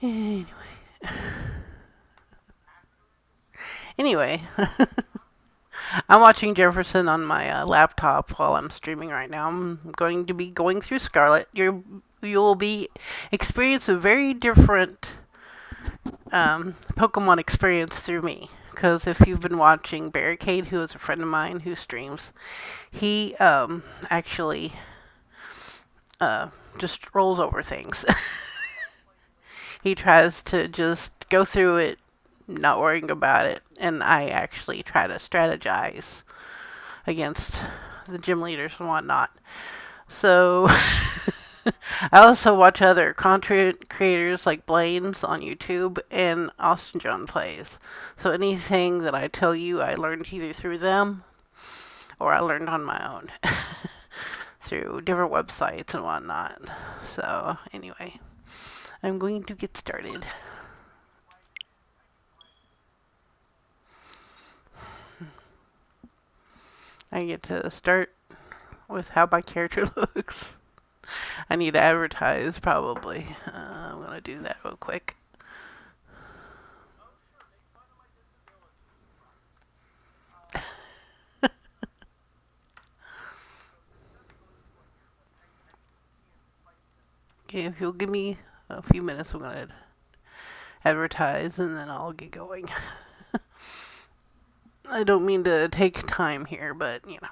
Anyway. Anyway. I'm watching Jefferson on my laptop while I'm streaming right now. I'm going to be going through Scarlet. You will be experience a very different Pokemon experience through me. Because if you've been watching Barricade, who is a friend of mine who streams, he actually just rolls over things. He tries to just go through it, not worrying about it, and I actually try to strategize against the gym leaders and whatnot. So I also watch other content creators like Blaine's on YouTube and Austin John Plays. So anything that I tell you, I learned either through them or I learned on my own through different websites and whatnot. So anyway, I'm going to get started. I get to start with how my character looks. I need to advertise probably. I'm gonna do that real quick. Okay, if you'll give me a few minutes, I'm gonna advertise and then I'll get going. I don't mean to take time here, but you know.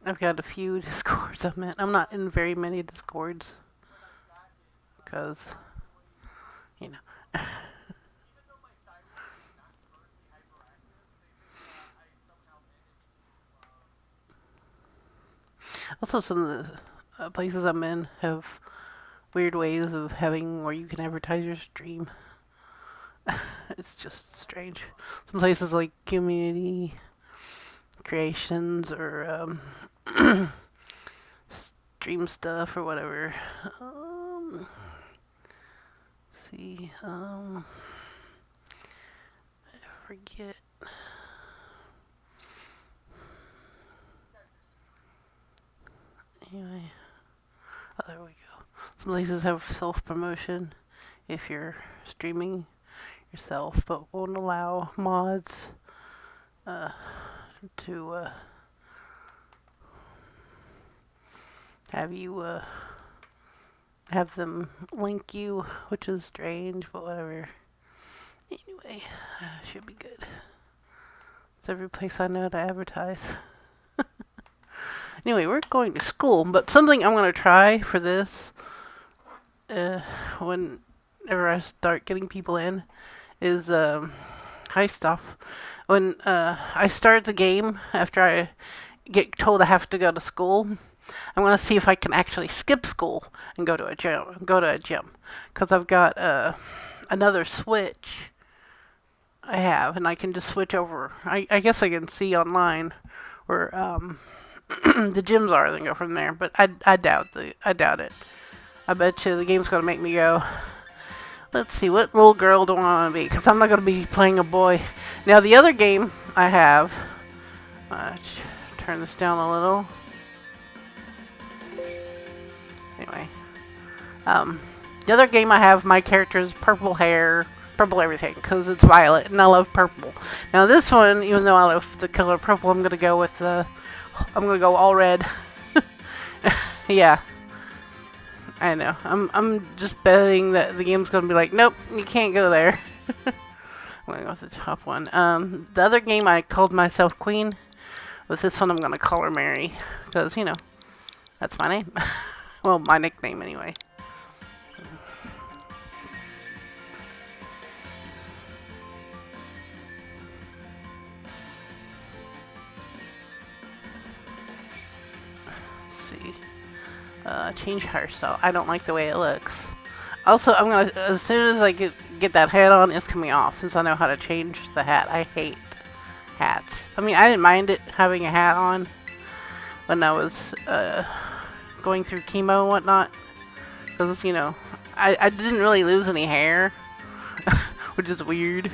I've got a few discords I'm in. I'm not in very many discords because, you know. Also, some of the places I'm in have weird ways of having where you can advertise your stream. It's just strange. Some places like community creations or stream stuff or whatever. See, I forget. Anyway, oh, there we go. Some places have self promotion if you're streaming yourself, but won't allow mods to have you have them link you, which is strange, but whatever. Anyway, should be good. It's every place I know to advertise. Anyway, we're going to school, but something I'm going to try for this, whenever I start getting people in, is hi stuff. When I start the game after I get told I have to go to school, I'm gonna see if I can actually skip school and go to a gym, because I've got another switch I have, and I can just switch over. I guess I can see online where the gyms are, then go from there. But I doubt it. I bet you the game's gonna make me go. Let's see, what little girl do I want to be? Because I'm not gonna be playing a boy. Now the other game I have. Turn this down a little. Anyway, the other game I have, my character is purple hair, purple everything, because it's violet, and I love purple. Now this one, even though I love the color purple, I'm gonna go with I'm gonna go all red. Yeah, I know. I'm just betting that the game's gonna be like, nope, you can't go there. I'm gonna go with the top one. The other game I called myself Queen. With this one, I'm gonna call her Mary, because you know, that's my name. Well, my nickname anyway. Let's see. Change hairstyle. I don't like the way it looks. Also, I'm gonna, as soon as I get that hat on, it's coming off, since I know how to change the hat. I hate hats. I mean, I didn't mind it having a hat on, when I was going through chemo and whatnot. Because, you know, I didn't really lose any hair, which is weird.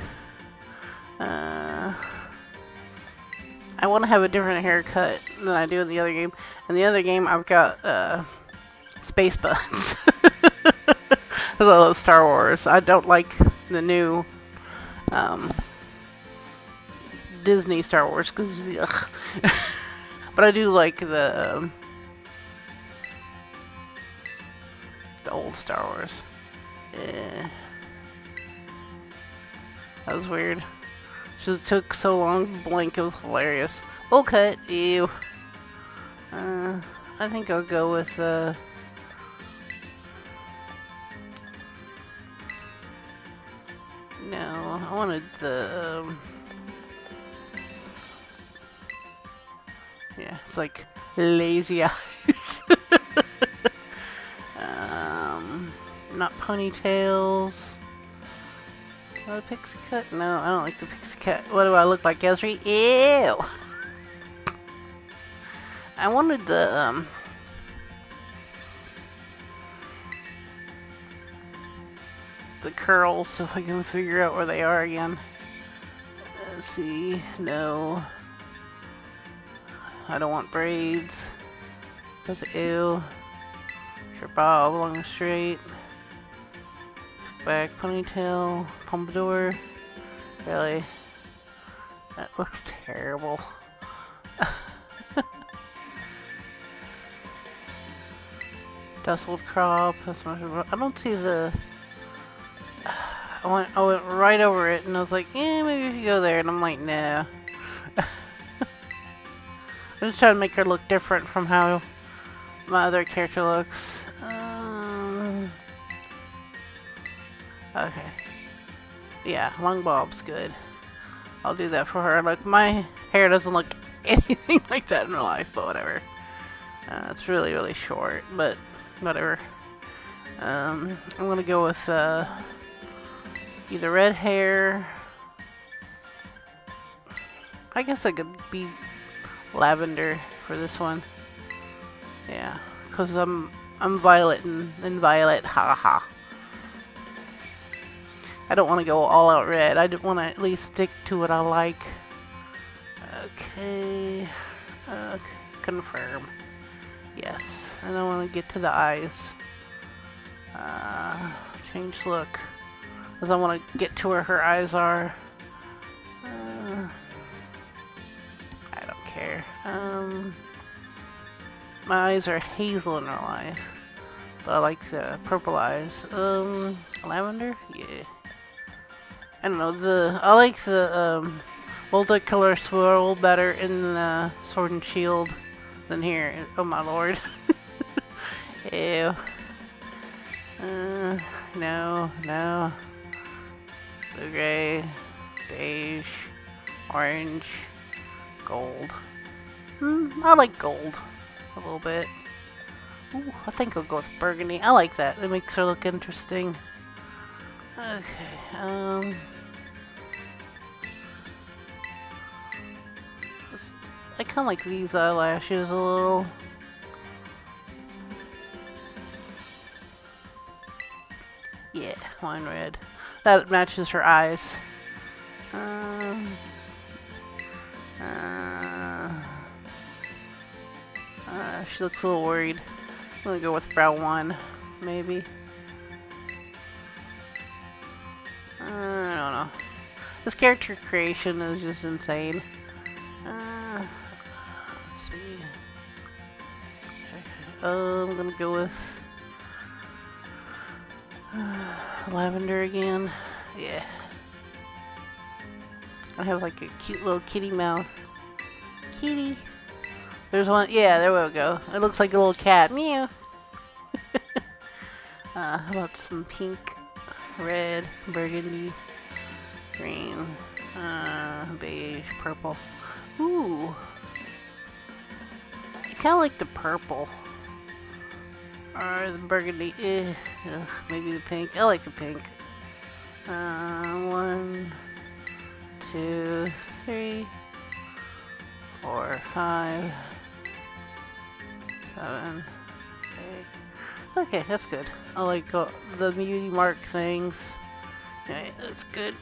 I want to have a different haircut than I do in the other game. In the other game, I've got space buttons. Because I love Star Wars. I don't like the new Disney Star Wars. Cause, but I do like the old Star Wars. Yeah. That was weird. Just took so long to blink, it was hilarious. Bowl cut, ew. I think I'll go with no, I wanted the yeah, it's like lazy eyes. Not ponytails. A pixie cut? No, I don't like the pixie cut. What do I look like, Ezri? Ew! I wanted the, the curls, if I can figure out where they are again. Let's see. No. I don't want braids. That's ew. Sure, bob long and straight. Back ponytail, pompadour. Really? That looks terrible. Dustled crop. That's much. I don't see the. I went right over it, and I was like, "Yeah, maybe if you go there," and I'm like, "Nah." I'm just trying to make her look different from how my other character looks. Okay. Yeah, long bob's good. I'll do that for her. Like, my hair doesn't look anything like that in real life, but whatever. It's really, really short, but whatever. I'm gonna go with either red hair. I guess I could be lavender for this one. Yeah, because I'm violet and violet. Ha ha. I don't want to go all out red. I want to at least stick to what I like. Okay. Confirm. Yes. And I want to get to the eyes. Change look. Because I want to get to where her eyes are. I don't care. My eyes are hazel in real life. But I like the purple eyes. Lavender? Yeah. I don't know, I like the multicolor swirl better in the Sword and Shield than here. Oh my lord. Ew. No. Blue gray, beige, orange, gold. I like gold a little bit. Ooh, I think I'll go with burgundy. I like that. It makes her look interesting. Okay, I kind of like these eyelashes a little. Yeah, wine red. That matches her eyes. She looks a little worried. I'm gonna go with brown one, maybe. I don't know. This character creation is just insane. Let's see. I'm gonna go with lavender again. Yeah. I have like a cute little kitty mouth. Kitty. There's one. Yeah, there we go. It looks like a little cat. Meow. How about some pink, red, burgundy, green, beige, purple. Ooh. I kind of like the purple. Or the burgundy. Maybe the pink. I like the pink. 1, 2, 3, 4, 5, 7. Okay, that's good. I like the beauty mark things. Okay, that's good.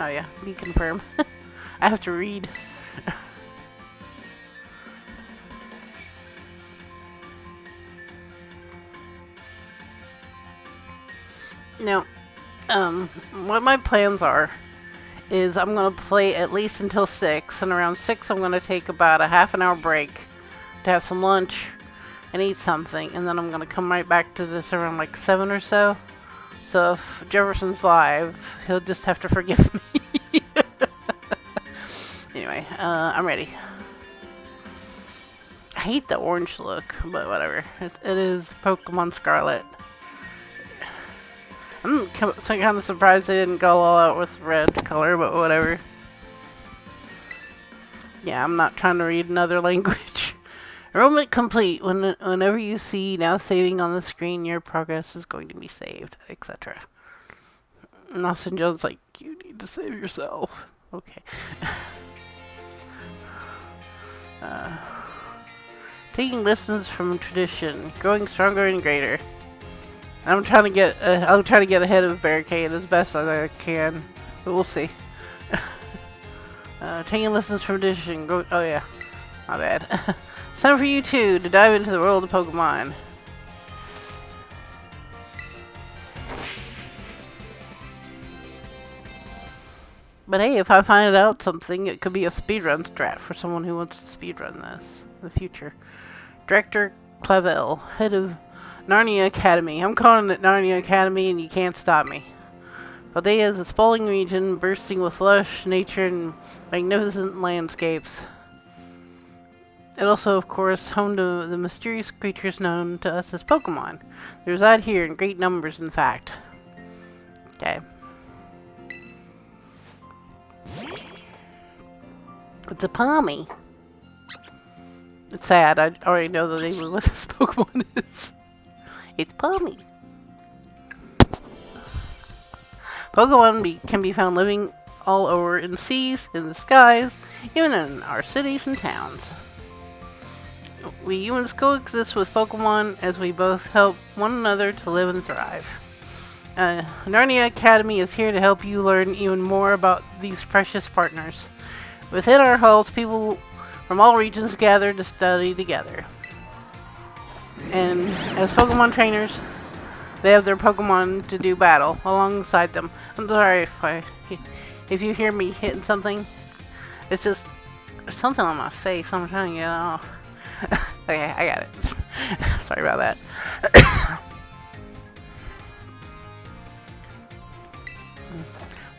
Oh yeah, be confirmed. I have to read. Now, what my plans are is I'm gonna play at least until 6, and around 6 I'm gonna take about a half an hour break to have some lunch and eat something, and then I'm gonna come right back to this around like 7 or so. So if Jefferson's live, he'll just have to forgive me. Anyway, I'm ready. I hate the orange look, but whatever. It is Pokemon Scarlet. I'm kind of surprised they didn't go all out with red color, but whatever. Yeah, I'm not trying to read another language. Enrollment complete. Whenever you see now saving on the screen, your progress is going to be saved, etc. And Austin Jones like, you need to save yourself. Okay. Taking lessons from tradition, growing stronger and greater. I'm trying to get. I'll try to get ahead of Barricade as best as I can, but we'll see. Taking lessons from tradition. Oh yeah, my bad. It's time for you two to dive into the world of Pokemon. But hey, if I find out something, it could be a speedrun strat for someone who wants to speedrun this in the future. Director Clavel, head of Narnia Academy. I'm calling it Narnia Academy, and you can't stop me. Paldea is a sprawling region bursting with lush nature and magnificent landscapes. It also, of course, home to the mysterious creatures known to us as Pokemon. They reside here in great numbers, in fact. Okay. It's a Palmy. It's sad. I already know the name of what this Pokemon is. It's Palmy. Pokemon can be found living all over in seas, in the skies, even in our cities and towns. We humans coexist with Pokemon as we both help one another to live and thrive. Narnia Academy is here to help you learn even more about these precious partners. Within our halls, people from all regions gather to study together. And as Pokemon trainers, they have their Pokemon to do battle alongside them. I'm sorry if you hear me hitting something. It's just something on my face. I'm trying to get it off. Okay, I got it. Sorry about that.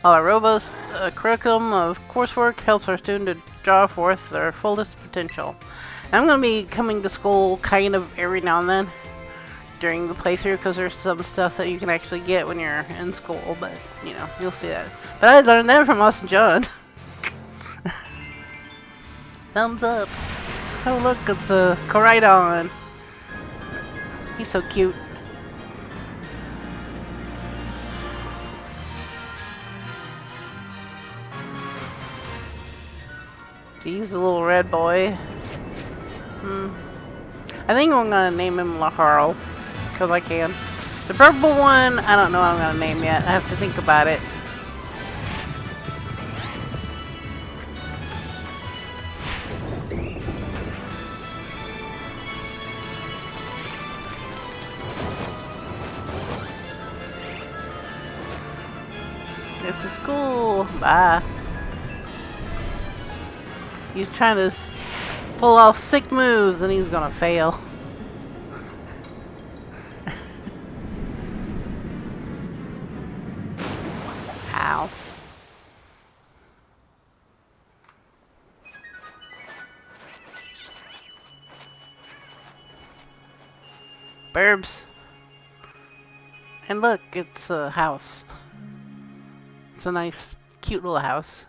While our robust curriculum of coursework helps our students to draw forth their fullest potential. I'm going to be coming to school kind of every now and then during the playthrough, because there's some stuff that you can actually get when you're in school, but, you know, you'll see that. But I learned that from Austin John. Thumbs up. Oh look, it's a Koraidon. He's so cute. He's a little red boy. I think I'm gonna name him Laharl, because I can. The purple one, I don't know what I'm gonna name yet. I have to think about it. It's a school. Bye. He's trying to pull off sick moves and he's gonna fail. Ow. Burbs. And look, it's a house. It's a nice, cute little house.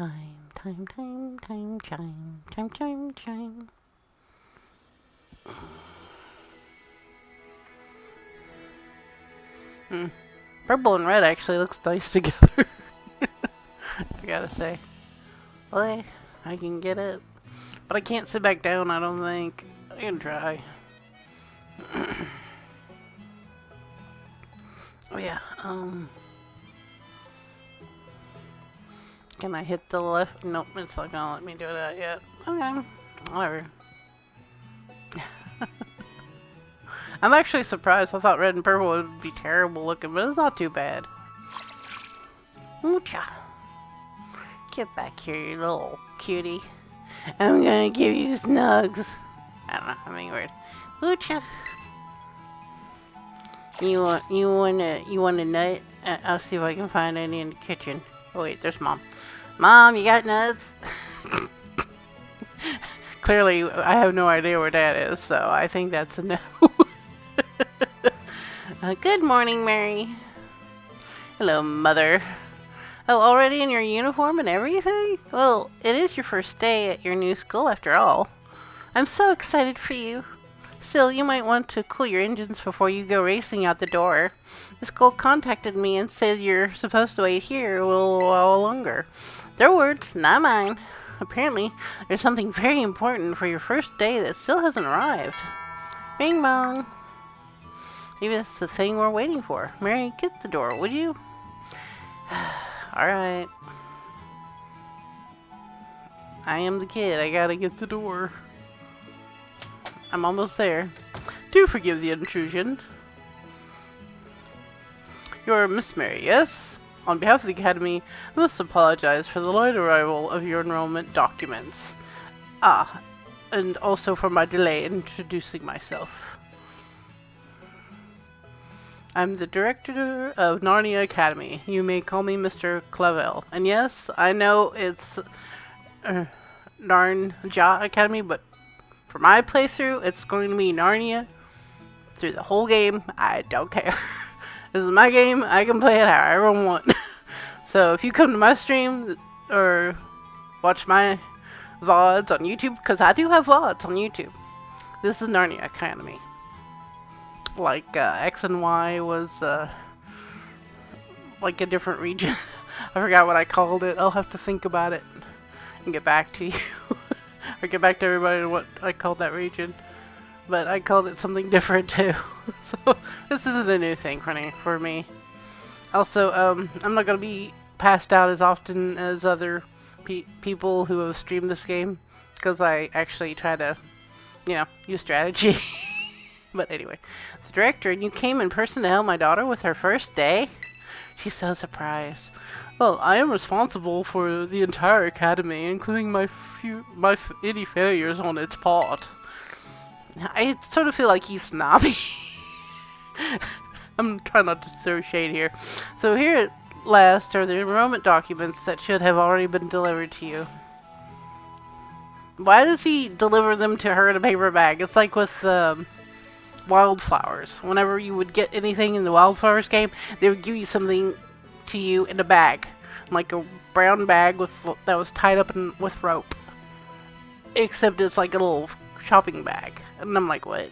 Time, chime, chime. Purple and red actually looks nice together. I gotta say. Well, I can get it. But I can't sit back down, I don't think. I can try. Oh yeah, can I hit the left? Nope, it's not gonna let me do that yet. Okay, whatever. I'm actually surprised. I thought red and purple would be terrible looking, but it's not too bad. Oocha. Get back here, you little cutie. I'm gonna give you snugs. I don't know, I mean weird. Oocha. You want a nut? I'll see if I can find any in the kitchen. Oh wait, there's Mom. Mom, you got nuts? Clearly, I have no idea where Dad is, so I think that's a no. Good morning, Mary. Hello, Mother. Oh, already in your uniform and everything? Well, it is your first day at your new school after all. I'm so excited for you. Still, you might want to cool your engines before you go racing out the door. The school contacted me and said you're supposed to wait here a little while longer. Their words, not mine. Apparently, there's something very important for your first day that still hasn't arrived. Bing bong. Maybe it's the thing we're waiting for. Mary, get the door, would you? Alright. I am the kid. I gotta get the door. I'm almost there. Do forgive the intrusion. You're Miss Mary, yes? On behalf of the Academy, I must apologize for the late arrival of your enrollment documents. Ah, and also for my delay in introducing myself. I'm the director of Narnia Academy. You may call me Mr. Clavel. And yes, I know it's Narnia Academy, but for my playthrough, it's going to be Narnia through the whole game. I don't care. This is my game. I can play it however I want. So if you come to my stream or watch my VODs on YouTube, because I do have VODs on YouTube, this is Narnia Academy. Like X and Y was like a different region. I forgot what I called it. I'll have to think about it and get back to you. Or get back to everybody what I called that region. But I called it something different too. So this isn't a new thing for me. Also, I'm not going to be passed out as often as other people who have streamed this game. Because I actually try to, use strategy. But anyway, the director, and you came in person to help my daughter with her first day? She's so surprised. Well, I am responsible for the entire academy, including my any failures on its part. I sort of feel like he's snobby. I'm trying not to throw shade here. So here at last are the enrollment documents that should have already been delivered to you. Why does he deliver them to her in a paper bag? It's like with Wildflowers. Whenever you would get anything in the Wildflowers game, they would give you something to you in a bag, like a brown bag that was tied up with rope. Except it's like a little shopping bag, and I'm like, what?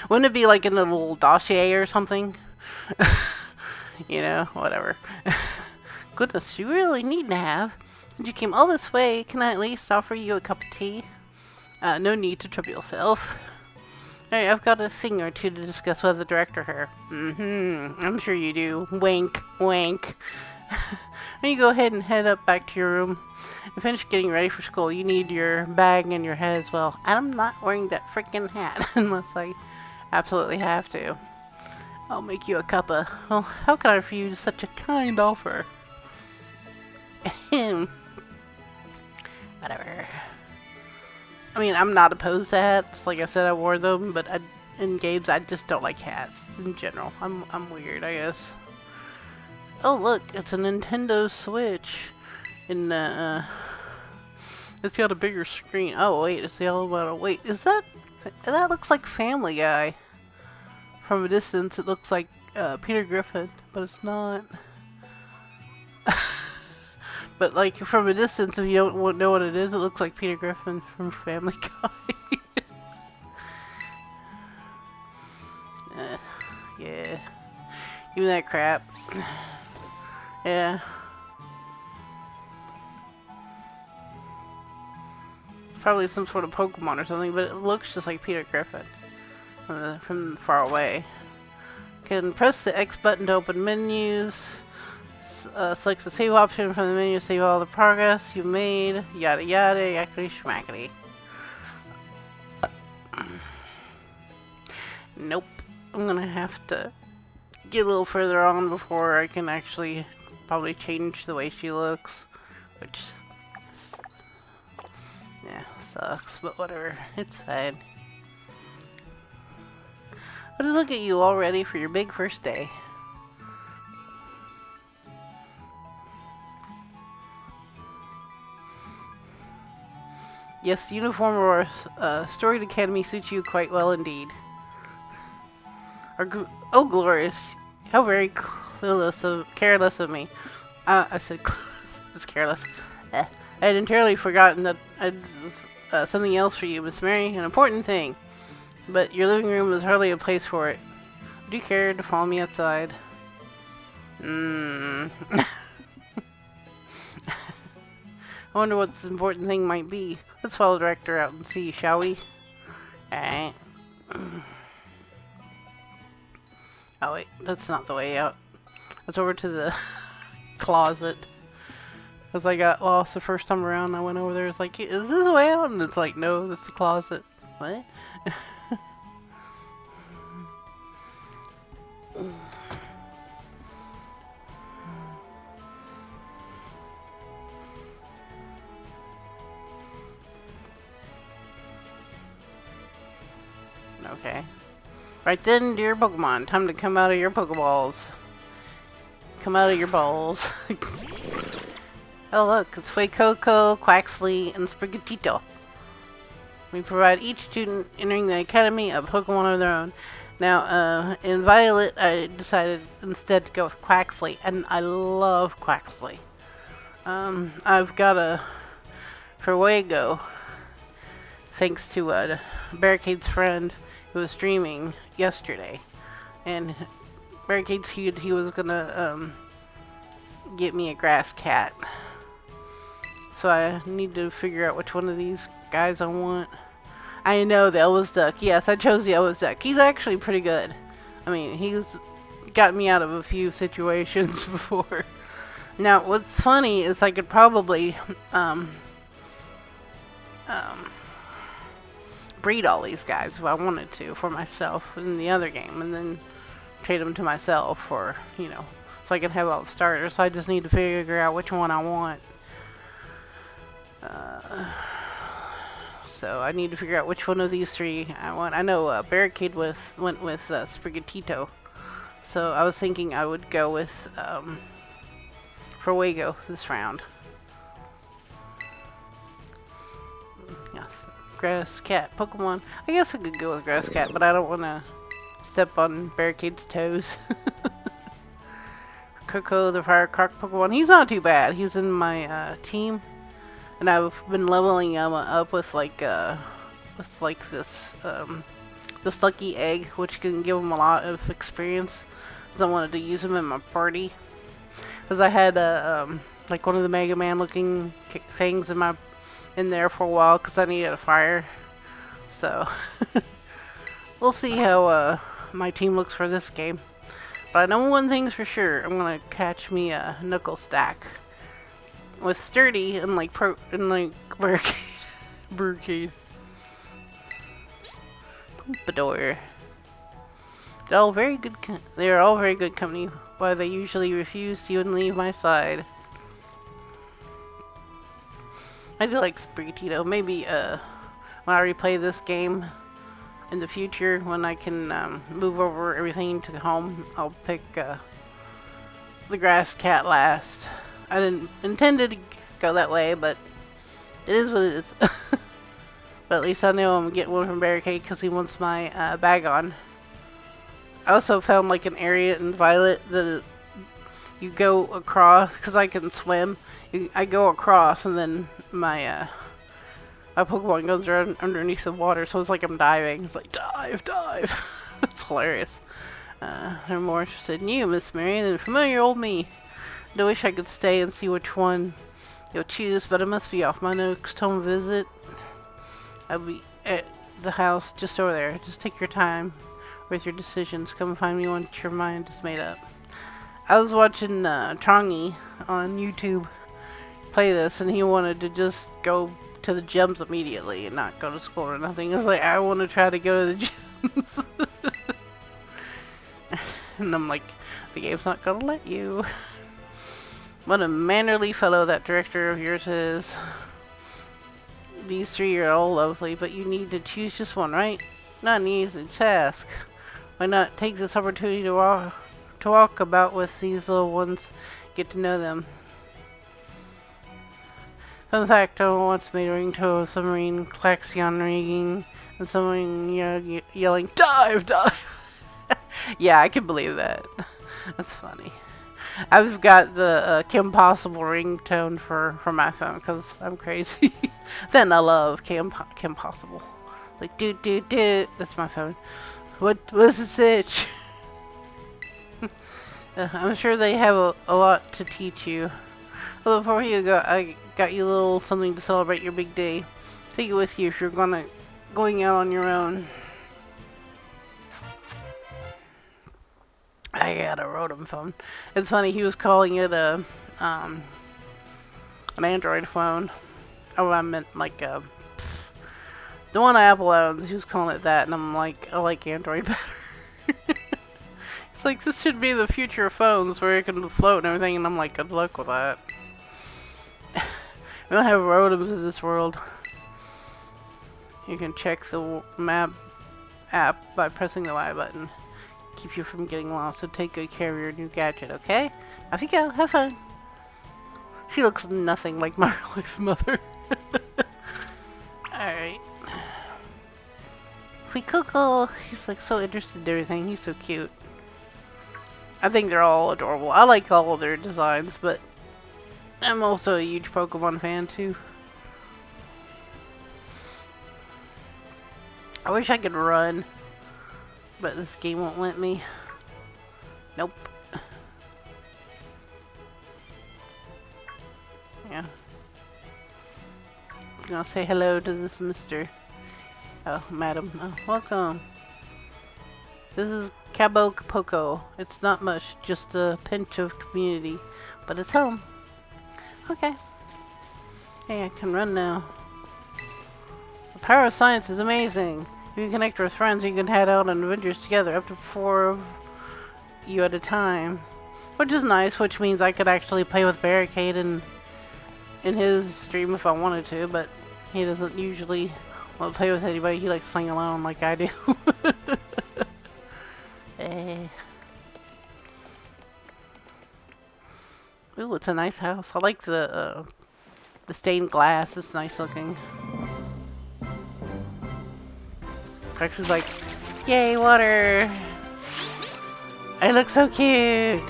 Wouldn't it be like in a little dossier or something? Whatever. Goodness, you really need to have. Since you came all this way, can I at least offer you a cup of tea? No need to trouble yourself. Hey, I've got a thing or two to discuss with the director here. I'm sure you do. Wink, wink. Now you go ahead and head up back to your room and finish getting ready for school. You need your bag and your hat as well. And I'm not wearing that freaking hat unless I absolutely have to. I'll make you a cuppa. Well, how can I offer you such a kind offer? Whatever. I mean, I'm not opposed to hats. Like I said, I wore them, but in games, I just don't like hats in general. I'm weird, I guess. Oh, look, it's a Nintendo Switch. In it's got a bigger screen. Oh, wait, it's the yellow model. Wait, that looks like Family Guy. From a distance, it looks like Peter Griffin, but it's not. but like from a distance, if you don't know what it is, it looks like Peter Griffin from Family Guy. Yeah. Give me that crap. Yeah. Probably some sort of Pokemon or something, but it looks just like Peter Griffin from far away. Can press the X button to open menus. Select the save option from the menu to save all the progress you made. Yada yada, yakety schmackety. Nope. I'm gonna have to get a little further on before I can actually probably change the way she looks. Which, yeah, sucks, but whatever. It's fine. I'll just look at you all ready for your big first day. Yes, the uniform of our storied academy suits you quite well indeed. Oh, glorious. How very careless of me. I said it's careless. I had entirely forgotten that I'd something else for you, Miss Mary. An important thing. But your living room is hardly a place for it. Would you care to follow me outside? I wonder what this important thing might be. Let's follow the director out and see, shall we? Alright. Oh wait, that's not the way out. Let's over to the closet. Because I got lost the first time around. I went over there, it's like, is this the way out? And it's like, no, that's the closet. What? Okay. Right then, dear Pokemon, time to come out of your Pokeballs. Come out of your balls. Oh look, it's Fuecoco, Quaxley, and Sprigatito. We provide each student entering the academy a Pokemon of their own. Now, in Violet, I decided instead to go with Quaxley, and I love Quaxley. I've got a Fuego, thanks to Barricade's friend who was streaming yesterday, and Barricade he was gonna get me a grass cat, so I need to figure out which one of these guys I want. I know the Elvis Duck. Yes, I chose the Elvis Duck. He's actually pretty good. I mean, he's got me out of a few situations before. Now, what's funny is I could probably breed all these guys if I wanted to for myself in the other game, and then trade them to myself, or you know, so I can have all the starters. So I just need to figure out which one I want. So I need to figure out which one of these three I want. I know Barricade went with Sprigatito, so I was thinking I would go with Fuego this round. Yes. Grass Cat Pokemon. I guess I could go with Grass Cat, but I don't want to step on Barricade's toes. Coco, the Fire Croc Pokemon. He's not too bad. He's in my team, and I've been leveling him up with like this this lucky egg, which can give him a lot of experience. Because I wanted to use him in my party. Because I had like one of the Mega Man looking things in there for a while because I needed a fire. So we'll see how my team looks for this game. But I know one thing's for sure: I'm gonna catch me a Knuckle Stack with Sturdy and like Barricade. Pompadour. They're all very good. They're all very good company. Why they usually refuse to even leave my side. I do like Sprigatito. Maybe when I replay this game in the future, when I can move over everything to home, I'll pick the Grass Cat last. I didn't intended to go that way, but it is what it is. But at least I know I'm getting one from Barricade because he wants my bag on. I also found like an area in Violet that you go across, because I can swim. I go across, and then my Pokemon goes around underneath the water, so it's like I'm diving. It's like, dive, dive. It's hilarious. I'm more interested in you, Miss Mary, than familiar old me. I wish I could stay and see which one you'll choose, but I must be off. My next home visit, I'll be at the house just over there. Just take your time with your decisions. Come find me once your mind is made up. I was watching Trongy on YouTube play this, and he wanted to just go to the gyms immediately and not go to school or nothing. It's like, I want to try to go to the gyms. And I'm like, the game's not gonna let you. What a mannerly fellow that director of yours is. These three are all lovely, but you need to choose just one, right? Not an easy task. Why not take this opportunity to walk about with these little ones, get to know them. Fun fact, I once made a ringtone of submarine klaxon ringing and someone yelling, dive, dive! Yeah, I can believe that. That's funny. I've got the Kim Possible ringtone for my phone because I'm crazy. Then I love Kim Possible. It's like, do, do, do. That's my phone. What was the sitch? I'm sure they have a lot to teach you. Well, before you go, I got you a little something to celebrate your big day. Take it with you if you're going out on your own. I got a Rotom phone. It's funny, he was calling it an Android phone. Oh, I meant like the one Apple owns. He was calling it that, and I'm like, I like Android better. It's like, this should be the future of phones where it can float and everything, and I'm like, good luck with that. We don't have Rotoms in this world. You can check the map app by pressing the Y button. Keep you from getting lost, so take good care of your new gadget, okay? Off you go, have fun. She looks nothing like my real-life mother. Alright. Coco, he's like so interested in everything, he's so cute. I think they're all adorable. I like all of their designs, but I'm also a huge Pokemon fan too. I wish I could run, but this game won't let me. Nope. Yeah. I'm gonna say hello to this mister. Oh, madam. Oh, welcome. This is Cabo Poco. It's not much, just a pinch of community, but it's home. Okay. Hey, I can run now. The power of science is amazing. If you connect with friends, you can head out on adventures together, up to 4 of you at a time. Which is nice, which means I could actually play with Barricade in his stream if I wanted to, but he doesn't usually want to play with anybody. He likes playing alone like I do. Ooh, it's a nice house. I like the stained glass. It's nice looking. Rex is like, yay, water! I look so cute!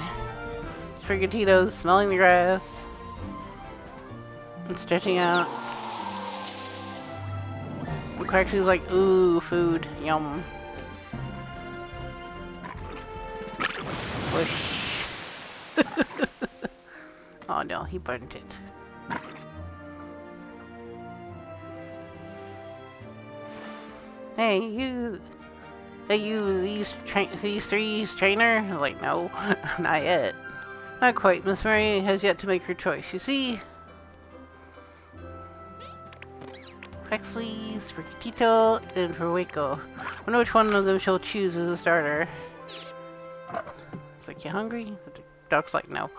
Frigatitos smelling the grass and stretching out. And Quaxly's like, ooh, food, yum. Whoosh. Oh no, he burnt it. Hey, you, these three's trainer? I'm like, no, not yet. Not quite. Miss Mary has yet to make her choice. You see, Quaxly, Sprigatito, and Perwico. I wonder which one of them she'll choose as a starter. It's like, you hungry? The dog's like, no.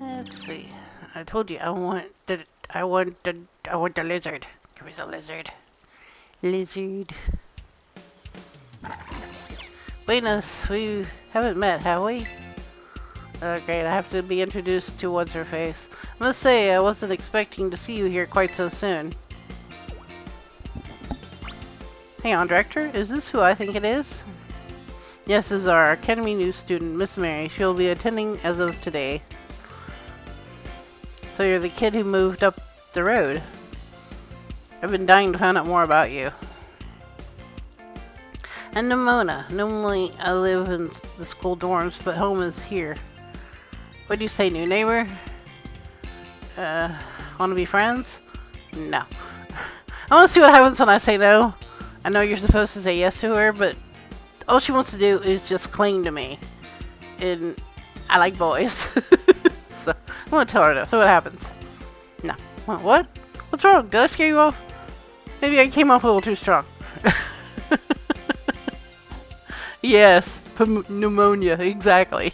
Let's see. I told you I want the lizard. Give me the lizard. Lizard. Buenos, we haven't met, have we? Great, I have to be introduced to what's her face. I must say, I wasn't expecting to see you here quite so soon. Hang on, Director, is this who I think it is? Yes, this is our Academy new student, Miss Mary. She'll be attending as of today. So you're the kid who moved up the road. I've been dying to find out more about you. And Nimona. Normally I live in the school dorms, but home is here. What do you say, new neighbor? Want to be friends? No. I want to see what happens when I say no. I know you're supposed to say yes to her, but all she wants to do is just cling to me. And I like boys. So I'm going to tell her no. So what happens? No. What? What's wrong? Did I scare you off? Maybe I came off a little too strong. Yes. Pneumonia. Exactly.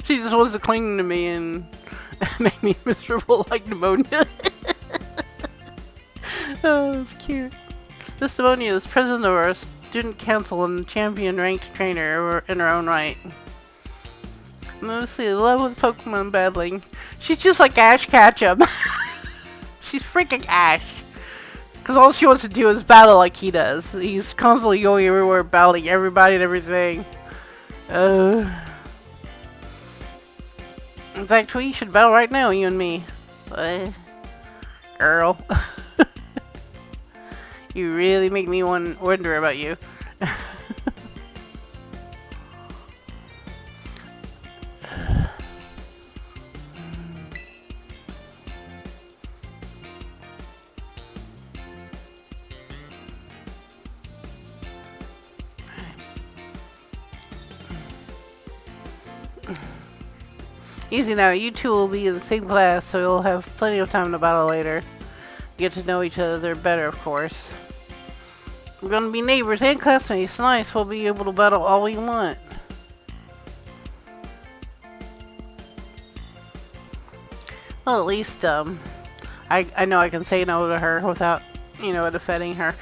She just wants to cling to me and make me miserable like pneumonia. Oh, it's cute. Miss Pneumonia is president of our student council and champion ranked trainer in her own right. Mostly in love with Pokemon battling. She's just like Ash Ketchum. She's freaking Ash. Because all she wants to do is battle like he does. He's constantly going everywhere, battling everybody and everything. In fact, we should battle right now, you and me. Girl. You really make me wonder about you. Easy now, you two will be in the same class, so you'll have plenty of time to battle later. Get to know each other better, of course. We're gonna be neighbors and classmates. Nice, we'll be able to battle all we want. Well, at least, I know I can say no to her without, it offending her.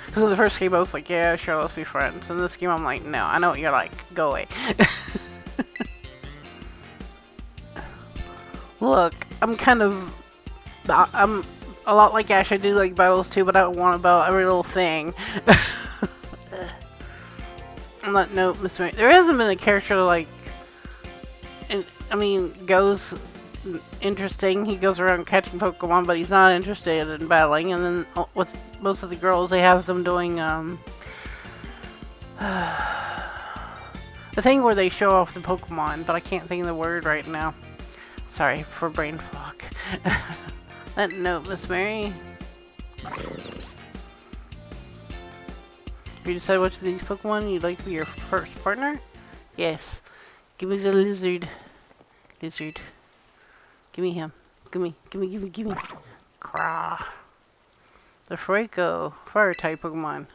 Because in the first game I was like, yeah, sure, let's be friends. In this game I'm like, no, I know what you're like. Go away. Look, I'm a lot like Ash. I do like battles too, but I don't want to battle every little thing. On that note, Miss Mary, there hasn't been a character like, goes interesting. He goes around catching Pokemon, but he's not interested in battling. And then with most of the girls, they have them doing the thing where they show off the Pokemon, but I can't think of the word right now. Sorry for brain fog. That note, Miss Mary. You decide which of these Pokemon you'd like to be your first partner? Yes. Give me the lizard. Lizard. Give me him. Give me. Craw. The Fueco. Fire type Pokemon.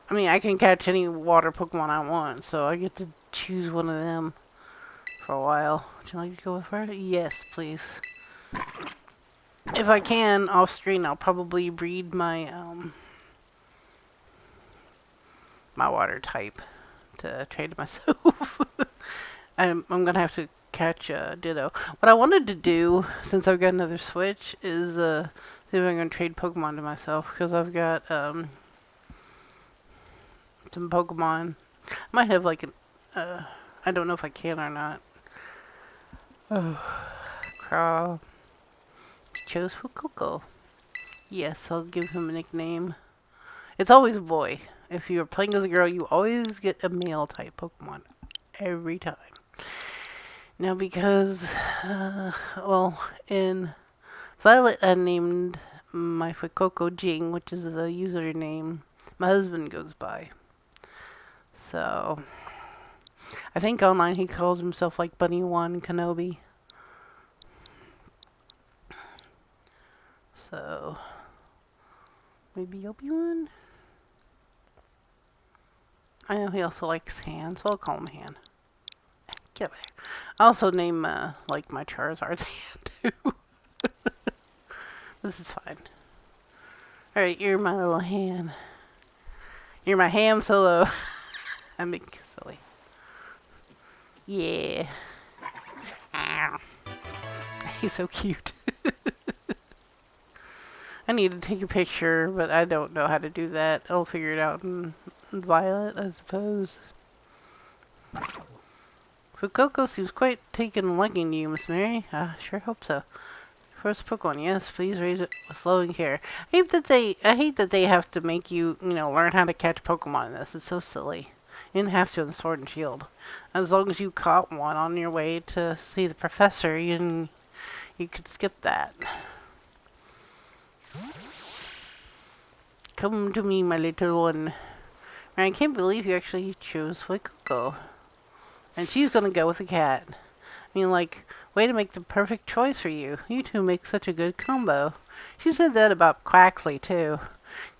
I can catch any water Pokemon I want, so I get to choose one of them for a while. Would you like to go with fire? Yes, please. If I can, off screen, I'll probably breed my my water type to trade myself. I'm gonna have to catch Ditto. What I wanted to do, since I've got another Switch, is see if I'm gonna trade Pokemon to myself, because I've got some Pokemon. I might have like I don't know if I can or not. Oh, Craw. Chose for Coco. Yes, I'll give him a nickname. It's always a boy. If you're playing as a girl, you always get a male type Pokemon. Every time. Now because, in Violet I named my Fuecoco Jing, which is the username my husband goes by. So, I think online he calls himself like Bunny One Kenobi. So, maybe Obi-Wan? I know he also likes Han, so I'll call him Han. Get over there. I also name, like, my Charizard's Han, too. This is fine. Alright, you're my little Han. You're my ham solo. I'm being silly. Yeah. Ow. He's so cute. I need to take a picture, but I don't know how to do that. I'll figure it out in Violet, I suppose. Fuecoco seems quite taken a liking to you, Miss Mary. I sure hope so. First Pokemon, yes, please raise it with loving care. I hate that they have to make you, learn how to catch Pokemon in this. It's so silly. You didn't have to in Sword and Shield. As long as you caught one on your way to see the professor, you could skip that. Come to me, my little one. Man, I can't believe you actually chose Fuecoco. And she's gonna go with the cat. I mean, way to make the perfect choice for you. You two make such a good combo. She said that about Quaxley, too.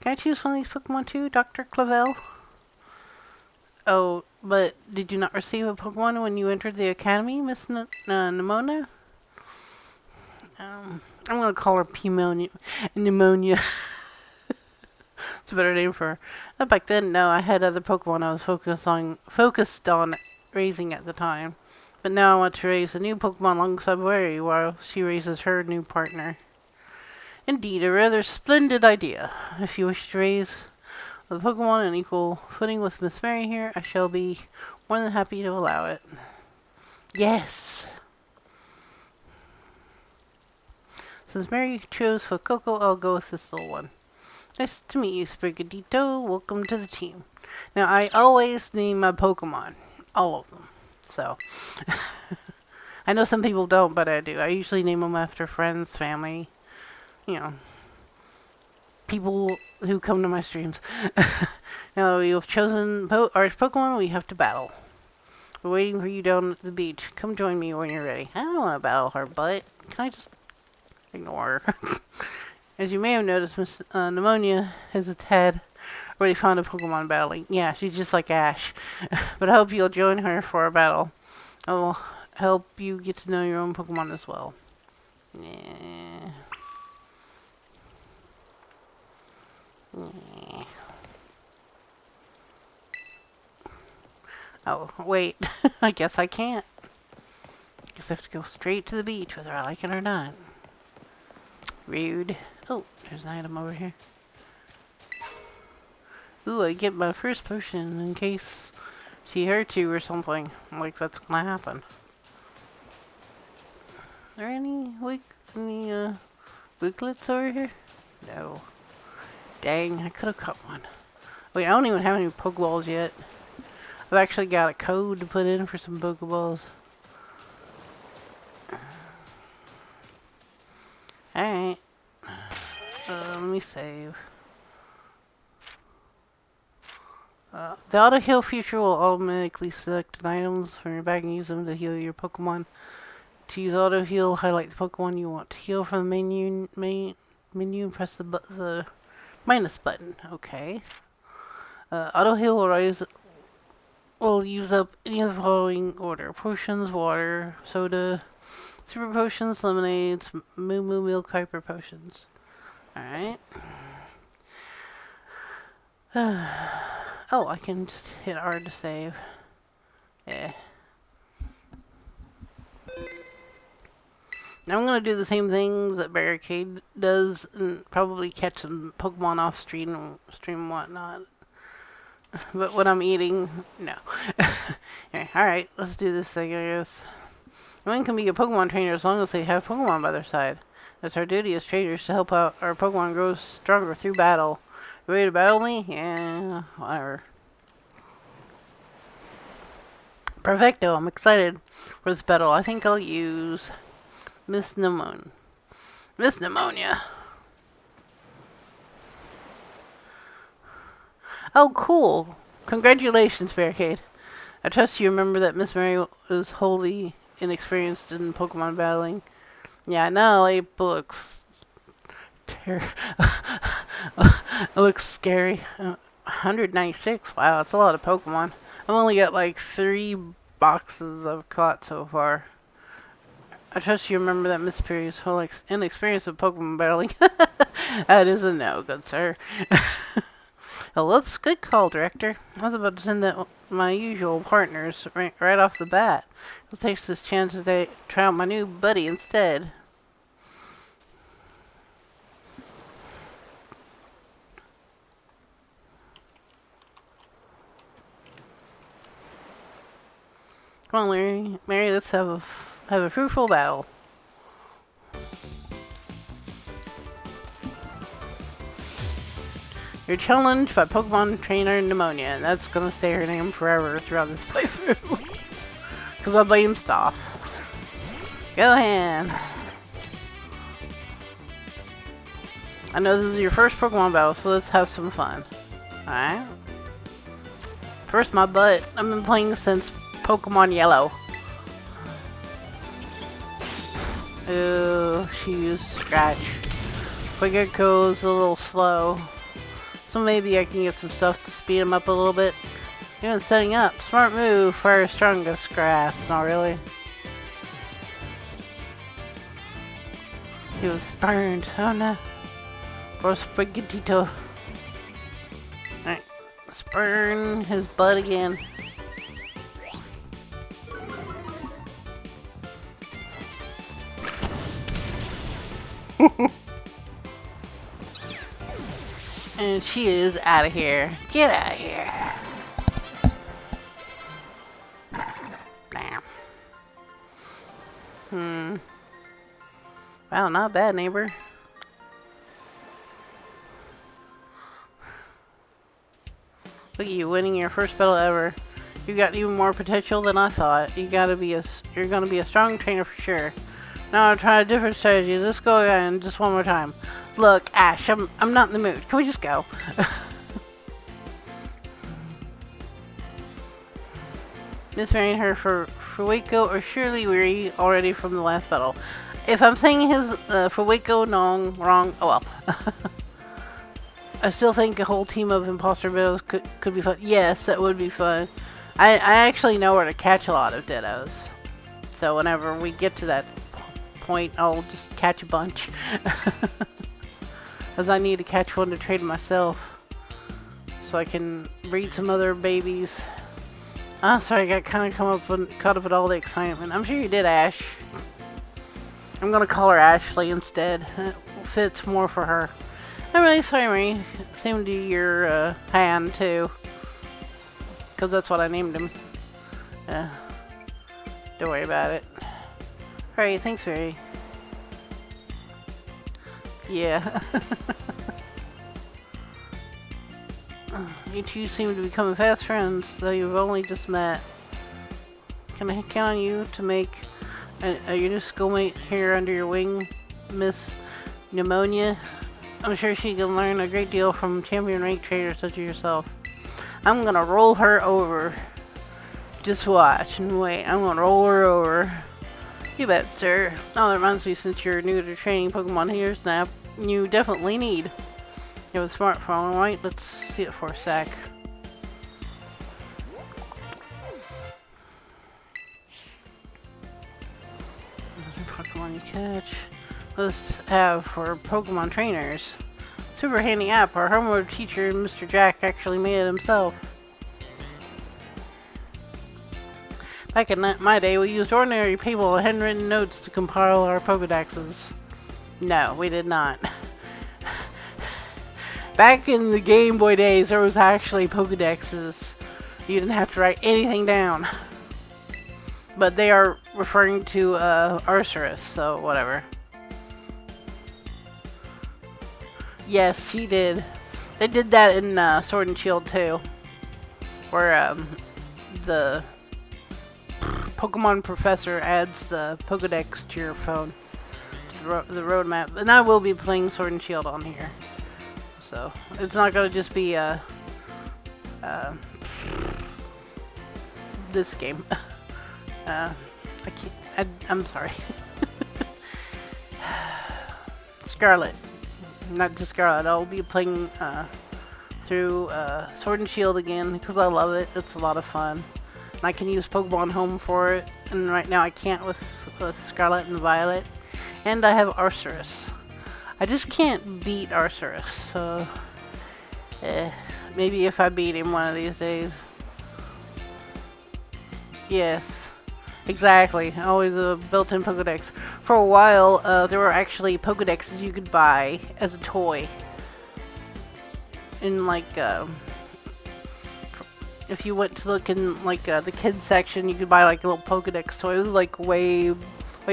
Can I choose one of these Pokemon, too, Dr. Clavel? Oh, but did you not receive a Pokemon when you entered the academy, Miss Nimona? I'm gonna call her Pneumonia. It's a better name for her. Not back then, no. I had other Pokemon I was focused on raising at the time. But now I want to raise a new Pokemon alongside Wary while she raises her new partner. Indeed, a rather splendid idea. If you wish to raise the Pokemon on equal footing with Miss Mary here, I shall be more than happy to allow it. Yes! Since Mary chose Fuecoco, I'll go with this little one. Nice to meet you, Sprigatito. Welcome to the team. Now, I always name my Pokemon. All of them. So, I know some people don't, but I do. I usually name them after friends, family, people who come to my streams. Now, you've chosen our Pokemon, we have to battle. We're waiting for you down at the beach. Come join me when you're ready. I don't want to battle her, but can I just ignore her? As you may have noticed, Miss Pneumonia has a tad really fond of Pokemon battling. Yeah, she's just like Ash. But I hope you'll join her for a battle. I will help you get to know your own Pokemon as well. Yeah. Yeah. Oh, wait. I guess I can't. Guess I have to go straight to the beach whether I like it or not. Rude. Oh, there's an item over here. Ooh, I get my first potion in case she hurts you or something. Like that's gonna happen. Are there any booklets over here? No. Dang, I could have caught one. Wait, I don't even have any Pokeballs yet. I've actually got a code to put in for some Pokeballs. Alright. Let me save. The auto heal feature will automatically select items from your bag and use them to heal your Pokemon. To use auto heal, highlight the Pokemon you want to heal from the menu and press the minus button. Okay. Auto heal will use up any of the following order: potions, water, soda, super potions, lemonades, moo milk, hyper potions. Alright. Oh, I can just hit R to save. Yeah. Now I'm going to do the same things that Barricade does and probably catch some Pokemon off stream and whatnot. But when I'm eating, no. Alright, let's do this thing, I guess. One can be a Pokemon trainer as long as they have Pokemon by their side. It's our duty as trainers to help out our Pokemon grow stronger through battle. You ready to battle me? Yeah, whatever. Perfecto, I'm excited for this battle. I think I'll use Miss Pneumonia. Miss Pneumonia. Oh, cool. Congratulations, Barricade. I trust you remember that Miss Mary was wholly inexperienced in Pokemon battling. Yeah, no, it looks it looks scary. 196. Wow, that's a lot of Pokemon. I've only got like 3 boxes I've caught so far. I trust you remember that Miss Perry is wholly inexperienced with Pokemon battling. That is a no, good sir. Oh, whoops, good call, Director. I was about to send out my usual partners right off the bat. Let's take this chance to try out my new buddy instead. Come on, Mary, let's have a fruitful battle. You're challenged by Pokemon Trainer Pneumonia, and that's gonna stay her name forever throughout this playthrough. Because I blame Stop. Go ahead. I know this is your first Pokemon battle, so let's have some fun. Alright? First, my butt. I've been playing since Pokemon Yellow. Ooh, she used Scratch. Fueco's a little slow. So maybe I can get some stuff to speed him up a little bit. Even setting up. Smart move. Fire strongest grass. Not really. He was burned. Oh no. Or Spaghettito. Alright. Let's burn his butt again. And she is out of here. Get out of here. Damn. Wow, not bad, neighbor. Look at you winning your first battle ever. You got even more potential than I thought. You're gonna be a strong trainer for sure. Now I'll try a different strategy. Let's go again just one more time. Look, Ash, I'm not in the mood. Can we just go? Mismarrying her for Fueco or surely weary already from the last battle. If I'm saying his Fueco wrong, oh well. I still think a whole team of imposter Dittos could be fun. Yes, that would be fun. I actually know where to catch a lot of Dittos. So whenever we get to that point, I'll just catch a bunch. As I need to catch one to trade myself. So I can breed some other babies. Ah, sorry, I got kind of caught up with all the excitement. I'm sure you did, Ash. I'm gonna call her Ashley instead. It fits more for her. I'm really sorry, Marie. Same to your hand, too. Because that's what I named him. Don't worry about it. Alright, thanks, Mary. Yeah. You two seem to be becoming fast friends, though you've only just met. Can I count on you to make your new schoolmate here under your wing, Miss Pneumonia? I'm sure she can learn a great deal from champion rank traders such as yourself. I'm gonna roll her over. Just watch and wait. I'm gonna roll her over. You bet, sir. Oh, that reminds me, since you're new to training Pokemon here, Snap, you definitely need. You have a smartphone, right? Let's see it for a sec. Pokemon you catch. Let's have for Pokemon trainers. Super handy app. Our homework teacher, Mr. Jack, actually made it himself. Back in my day, we used ordinary people and handwritten notes to compile our Pokedexes. No, we did not. Back in the Game Boy days, there was actually Pokedexes. You didn't have to write anything down. But they are referring to Arceus, so whatever. Yes, she did. They did that in Sword and Shield too. Where the Pokemon professor adds the Pokedex to your phone. To the roadmap. And I will be playing Sword and Shield on here. So, it's not going to just be this game. I'm sorry. Scarlet. Not just Scarlet. I'll be playing through Sword and Shield again because I love it. It's a lot of fun. And I can use Pokemon Home for it. And right now I can't with Scarlet and Violet. And I have Arceus. I just can't beat Arceus. So, maybe if I beat him one of these days. Yes. Exactly. Always a built-in Pokedex. For a while, there were actually Pokedexes you could buy as a toy. In like, if you went to look in like the kids section, you could buy like a little Pokedex toy. It was like way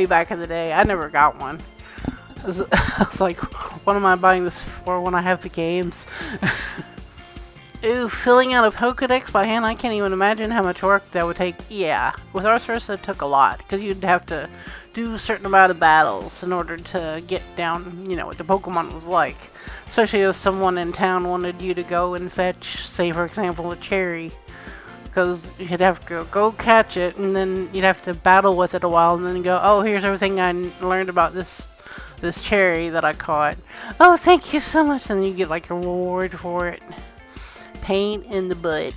back in the day. I never got one. I was like, what am I buying this for when I have the games? Ooh, filling out a Pokedex by hand, I can't even imagine how much work that would take. Yeah, with Arceus it took a lot, because you'd have to do a certain amount of battles in order to get down, you know, what the Pokemon was like. Especially if someone in town wanted you to go and fetch, say for example, a cherry. Because you'd have to go catch it, and then you'd have to battle with it a while, and then go, oh, here's everything I learned about this cherry that I caught. Oh, thank you so much, and then you get like a reward for it. Pain in the butt.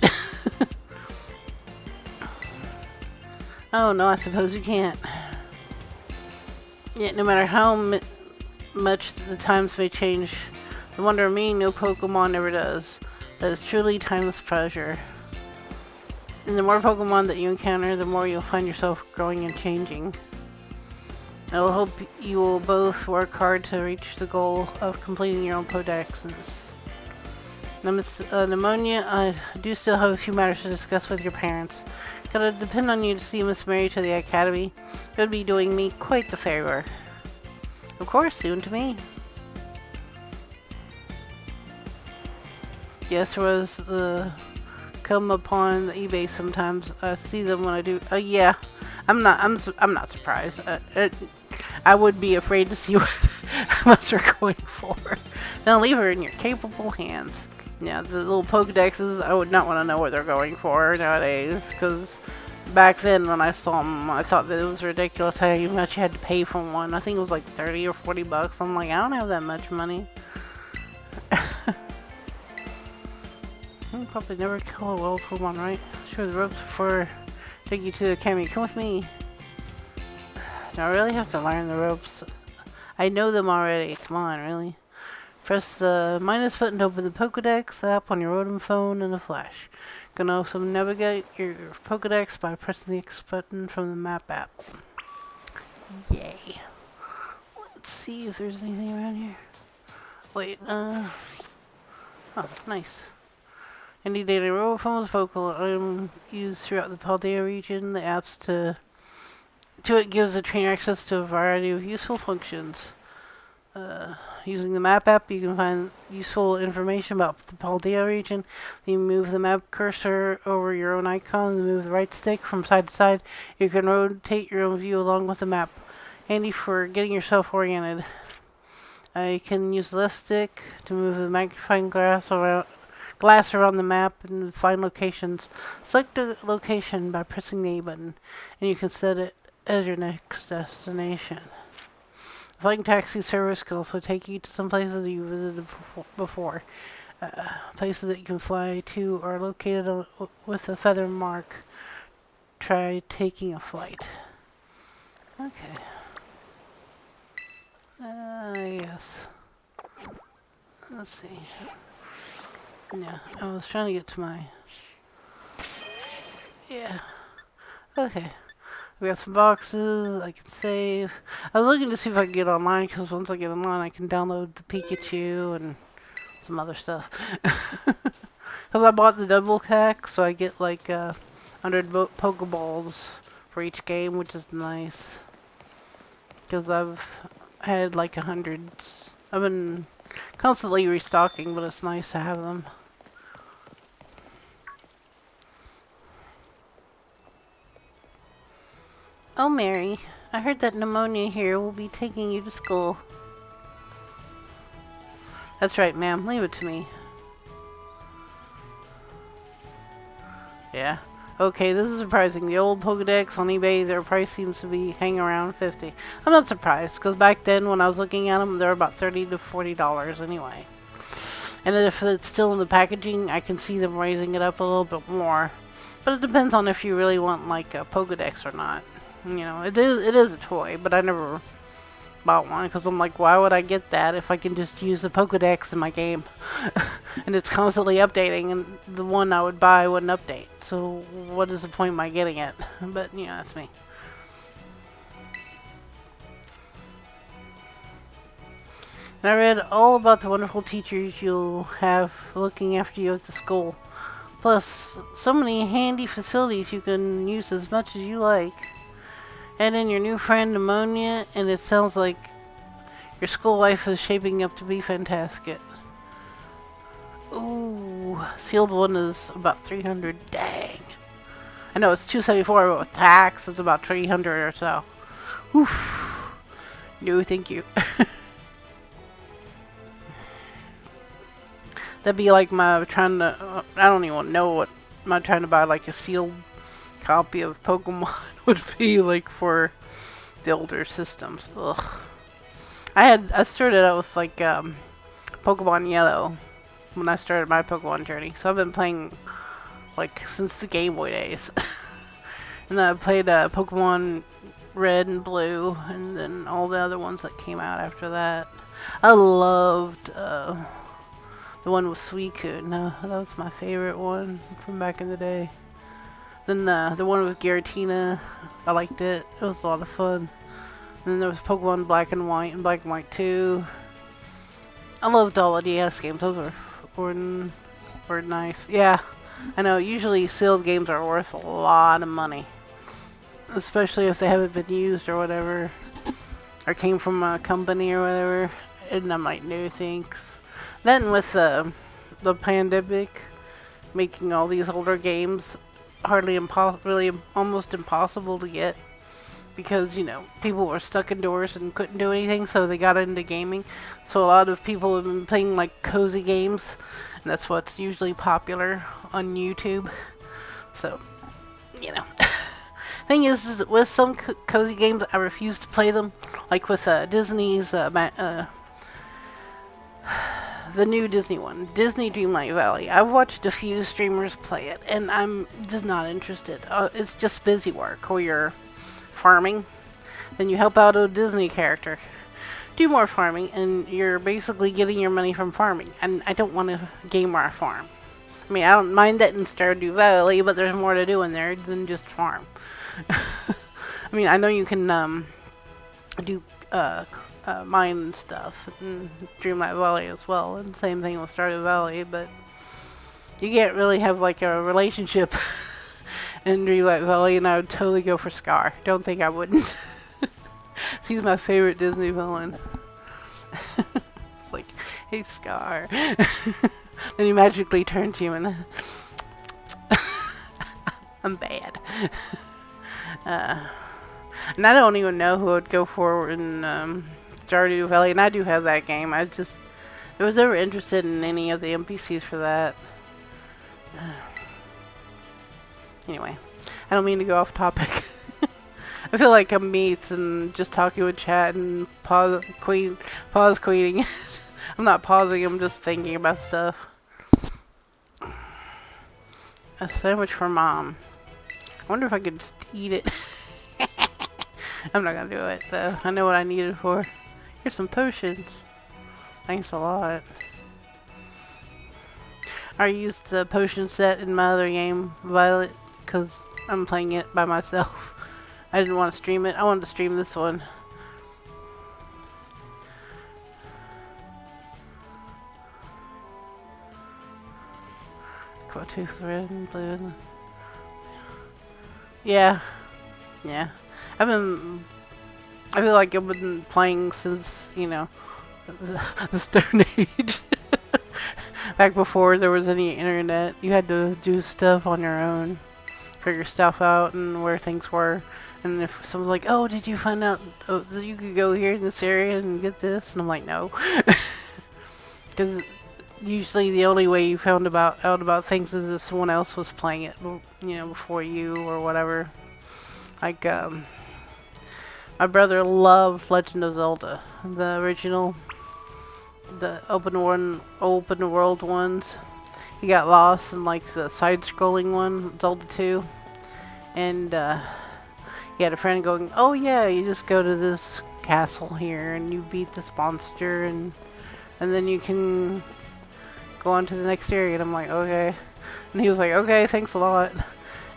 Oh no, I suppose you can't. Yet no matter how much the times may change, the wonder of me, no Pokemon ever does. That is truly timeless pleasure. And the more Pokemon that you encounter, the more you'll find yourself growing and changing. I will hope you will both work hard to reach the goal of completing your own Podexes. Pneumonia, I do still have a few matters to discuss with your parents. Gotta depend on you to see Miss Mary to the academy. It would be doing me quite the favor. Of course, soon to me. Yes, there was the come upon the eBay sometimes. I see them when I do. Yeah, I'm not surprised. I would be afraid to see how much they're going for. Then leave her in your capable hands. Yeah, the little Pokedexes, I would not want to know what they're going for nowadays, because back then when I saw them, I thought that it was ridiculous how much you had to pay for one. I think it was like 30 or 40 bucks. I'm like, I don't have that much money. I'll probably never kill a wild Pokemon, right? Sure, the ropes before take you to the academy. Come with me. Do I really have to learn the ropes? I know them already. Come on, really? Press the minus button to open the Pokedex app on your Rotom phone in a flash. You can also navigate your Pokedex by pressing the X button from the map app. Yay. Let's see if there's anything around here. Wait, oh, nice. Any daily Rotom phones, focal item used throughout the Paldea region. The apps to it gives the trainer access to a variety of useful functions. Using the map app, you can find useful information about the Paldea region. You move the map cursor over your own icon and move the right stick from side to side. You can rotate your own view along with the map. Handy for getting yourself oriented. You can use the left stick to move the magnifying glass around the map and find locations. Select a location by pressing the A button, and you can set it as your next destination. The flying taxi service can also take you to some places you visited before. Places that you can fly to are located with a feather mark. Try taking a flight. Okay. Yes. Let's see. Yeah, I was trying to get to my... Yeah. Okay. We got some boxes, I can save. I was looking to see if I could get online, because once I get online, I can download the Pikachu and some other stuff. Because I bought the double pack, so I get like 100 Pokeballs for each game, which is nice. Because I've had like 100. I've been constantly restocking, but it's nice to have them. Oh, Mary, I heard that Pneumonia here will be taking you to school. That's right, ma'am. Leave it to me. Yeah. Okay, this is surprising. The old Pokedex on eBay, their price seems to be hanging around $50. I'm not surprised, because back then when I was looking at them, they were about $30 to $40 anyway. And if it's still in the packaging, I can see them raising it up a little bit more. But it depends on if you really want like a Pokedex or not. You know, it is a toy, but I never bought one because I'm like, why would I get that if I can just use the Pokedex in my game? And it's constantly updating, and the one I would buy wouldn't update. So what is the point of my getting it? But, you know, that's me. And I read all about the wonderful teachers you'll have looking after you at the school. Plus, so many handy facilities you can use as much as you like. Add in your new friend Ammonia, and it sounds like your school life is shaping up to be fantastic. Ooh, sealed one is about 300. Dang. I know it's 274, but with tax, it's about 300 or so. Oof. No, thank you. That'd be like my trying to. I don't even know what my trying to buy like a sealed copy of Pokemon would be like for the older systems. Ugh. I started out with like Pokemon Yellow when I started my Pokemon journey, so I've been playing like since the Game Boy days. And then I played Pokemon Red and Blue, and then all the other ones that came out after that. I loved the one with Suicune. No, that was my favorite one from back in the day. Then the one with Giratina, I liked it. It was a lot of fun. And then there was Pokemon Black and White and Black and White 2. I loved all the DS games. Those were nice. Yeah, I know. Usually sealed games are worth a lot of money, especially if they haven't been used or whatever, or came from a company or whatever. And I'm like, no thanks. Then with the pandemic making all these older games really almost impossible to get, because, you know, people were stuck indoors and couldn't do anything, so they got into gaming. So a lot of people have been playing like cozy games, and that's what's usually popular on YouTube. So, you know. Thing is with some cozy games, I refuse to play them. Like with Disney's the new Disney one, Disney Dreamlight Valley. I've watched a few streamers play it, and I'm just not interested. It's just busy work where you're farming, then you help out a Disney character, do more farming, and you're basically getting your money from farming. And I don't want a game where I farm. I mean, I don't mind that in Stardew Valley, but there's more to do in there than just farm. I mean, I know you can do mine stuff in Dreamlight Valley as well, and same thing with Stardew Valley, but you can't really have like a relationship in Dreamlight Valley, and I would totally go for Scar. Don't think I wouldn't. He's my favorite Disney villain. It's like, hey Scar. Then he magically turns human. I'm bad. And I don't even know who I'd go for in Stardew Valley, and I do have that game. I was never interested in any of the NPCs for that. Anyway, I don't mean to go off topic. I feel like I'm meats and just talking with chat and pause queening. I'm not pausing, I'm just thinking about stuff. A sandwich for Mom. I wonder if I could just eat it. I'm not gonna do it though. I know what I need it for. Here's some potions. Thanks a lot. I used the potion set in my other game, Violet, because I'm playing it by myself. I didn't want to stream it. I wanted to stream this one. Tooth, red and blue. Yeah. Yeah. I feel like I've been playing since, you know, the Stone Age. Back before there was any internet. You had to do stuff on your own. Figure stuff out and where things were. And if someone's like, oh, did you find out that you could go here in this area and get this? And I'm like, no. Because usually the only way you found out about things is if someone else was playing it, you know, before you or whatever. Like, my brother loved Legend of Zelda, the original, the open world ones. He got lost in like the side-scrolling one, Zelda 2, and he had a friend going, "Oh yeah, you just go to this castle here and you beat this monster, and then you can go on to the next area." And I'm like, okay. And he was like, okay, thanks a lot.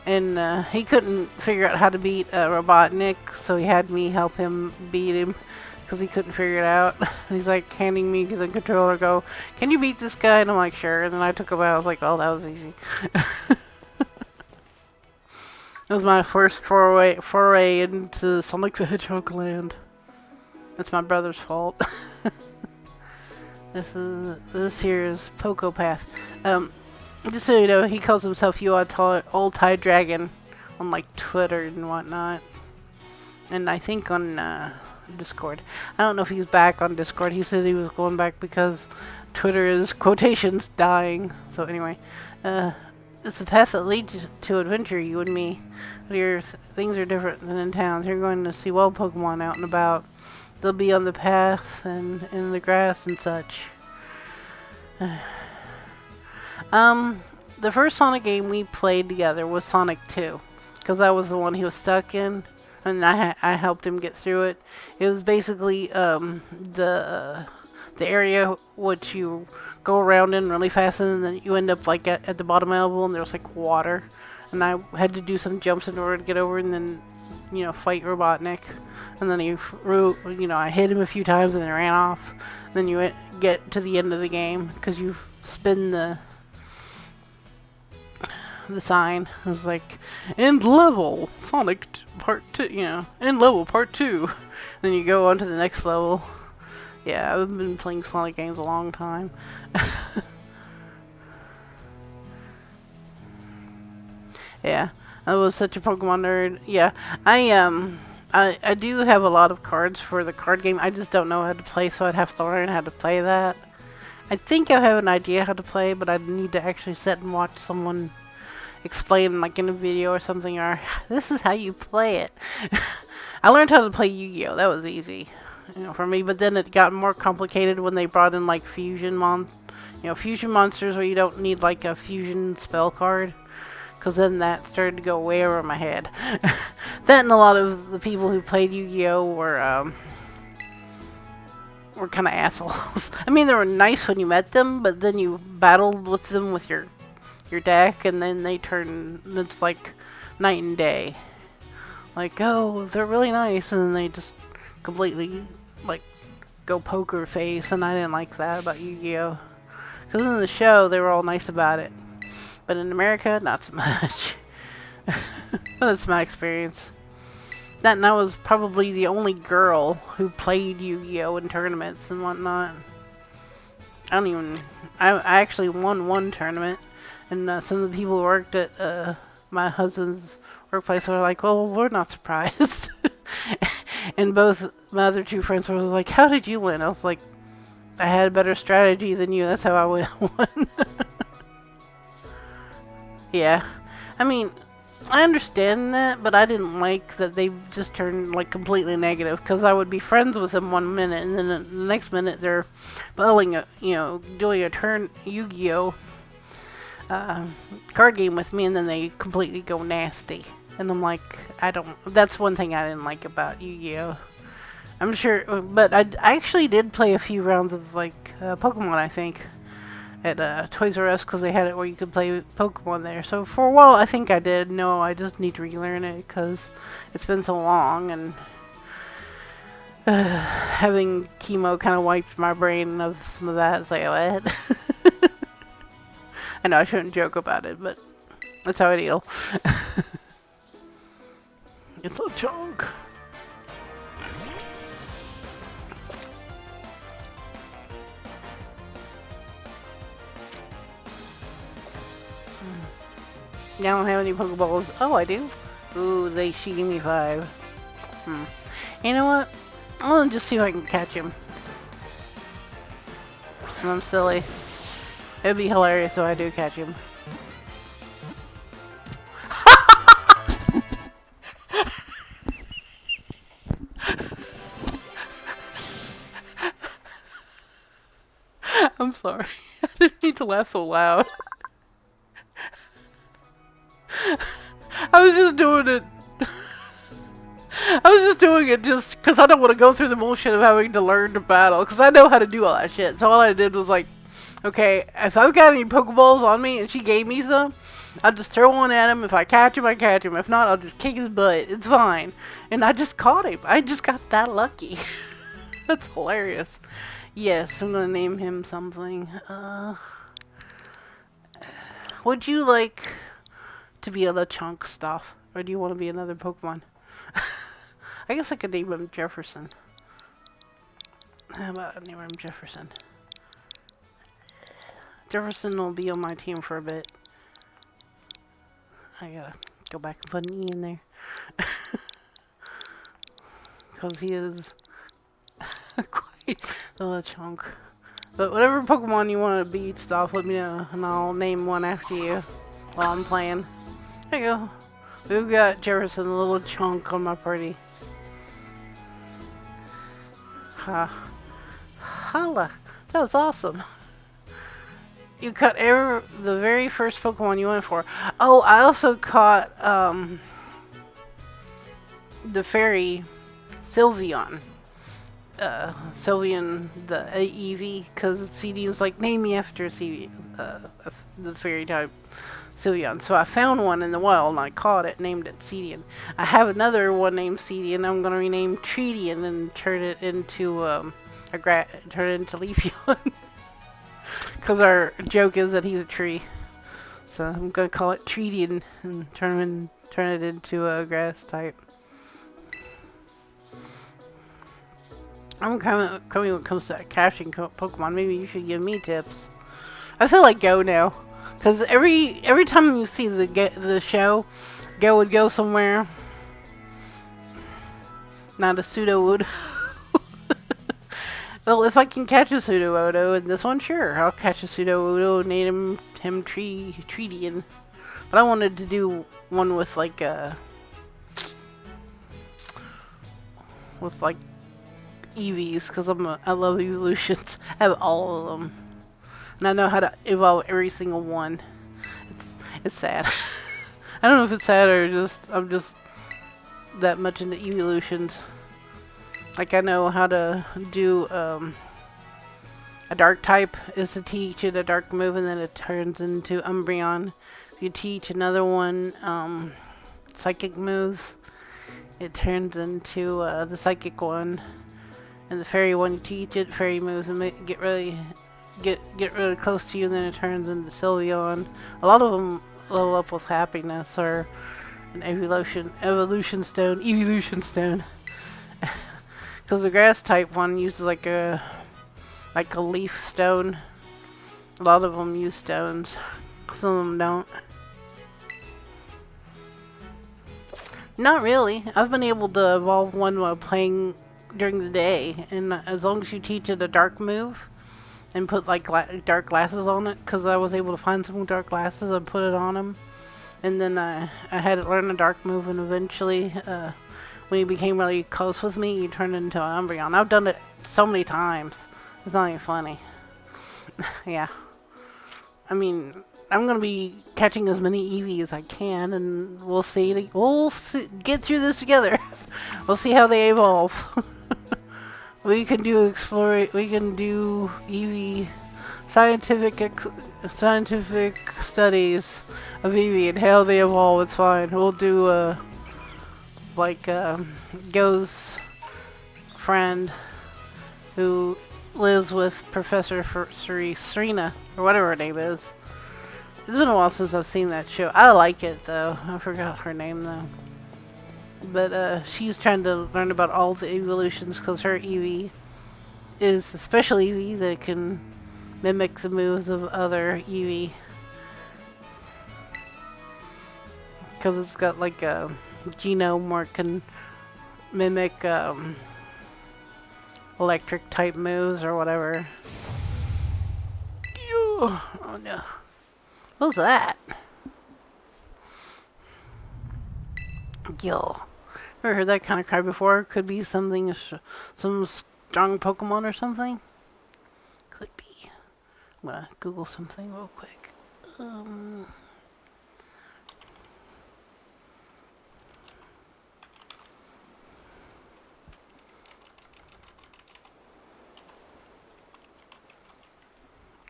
And he couldn't figure out how to beat Robotnik, so he had me help him beat him, because he couldn't figure it out. And he's like handing me the controller, go, "Can you beat this guy?" And I'm like, "Sure." And then I took him out. I was like, "Oh, that was easy." It was my first foray into Sonic the Hedgehog land. It's my brother's fault. This here is Poco Path. Just so you know, he calls himself Old Tide Dragon on like Twitter and whatnot, and I think on Discord. I don't know if he's back on Discord. He said he was going back because Twitter is quotations dying. So anyway, it's a path that leads to adventure, you and me. But things are different than in towns. You're going to see wild Pokemon out and about. They'll be on the path and in the grass and such. The first Sonic game we played together was Sonic 2. Because I was the one he was stuck in. And I helped him get through it. It was basically the area which you go around in really fast, and then you end up like at the bottom level, and there's like water. And I had to do some jumps in order to get over, and then fight Robotnik. And then I hit him a few times, and then ran off. Then you get to the end of the game because you spin the sign. It was like, end level, Sonic part 2, end level part 2. Then you go on to the next level. Yeah, I've been playing Sonic games a long time. Yeah, I was such a Pokemon nerd. Yeah, I do have a lot of cards for the card game. I just don't know how to play, so I'd have to learn how to play that. I think I have an idea how to play, but I need to actually sit and watch someone explain, like in a video or something, or this is how you play it. I learned how to play Yu-Gi-Oh! That was easy, for me. But then it got more complicated when they brought in like fusion monsters where you don't need like a fusion spell card. Because then that started to go way over my head. That and a lot of the people who played Yu-Gi-Oh! were kind of assholes. I mean, they were nice when you met them, but then you battled with them with your deck, and then they turn, it's like night and day. Like, oh, they're really nice, and then they just completely, like, go poker face, and I didn't like that about Yu-Gi-Oh! Because in the show, they were all nice about it. But in America, not so much. That's my experience. That and I was probably the only girl who played Yu-Gi-Oh! In tournaments and whatnot. I actually won one tournament. And some of the people who worked at my husband's workplace were like, well, we're not surprised. And both my other two friends were like, how did you win? I was like, I had a better strategy than you. That's how I won. Yeah. I mean, I understand that, but I didn't like that they just turned like completely negative, because I would be friends with them one minute, and then the next minute they're doing a turn Yu-Gi-Oh! Card game with me, and then they completely go nasty. And I'm like, that's one thing I didn't like about Yu-Gi-Oh! I'm sure, but I actually did play a few rounds of like Pokemon, I think, at Toys R Us, because they had it where you could play Pokemon there. So for a while, I think I did. No, I just need to relearn it because it's been so long, and having chemo kind of wiped my brain of some of that. It's like, what? I know I shouldn't joke about it, but that's how I deal. It's a joke. I don't have any Pokeballs. Oh, I do? Ooh, she gave me 5. You know what? I'm gonna just see if I can catch him. I'm silly. It'd be hilarious if I do catch him. I'm sorry. I didn't mean to laugh so loud. I was just doing it. I was just doing it just because I don't want to go through the bullshit of having to learn to battle, because I know how to do all that shit. So all I did was like, okay, if I've got any Pokeballs on me and she gave me some, I'll just throw one at him. If I catch him, I catch him. If not, I'll just kick his butt. It's fine. And I just caught him. I just got that lucky. That's hilarious. Yes, I'm gonna name him something. Would you like to be a LeChonk stuff, or do you want to be another Pokemon? I guess I could name him Jefferson. How about I name him Jefferson? Jefferson will be on my team for a bit. I gotta go back and put an E in there. Because he is quite the LeChonk. But whatever Pokemon you want to beat stuff, let me know, and I'll name one after you while I'm playing. There you go. We've got Jefferson, the little chunk on my party. Ha. Holla. That was awesome. You caught the very first Pokemon you went for. Oh, I also caught the fairy Sylveon. Sylveon, the EV, because CD was like, name me after the fairy type Sylveon. So I found one in the wild and I caught it, named it Cedian. I have another one named Cedian. I'm gonna rename Treedian and turn it into Leafeon. Because our joke is that he's a tree. So I'm gonna call it Treedian and turn it into a grass type. I'm kind of coming when it comes to catching Pokemon. Maybe you should give me tips. I feel like Go now, because every time you see the show, Go would go somewhere. Not a Sudowoodo. Well, if I can catch a Sudowoodo in this one, sure, I'll catch a Sudowoodo and name him Treedian. But I wanted to do one with like EVs, because I love evolutions. I have all of them, and I know how to evolve every single one. It's sad. I don't know if it's sad or I'm just that much into evolutions. Like, I know how to do a dark type is to teach it a dark move, and then it turns into Umbreon. If you teach another one psychic moves, it turns into the psychic one. And the fairy one, you teach it fairy moves and get really close to you, and then it turns into Sylveon. A lot of them level up with happiness or an evolution stone. Because the grass type one uses like a leaf stone. A lot of them use stones. Some of them don't. Not really. I've been able to evolve one while playing during the day, and as long as you teach it a dark move and put like dark glasses on it, because I was able to find some dark glasses and put it on him, and then I had it learn a dark move, and eventually when he became really close with me, he turned into an Umbreon. I've done it so many times, it's not even funny. Yeah, I mean, I'm gonna be catching as many Eevee as I can, and we'll get through this together. We'll see how they evolve. We can do Eevee scientific studies of Eevee and how they evolve. It's fine. We'll do Go's friend who lives with Professor Serena, or whatever her name is. It's been a while since I've seen that show. I like it though. I forgot her name though. But she's trying to learn about all the evolutions, because her Eevee is a special Eevee that can mimic the moves of other Eevee. Because it's got like a genome where it can mimic electric type moves or whatever. Oh no. What was that? Yo. Never heard that kind of cry before. Could be something, some strong Pokemon or something. Could be. I'm gonna Google something real quick.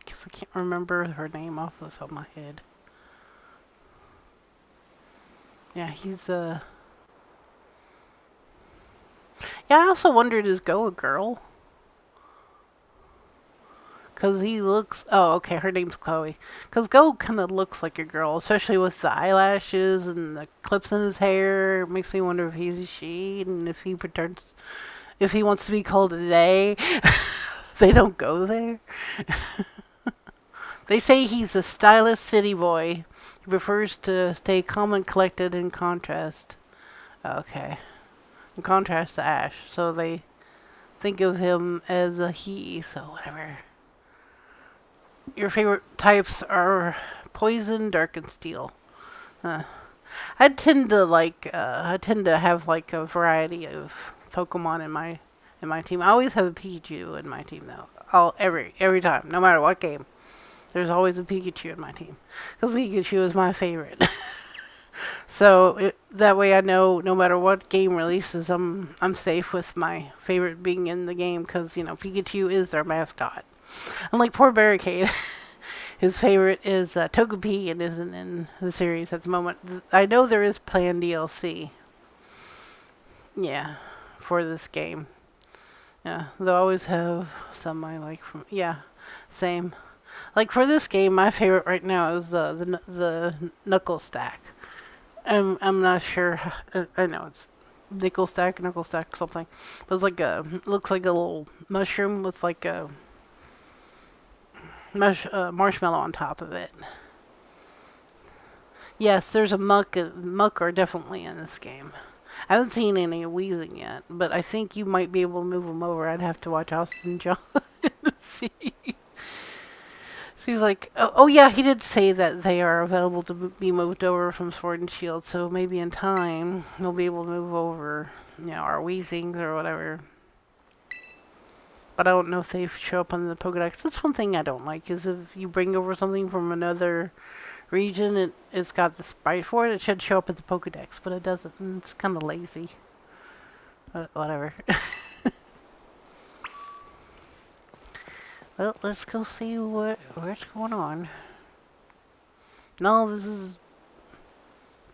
Guess I can't remember her name off the top of my head. Yeah, he's Yeah, I also wondered, is Go a girl? Because he looks. Oh, okay. Her name's Chloe. Because Go kind of looks like a girl, especially with the eyelashes and the clips in his hair. It makes me wonder if he's a she and if he pretends. If he wants to be called a they. They don't go there. They say he's a stylish city boy. He prefers to stay calm and collected in contrast. Okay. In contrast to Ash. So they think of him as a he, so whatever. Your favorite types are poison, dark, and steel. Uh, I tend to have like a variety of Pokemon in my team. I always have a Pikachu in my team though. Every time, no matter what game. There's always a Pikachu in my team. Because Pikachu is my favorite. So that way I know no matter what game releases, I'm safe with my favorite being in the game. Because, you know, Pikachu is their mascot. Unlike poor Barricade, his favorite is Togepi and isn't in the series at the moment. I know there is planned DLC. Yeah, for this game. Yeah, they'll always have some I like from... Yeah, same. Like for this game, my favorite right now is the knuckle stack. I'm not sure. I know it's knuckle stack, something. But it's like looks like a little mushroom with like a marshmallow on top of it. Yes, there's a muck. Muck are definitely in this game. I haven't seen any wheezing yet, but I think you might be able to move them over. I'd have to watch Austin John to see. So he's like, oh yeah, he did say that they are available to be moved over from Sword and Shield, so maybe in time we'll be able to move over, you know, our Weezings or whatever. But I don't know if they show up on the Pokedex. That's one thing I don't like, is if you bring over something from another region, it's got the sprite for it, it should show up at the Pokedex, but it doesn't, and it's kind of lazy. But whatever. Well, let's go see what's going on. No, this is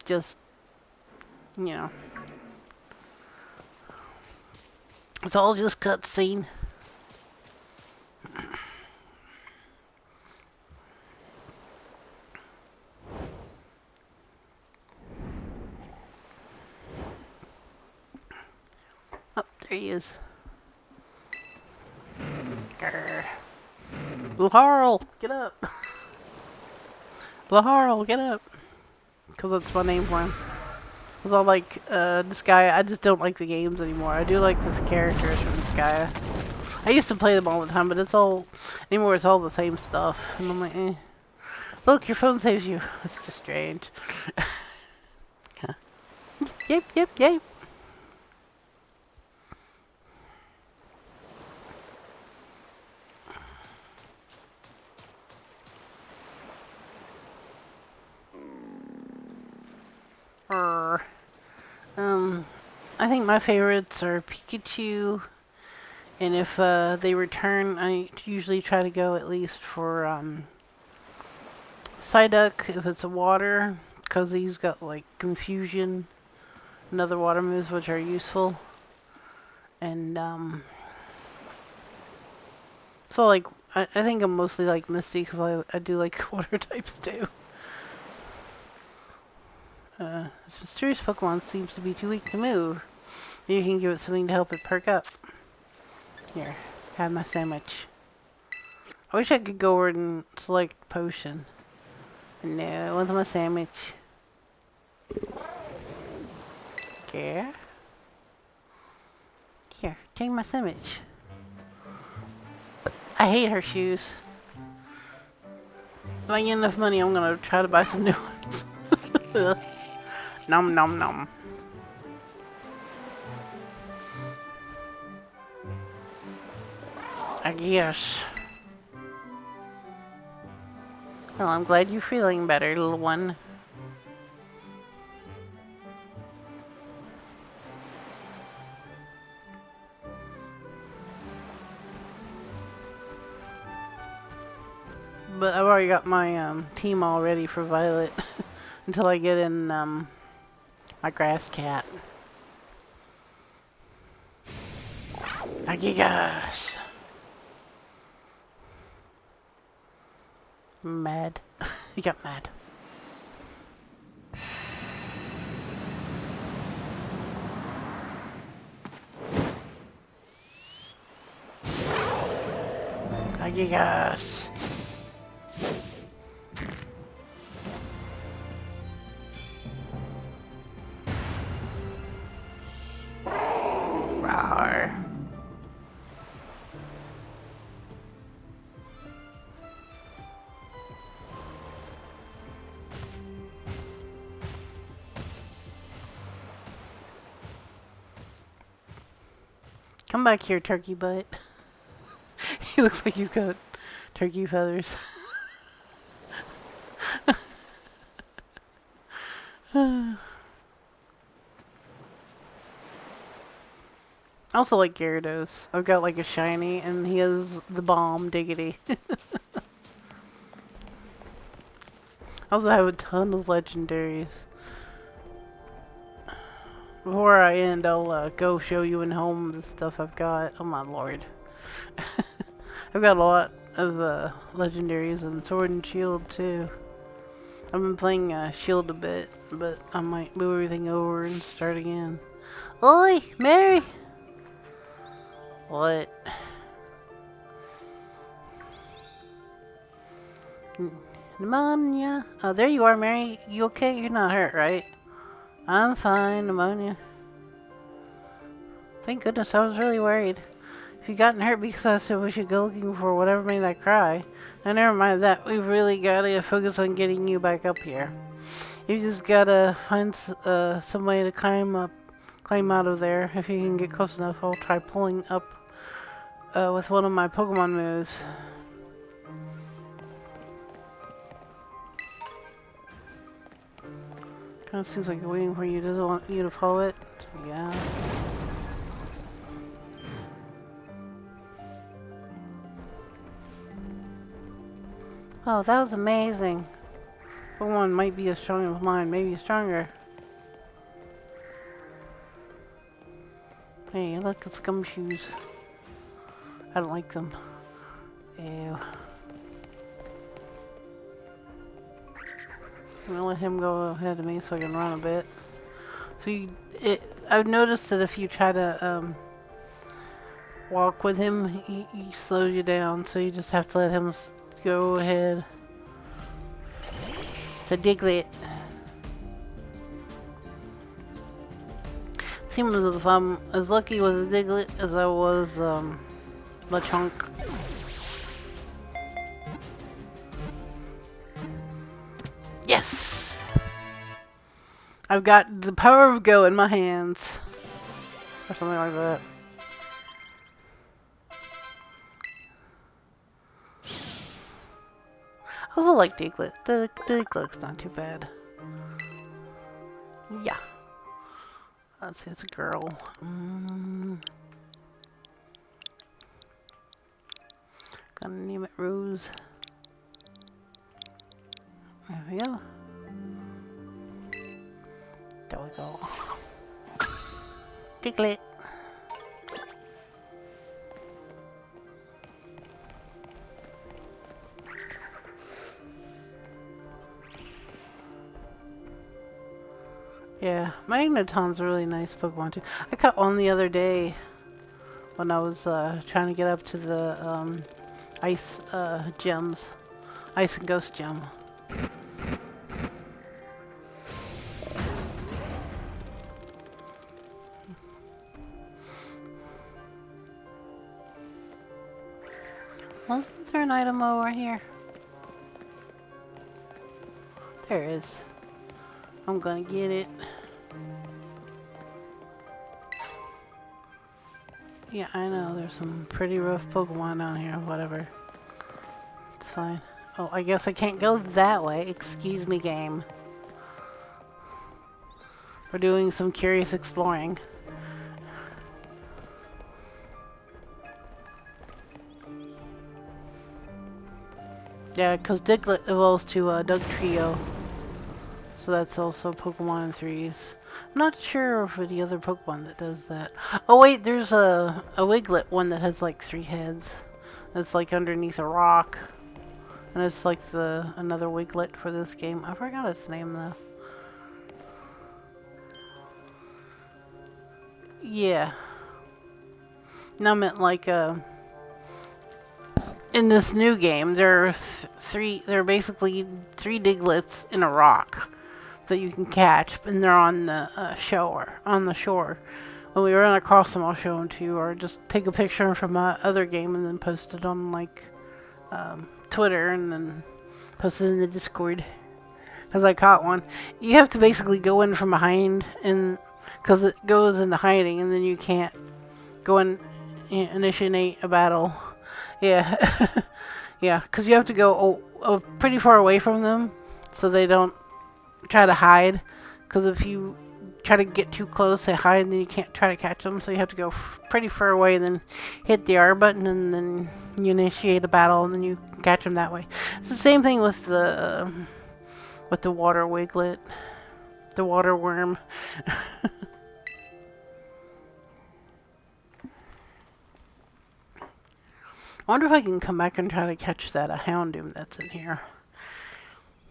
just, you know, it's all just cutscene. Oh, there he is. Grr. Laharl, get up. Laharl, get up. Because that's my name for him. Because I like this guy. I just don't like the games anymore. I do like this characters from this guy. I used to play them all the time, but it's all the same stuff. And I'm like, eh. Look, your phone saves you. It's just strange. Yep. I think my favorites are Pikachu, and if they return, I usually try to go at least for Psyduck if it's a water, because he's got like Confusion and other water moves which are useful. And so like I think I'm mostly like Misty because I do like water types too. This mysterious Pokemon seems to be too weak to move. You can give it something to help it perk up. Here, have my sandwich. I wish I could go over and select potion. No, it wants my sandwich. Okay. Here, take my sandwich. I hate her shoes. If I get enough money, I'm gonna try to buy some new ones. Nom nom nom. I guess. Well, I'm glad you're feeling better, little one. But I've already got my team all ready for Violet until I get in my grass cat. I guess. Mad. He got mad. Yes. Rawr. Come back here, turkey butt. He looks like he's got turkey feathers. I also like Gyarados. I've got like a shiny and he has the bomb diggity. I also have a ton of legendaries. Before I end, I'll go show you in home the stuff I've got. Oh my lord. I've got a lot of legendaries and Sword and Shield too. I've been playing Shield a bit, but I might move everything over and start again. Oi, Mary! What? Pneumonia? Oh, there you are, Mary. You okay? You're not hurt, right? I'm fine, pneumonia. Thank goodness, I was really worried. If you gotten hurt because I said we should go looking for whatever made that cry. Now never mind that, we've really gotta focus on getting you back up here. You just gotta find some way to climb out of there. If you can get close enough, I'll try pulling up with one of my Pokemon moves. Kind of seems like they're waiting for you. Doesn't want you to follow it. Yeah. Oh, that was amazing. Pokemon might be as strong as mine, maybe stronger. Hey, look, it's gumshoes. I don't like them. Ew. I'm gonna let him go ahead of me so I can run a bit. So I've noticed that if you try to walk with him, he slows you down. So you just have to let him go ahead. It's a Diglett. Seems as if I'm as lucky with a Diglett as I was Lechonk. Yes! I've got the power of go in my hands. Or something like that. I also like Diglett. Diglett's not too bad. Yeah. Let's see, it's a girl. Gonna name it Rose. There we go. There we go. Diglett. Yeah, Magneton's a really nice Pokemon too. I caught one the other day when I was trying to get up to the ice gems. Ice and Ghost Gem. Wasn't there an item over here? There is. I'm gonna get it. Yeah, I know. There's some pretty rough Pokemon down here. Whatever. It's fine. Oh, I guess I can't go that way. Excuse me, game. We're doing some curious exploring. Yeah, because Diglett evolves to Dugtrio. So that's also Pokemon in threes. I'm not sure of the other Pokemon that does that. Oh wait, there's a Wiglet one that has like 3 heads. It's like underneath a rock. And it's like another wiglet for this game. I forgot its name though. Yeah. No, I meant like in this new game, there are there are basically 3 diglets in a rock that you can catch, and they're on the shore. When we run across them, I'll show them to you, or just take a picture from my other game and then post it on like Twitter, and then post it in the Discord. Because I caught one. You have to basically go in from behind, and because it goes into hiding, and then you can't go and initiate a battle. Yeah. Yeah, because you have to go pretty far away from them so they don't try to hide. Because if you try to get too close, they hide, and then you can't try to catch them. So you have to go pretty far away, and then hit the R button, and then you initiate a battle, and then you catch them that way. It's the same thing with the water wiglet, the water worm. I wonder if I can come back and try to catch that Houndoom that's in here.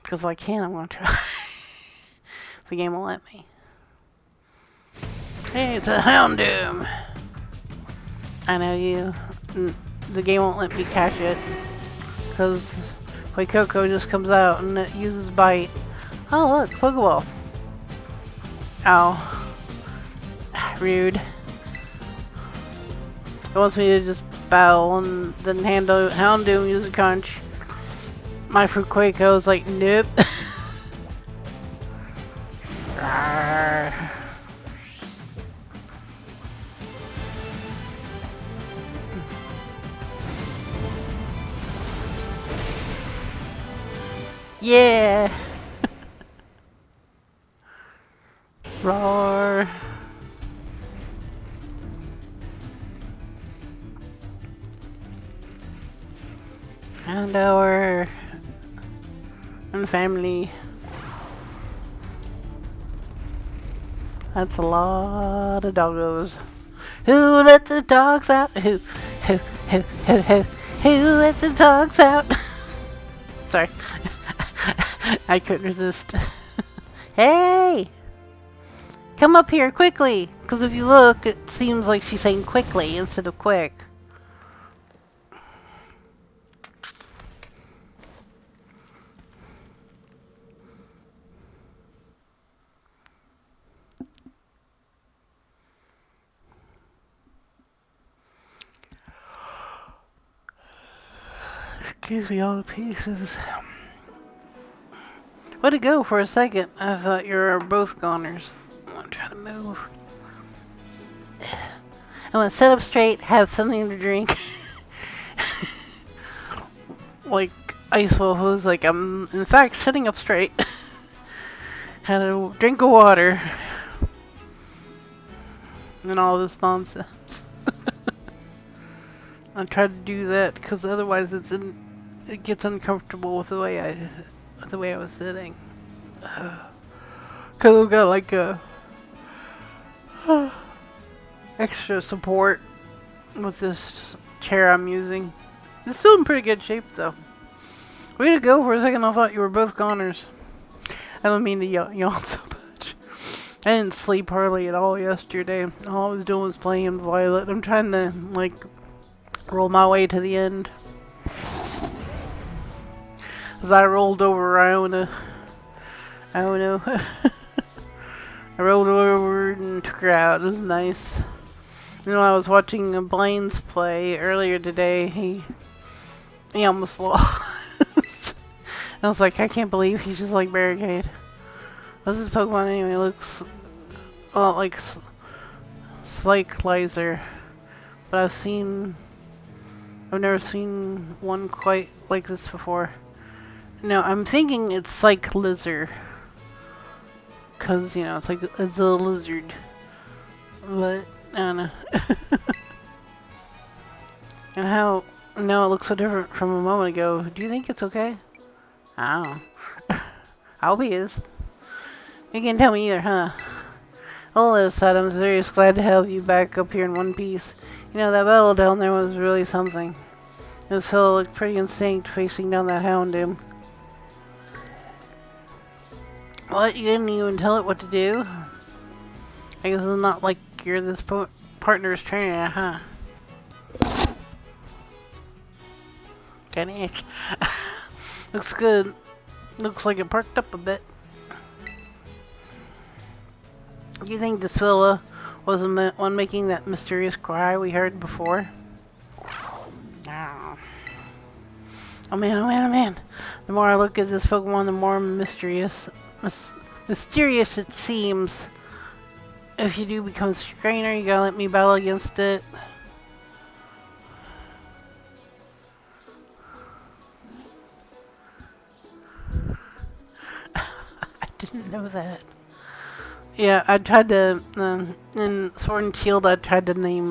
Because if I can, I'm going to try. The game will let me. Hey, it's a Houndoom! I know you. The game won't let me catch it. Because Coco just comes out and it uses bite. Oh, look, Pokeball. Oh. Rude. It wants me to just battle and then Houndoom use a crunch. My Fuecoco's like, nope. Yeah. Roar. And our family. That's a lot of doggos. Who let the dogs out? Who let the dogs out? Sorry. I couldn't resist. Hey! Come up here quickly! Because if you look, it seems like she's saying quickly instead of quick. Excuse me, all the pieces. Where'd it go for a second? I thought you were both goners. I'm gonna try to move. I'm gonna sit up straight, have something to drink. Like Ice Wolf was like, I'm in fact sitting up straight. Had a drink of water. And all this nonsense. I tried to do that because otherwise it gets uncomfortable with the way I was sitting. Cause I've got like a extra support with this chair I'm using. It's still in pretty good shape though. Way to go! For a second I thought you were both goners. I don't mean to yawn so much. I didn't sleep hardly at all yesterday. All I was doing was playing Violet. I'm trying to like roll my way to the end. As I rolled over Iona. I don't know. I rolled over and took her out. It was nice. You know, I was watching Blaine's play earlier today. He almost lost. I was like, I can't believe he's just like Barricade. What's this Pokemon anyway? It looks a lot like Slikelizer. But I've never seen one quite like this before. No, I'm thinking it's like lizard. Cause, you know, it's a lizard. But, I don't know. And how, no, it looks so different from a moment ago. Do you think it's okay? I don't know. I hope he is. You can't tell me either, huh? All that aside, I'm serious glad to have you back up here in one piece. You know, that battle down there was really something. This fellow looked pretty instinct facing down that Houndoom. What? You didn't even tell it what to do? I guess it's not like you're this partner's trainer, huh? Got an itch. Looks good. Looks like it perked up a bit. Do you think this fella was the one making that mysterious cry we heard before? Oh. Oh man, oh man, oh man. The more I look at this Pokemon, the more mysterious it seems. If you do become a trainer, you gotta let me battle against it. I didn't know that. Yeah, I tried to, in Sword and Shield, I tried to name,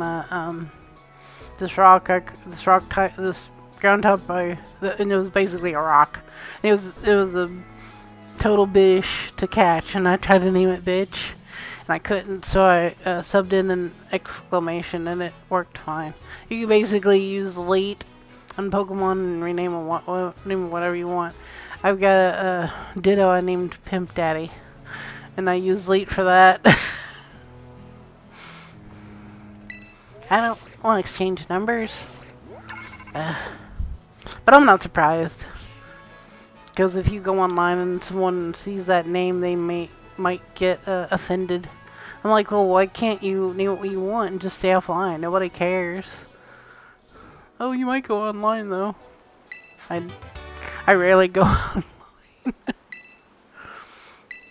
this ground type and it was basically a rock. It was a total bish to catch, and I tried to name it bitch. And I couldn't, so I subbed in an exclamation, and it worked fine. You can basically use late on Pokemon and rename them name whatever you want. I've got a Ditto I named Pimp Daddy, and I used late for that. I don't want to exchange numbers, but I'm not surprised. Because if you go online and someone sees that name, they might get offended. I'm like, well, why can't you name what you want and just stay offline? Nobody cares. Oh, you might go online though. I rarely go online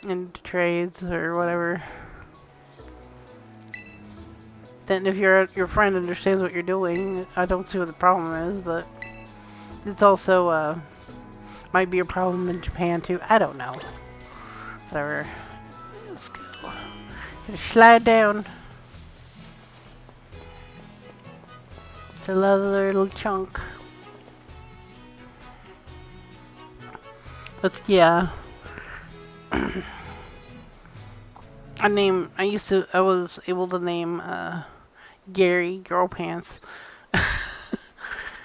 in trades or whatever. Then if your friend understands what you're doing, I don't see what the problem is. But it's also might be a problem in Japan too. I don't know. Whatever. Let's go. Just slide down. It's a lovely little chunk. But yeah. I was able to name Gary Girl Pants.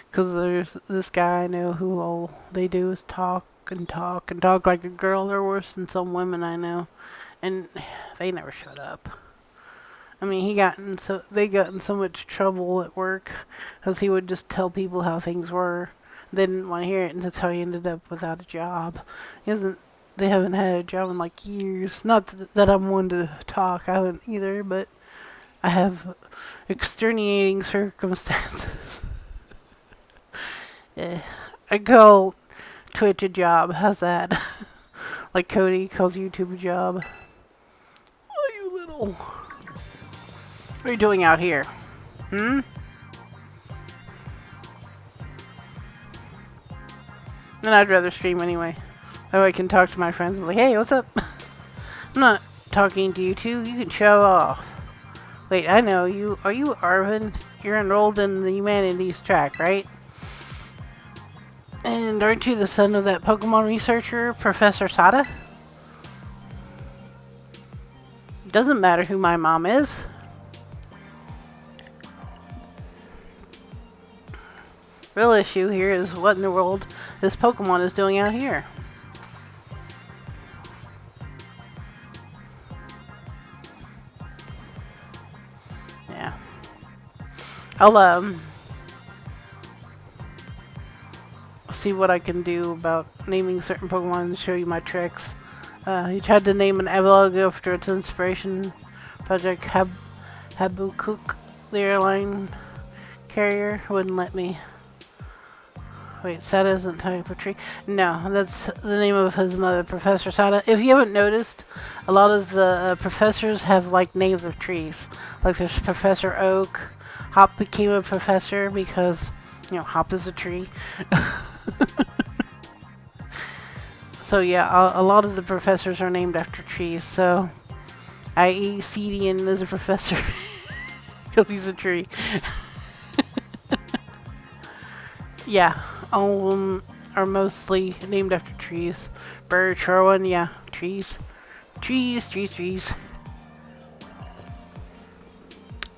Because there's this guy I know who all they do is talk and talk and talk like a girl. They're worse than some women I know. And they never shut up. I mean, they got in so much trouble at work because he would just tell people how things were. They didn't want to hear it, and that's how he ended up without a job. They haven't had a job in like years. Not that I'm one to talk, I haven't either, but I have extenuating circumstances. Yeah. I call Twitch a job. How's that? Like Cody calls YouTube a job. Oh, you little. What are you doing out here? And I'd rather stream anyway. That way I can talk to my friends and be like, hey, what's up? I'm not talking to you two. You can show off. Wait, I know you. Are you Arvin? You're enrolled in the humanities track, right? And aren't you the son of that Pokemon researcher, Professor Sada? Doesn't matter who my mom is. Real issue here is what in the world this Pokemon is doing out here. Yeah. I'll see what I can do about naming certain Pokemon and show you my tricks. He tried to name an Evolog after its inspiration project Habukuk, the airline carrier, wouldn't let me. Wait, Sada isn't type of tree? No, that's the name of his mother, Professor Sada. If you haven't noticed, a lot of the professors have like names of trees. Like there's Professor Oak. Hop became a professor because, Hop is a tree. So yeah, a lot of the professors are named after trees. So, i.e. Cedian is a professor because he's a tree. Yeah, all of them are mostly named after trees. Birch, Rowan, yeah, trees. Trees, trees, trees.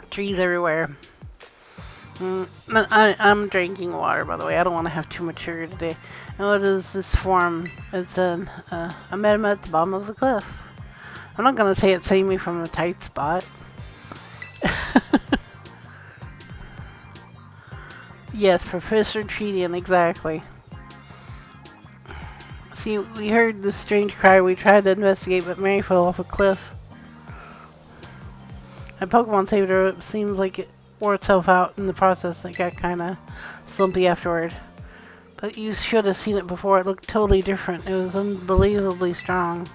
Trees everywhere. I'm drinking water, by the way. I don't want to have too much sugar today. And what is this form? It's I met him at the bottom of the cliff. I'm not going to say it saved me from a tight spot. Yes, Professor Treatian, exactly. See, we heard this strange cry. We tried to investigate, but Mary fell off a cliff. And Pokemon saved her. It seems like it wore itself out in the process. It got kind of slumpy afterward. But you should have seen it before. It looked totally different. It was unbelievably strong.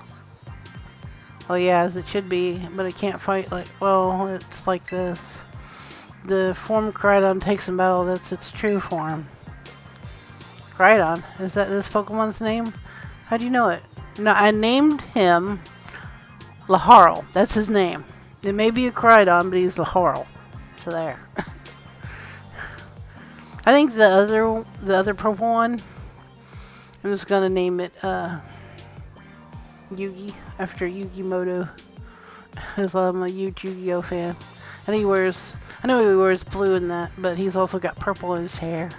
Well, yeah, as it should be, but it can't fight like... Well, it's like this. The form Crydon takes in battle, that's its true form. Crydon? Is that this Pokemon's name? How do you know it? No, I named him Laharl. That's his name. It may be a Crydon, but he's Laharl. So there. I think the other purple one, I'm just gonna name it Yugi, after Yugimoto, because I'm a huge Yu-Gi-Oh fan. And I know he wears blue in that, but he's also got purple in his hair.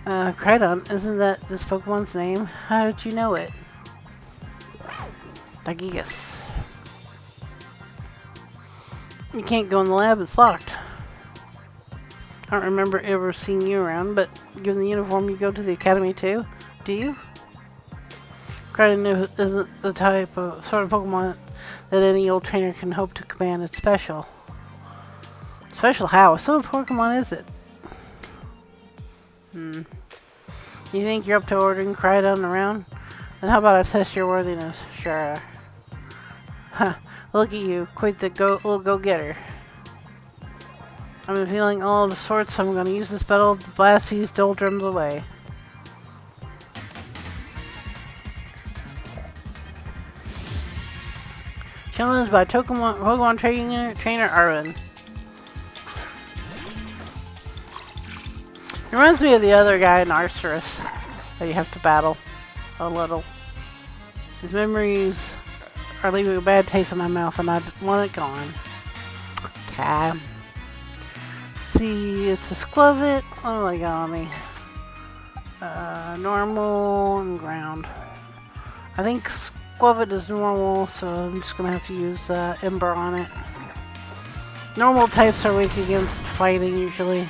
Crydon, isn't that this Pokemon's name? How did you know it? Dagigas. You can't go in the lab, it's locked. I don't remember ever seeing you around, but given the uniform, you go to the academy too? Do you? Crydon isn't the type of sort of Pokemon that any old trainer can hope to command. It's special. Special how? So what Pokemon is it? You think you're up to ordering Crydon around? Then how about I test your worthiness? Sure. Huh. Look at you. Quite the little go-getter. I've been feeling all the sorts, so I'm going to use this battle to blast these doldrums away. Challenged by Pokemon trainer Arwen. Reminds me of the other guy in Arceus that you have to battle a little. His memories are leaving a bad taste in my mouth and I want it gone. Okay. See, it's a Squavit. What do I got on me? Normal and ground. I think Squavit is normal, so I'm just going to have to use Ember on it. Normal types are weak against fighting usually.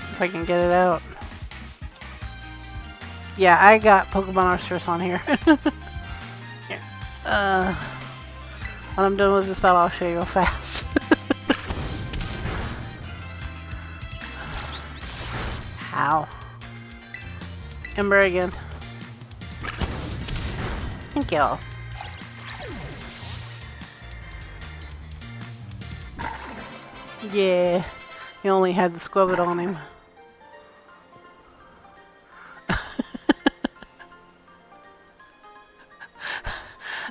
If I can get it out. Yeah, I got Pokemon Arceus on here. Here. When I'm done with this battle, I'll show you real fast. Ow. Ember again. Thank you. Yeah, he only had the Squavit on him.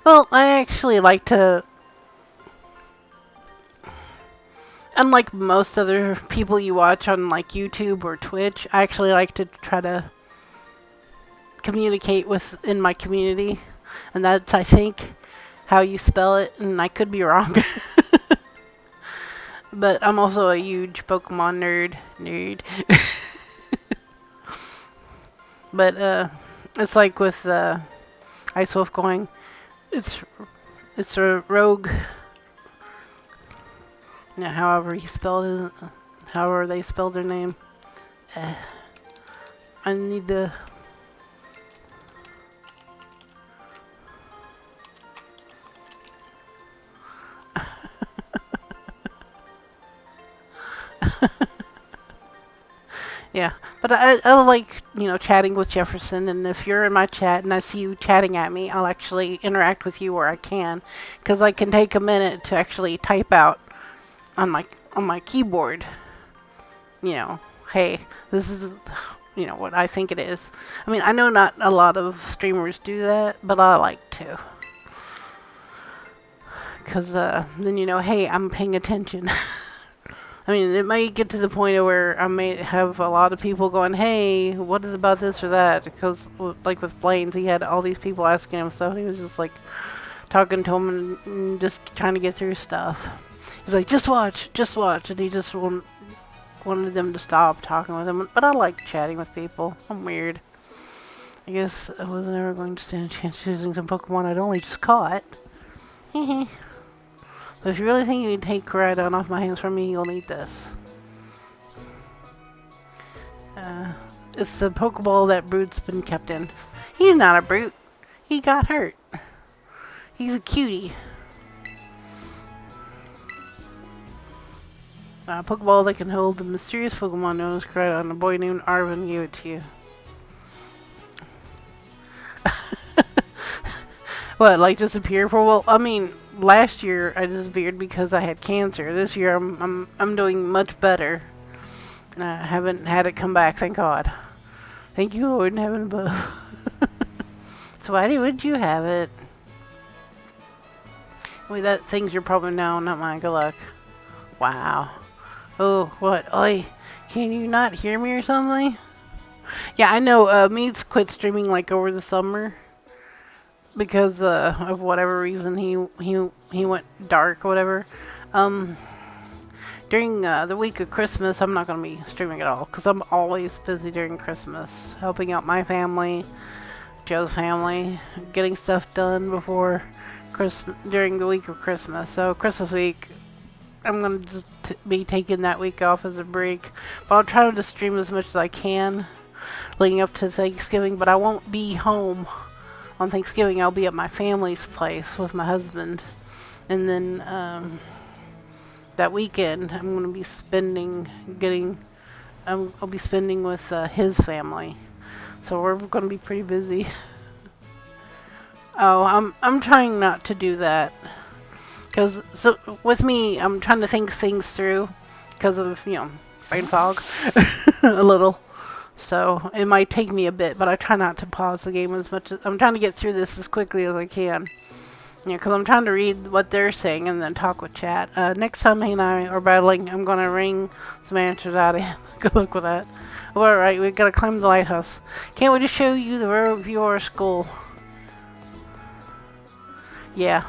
Well, I actually like to, unlike most other people you watch on like YouTube or Twitch, I actually like to try to communicate in my community, and that's, I think, how you spell it, and I could be wrong. But I'm also a huge Pokemon nerd. But it's like with Ice Wolf going, it's a rogue. Yeah, however he spelled it, however they spelled their name. I need to. Yeah, but I like, chatting with Jefferson, and if you're in my chat and I see you chatting at me, I'll actually interact with you where I can, because I can take a minute to actually type out on my keyboard, hey, this is, what I think it is. I mean, I know not a lot of streamers do that, but I like to. Because then hey, I'm paying attention. I mean, it might get to the point of where I may have a lot of people going, "Hey, what is about this or that?" Because, like with Blaine's, he had all these people asking him stuff, and he was just like talking to him and just trying to get through stuff. He's like, just watch," and he just wanted them to stop talking with him. But I like chatting with people. I'm weird. I guess I was never going to stand a chance choosing some Pokemon I'd only just caught. Hehe. So if you really think you can take Koraidon off my hands from me, you'll need this. It's the Pokeball that Brute's been kept in. He's not a Brute. He got hurt. He's a cutie. A Pokeball that can hold the mysterious Pokemon known as Koraidon. A boy named Arvin gave it to you. What, like disappear for? Well, I mean, last year I disappeared because I had cancer. This year I'm doing much better. I haven't had it come back, thank God. Thank you, Lord in heaven above. So why would you have it? Wait, that thing's your problem now, not mine. Good luck. Wow. Oh, what? Oi, can you not hear me or something? Yeah, I know. Mead's quit streaming like over the summer because of whatever reason he went dark or whatever. During the week of Christmas, I'm not gonna be streaming at all because I'm always busy during Christmas, helping out my family, Joe's family, getting stuff done before Christmas during the week of Christmas. So Christmas week, I'm gonna just be taking that week off as a break, but I'll try to stream as much as I can leading up to Thanksgiving. But I won't be home on Thanksgiving. I'll be at my family's place with my husband, and then that weekend I'm gonna be I'll be spending with his family. So we're gonna be pretty busy. Oh, I'm trying not to do that. Because with me, I'm trying to think things through because of, brain fog a little. So it might take me a bit, but I try not to pause the game as much. I'm trying to get through this as quickly as I can. Yeah, because I'm trying to read what they're saying and then talk with chat. Next time he and I are battling, I'm going to wring some answers out of him. Good luck with that. Alright, we've got to climb the lighthouse. Can't wait to show you the rear view of our school. Yeah.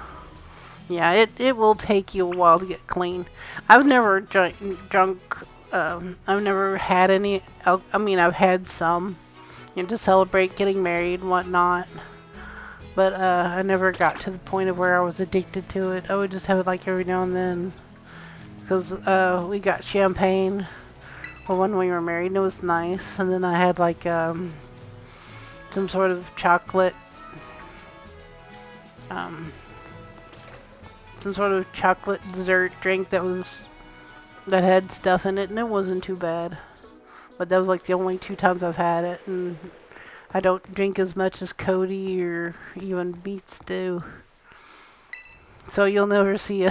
Yeah, it will take you a while to get clean. I've never drunk, I've never had any, I've had some, to celebrate getting married and whatnot. But, I never got to the point of where I was addicted to it. I would just have it like every now and then. Because, we got champagne when we were married and it was nice. And then I had like, some sort of chocolate, some sort of chocolate dessert drink that had stuff in it, and it wasn't too bad. But that was like the only 2 times I've had it, and I don't drink as much as Cody or even Beats do. So you'll never see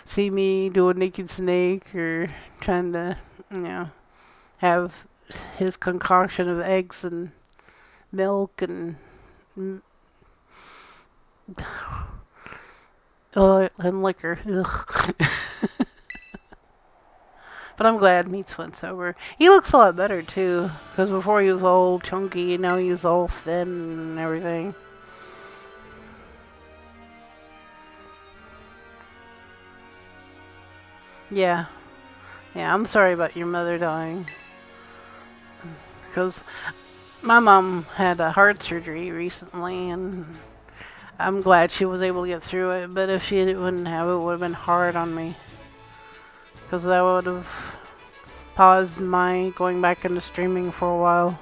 see me do a naked snake or trying to, have his concoction of eggs and milk and and liquor. Ugh. But I'm glad Meats went sober. He looks a lot better too, because before he was all chunky, and now he's all thin and everything. Yeah. Yeah, I'm sorry about your mother dying. Because my mom had a heart surgery recently, and I'm glad she was able to get through it. But if she wouldn't have, it would have been hard on me. Because that would have paused my going back into streaming for a while.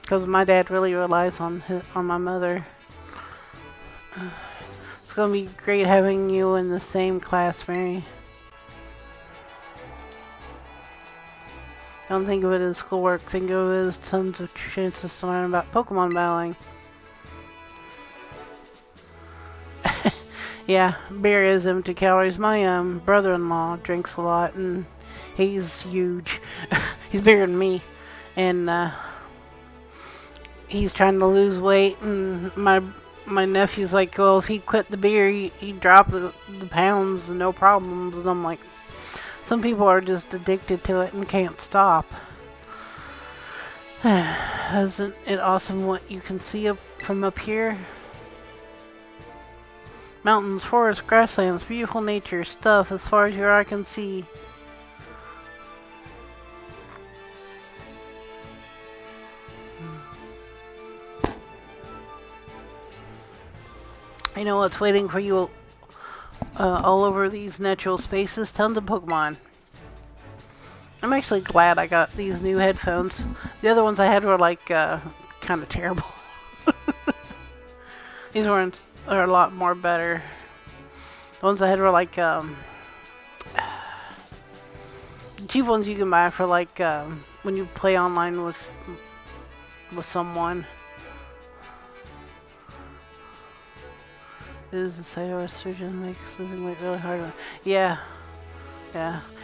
Because my dad really relies on my mother. It's going to be great having you in the same class, Mary. Don't think of it as schoolwork. Think of it as tons of chances to learn about Pokemon battling. Yeah, beer is empty calories. My brother-in-law drinks a lot, and he's huge. He's bigger than me, and he's trying to lose weight. And my nephew's like, well, if he quit the beer, he'd drop the pounds, no problems. And I'm like, some people are just addicted to it and can't stop. Isn't it awesome what you can see from up here? Mountains, forests, grasslands, beautiful nature stuff as far as your eye can see. You know what's waiting for you all over these natural spaces? Tons of Pokemon. I'm actually glad I got these new headphones. The other ones I had were like kind of terrible. These are a lot more better. The ones I had were like cheap ones you can buy for like when you play online with someone. It is the site of surgeon makes losing weight really hard. Yeah.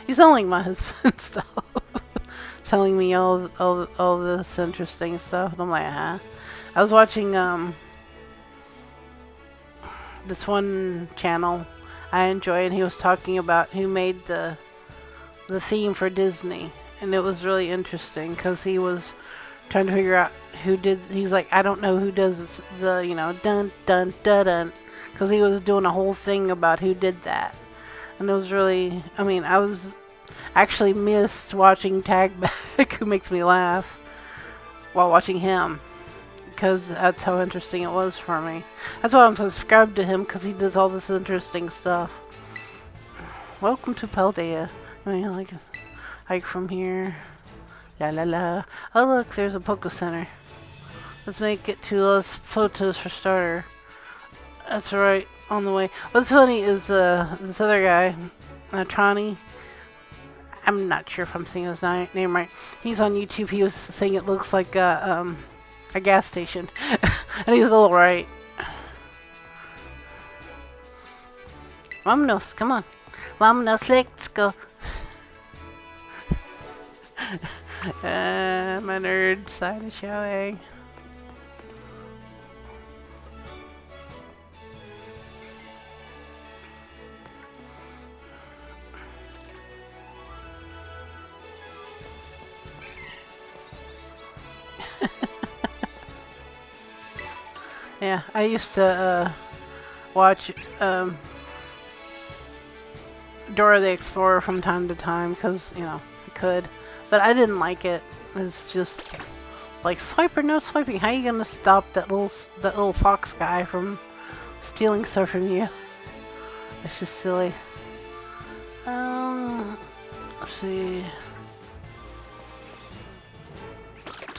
He's telling my husband stuff. Telling me all this interesting stuff. And I'm like, huh? I was watching this one channel I enjoy, and he was talking about who made the theme for Disney, and it was really interesting because he was trying to figure out who did. He's like, I don't know who does the dun dun dun dun, because he was doing a whole thing about who did that, and it was really. I mean, I was actually missed watching Tag Back, who makes me laugh while watching him. Because that's how interesting it was for me. That's why I'm subscribed to him, because he does all this interesting stuff. Welcome to Paldea. I mean, like from here. La la la. Oh look, there's a Poke Center. Let's make it to Los Photos for starter. That's right, on the way. What's funny is this other guy, Trani. I'm not sure if I'm saying his name right. He's on YouTube. He was saying it looks like a gas station. And he's a little right. Vámonos, come on. Vámonos, let's go. My nerd side is showing. Yeah, I used to watch Dora the Explorer from time to time because, I could. But I didn't like it. It's just like, swipe or no swiping. How are you going to stop that little fox guy from stealing stuff from you? It's just silly. Let's see.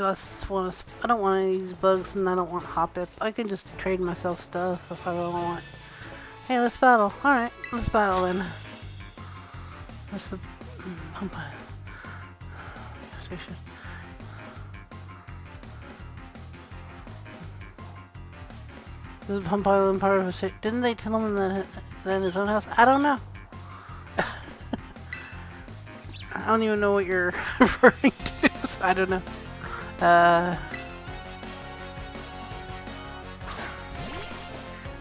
I don't want any of these bugs, and I don't want Hoppip. I can just trade myself stuff if I don't want. Hey, let's battle. Alright, let's battle then. That's the pump station. This is Pump Island part of a state. Didn't they tell him that in his own house? I don't know. I don't even know what you're referring to, so I don't know. I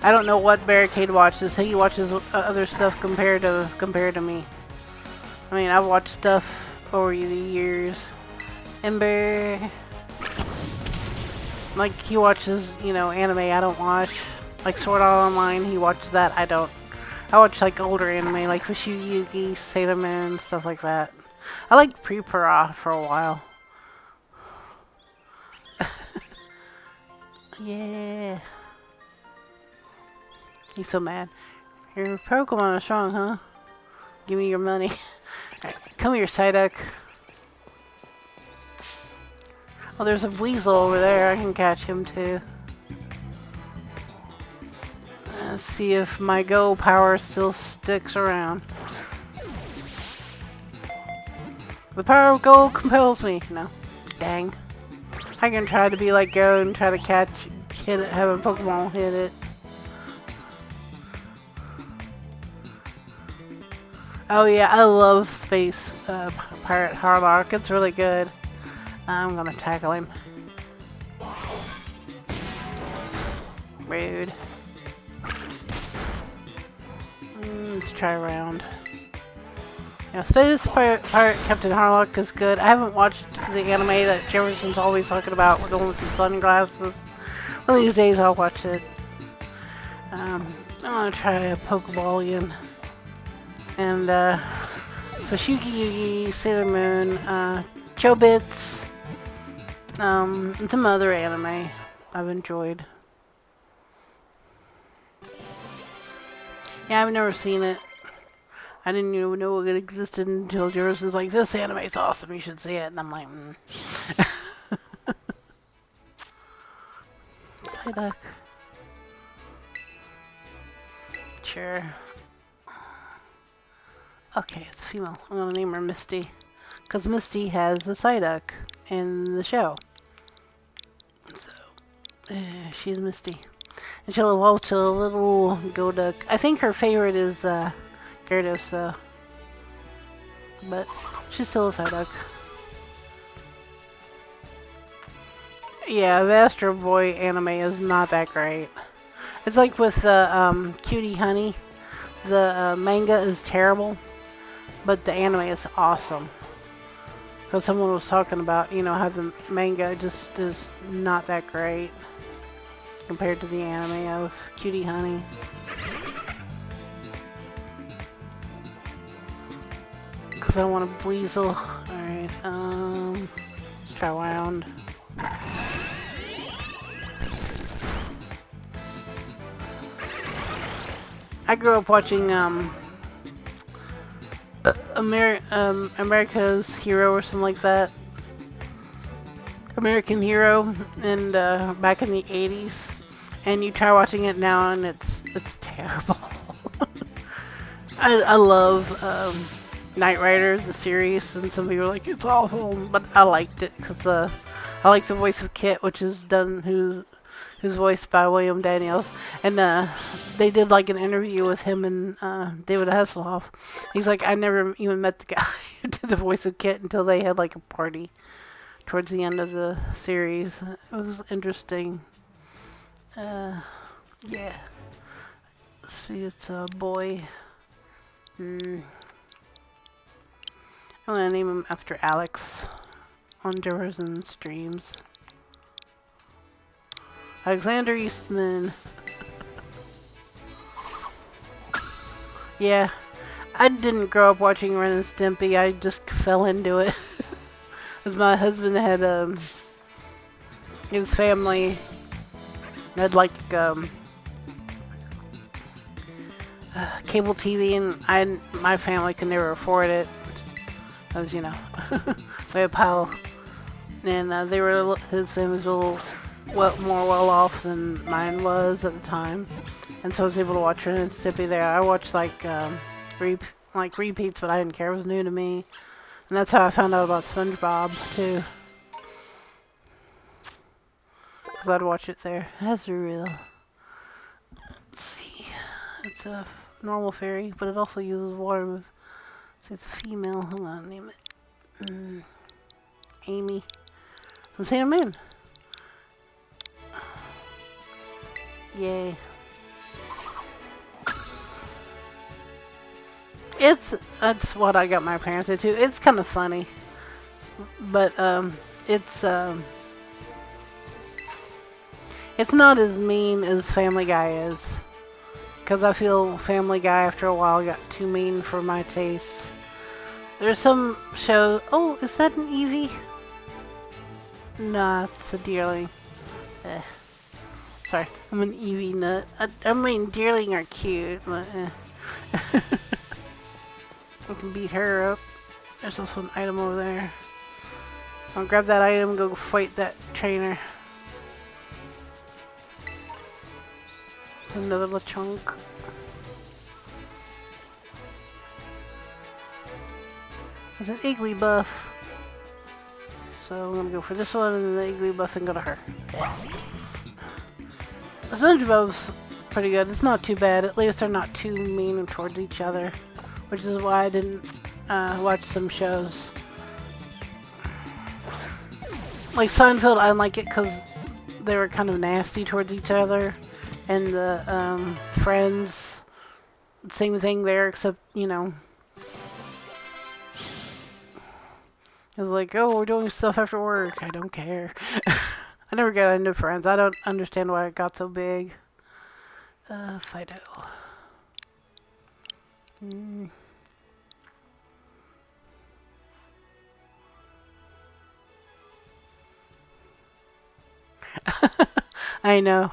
don't know what Barricade watches. He watches other stuff compared to me. I mean, I've watched stuff over the years. Ember, like he watches, anime I don't watch. Like Sword Art Online, he watches that. I don't. I watch like older anime, like Fushu Yugi, Sailor Moon, stuff like that. I liked Pre-Para for a while. Yeah. He's so mad. Your Pokemon is strong, huh? Give me your money. Right, come here, Psyduck. Oh, there's a Weasel over there. I can catch him too. Let's see if my Go power still sticks around. The power of Go compels me. No. Dang. I can try to be like Go and try to hit it, have a Pokemon hit it. Oh yeah, I love Space Pirate Harlock. It's really good. I'm gonna tackle him. rude. Let's try around. Yeah, Space Pirate Captain Harlock is good. I haven't watched the anime that Jefferson's always talking about with the one with the sunglasses. One of these days I'll watch it. I want to try a Pokeball again. And, Fashugi Yugi, Sailor Moon, Chobits, and some other anime I've enjoyed. Yeah, I've never seen it. I didn't even know it existed until Jefferson's like, this anime's awesome, you should see it. And I'm like, Psyduck. Sure. Okay, it's female. I'm gonna name her Misty. Because Misty has a Psyduck in the show. So, she's Misty. And she'll evolve to a little Golduck. I think her favorite is Gyarados, though. But she's still a Psyduck. Yeah, the Astro Boy anime is not that great. It's like with Cutie Honey. The manga is terrible, but the anime is awesome. Because someone was talking about, you know, how the manga just is not that great compared to the anime of Cutie Honey. Because I want a Weasel. Alright, let's try around. I grew up watching America's Hero or something like that. American Hero, and back in the 80s. And you try watching it now and it's terrible. I love Knight Rider, the series, and some people are like, it's awful, but I liked it because I like the voice of Kit, which is who's voiced by William Daniels, and they did like an interview with him and David Hasselhoff. He's like, I never even met the guy who did the voice of Kit until they had like a party towards the end of the series. It was interesting. Yeah. Let's see, it's a boy. I'm gonna name him after Alex on Jefferson's streams. Alexander Eastman. Yeah, I didn't grow up watching Ren and Stimpy. I just fell into it. As my husband had his family had like cable TV, and my family could never afford it. Because, you know, we had a pile, and they were his family was a little more well off than mine was at the time, and so I was able to watch Ren and Stimpy there. I watched like repeats, but I didn't care. It was new to me, and that's how I found out about SpongeBob too. Cause I'd watch it there. That's real. Let's see, it's a normal fairy, but it also uses water moves. So it's a female. I'm gonna name it Amy from Sailor Moon. Yay. That's what I got my parents into. It's kind of funny. But it's not as mean as Family Guy is. Because I feel Family Guy after a while got too mean for my tastes. There's some shows. Oh, is that an Eevee? Nah, it's a Deerling. Sorry, I'm an Eevee nut. I mean, Deerling are cute, but we can beat her up. There's also an item over there. I'll grab that item and go fight that trainer. Another Lechonk. There's an Igglybuff. So I'm gonna go for this one and then the Igglybuff and go to her. Yeah. SpongeBob's pretty good. It's not too bad. At least they're not too mean towards each other, which is why I didn't watch some shows. Like Seinfeld, I like it because they were kind of nasty towards each other, And the friends, same thing there, except, it was like, oh, we're doing stuff after work. I don't care. I never got into friends. I don't understand why it got so big. Fido. Mm. I know.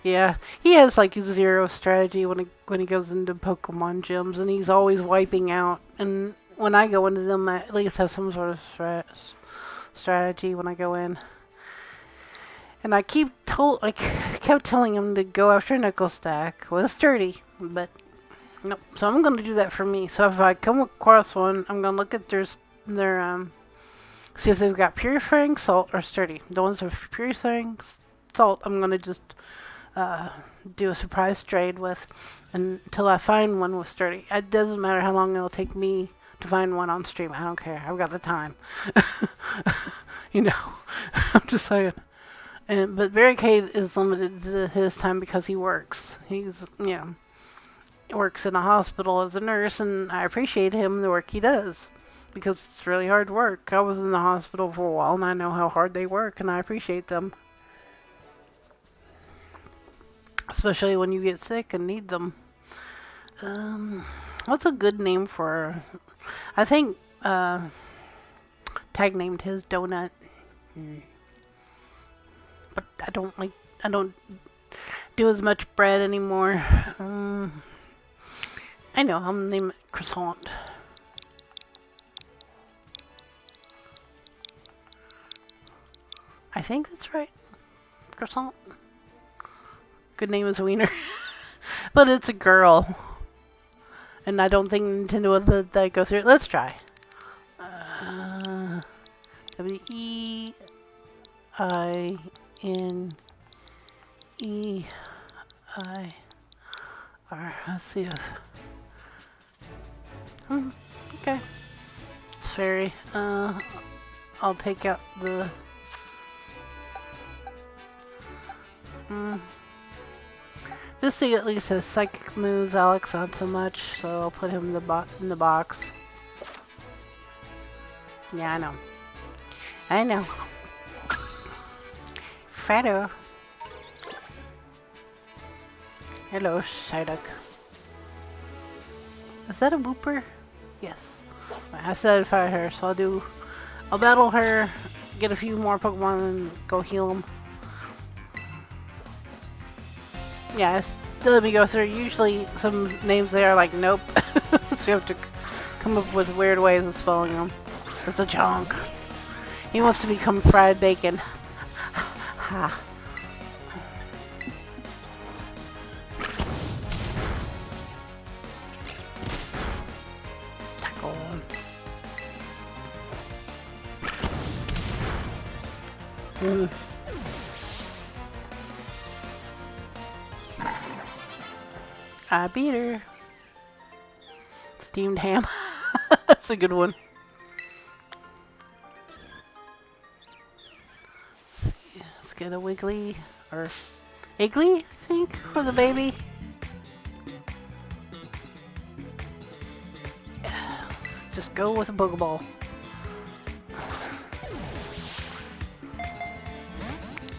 Yeah, he has like zero strategy when he goes into Pokemon gyms, and he's always wiping out. And when I go into them, I at least have some sort of strategy when I go in. And I kept telling him to go after Nickel Stack with Sturdy, but nope. So I'm gonna do that for me. So if I come across one, I'm gonna look at their see if they've got purifying salt or Sturdy. The ones with purifying salt, I'm gonna just do a surprise trade with until I find one with Sturdy. It doesn't matter how long it'll take me to find one on stream. I don't care. I've got the time. I'm just saying. But Barricade is limited to his time because he works. Works in a hospital as a nurse, and I appreciate him, the work he does, because it's really hard work. I was in the hospital for a while, and I know how hard they work, and I appreciate them. Especially when you get sick and need them. What's a good name for... I think Tag named his Donut. But I don't do as much bread anymore. I know, I'll name it Croissant. I think that's right. Croissant. Good name is Wiener. But it's a girl. And I don't think Nintendo would let that go through. Let's try. W-E-I-N-E-I-R. Let's see if... okay. It's fairy. I'll take out the... This thing at least has psychic moves. Alex not so much, so I'll put him in the box. Yeah, I know. I know. Fido. Hello, Psyduck. Is that a Wooper? Yes. I satisfied her, so I'll battle her, get a few more Pokemon, and go heal them. Yeah, still let me go through. Usually some names there are like, nope. So you have to come up with weird ways of spelling them. There's the chunk. He wants to become fried bacon. Ha. Tackle. I beat her. Steamed ham. That's a good one. Let's get a Wiggly or Iggly, I think, for the baby. Let's just go with a Pokeball.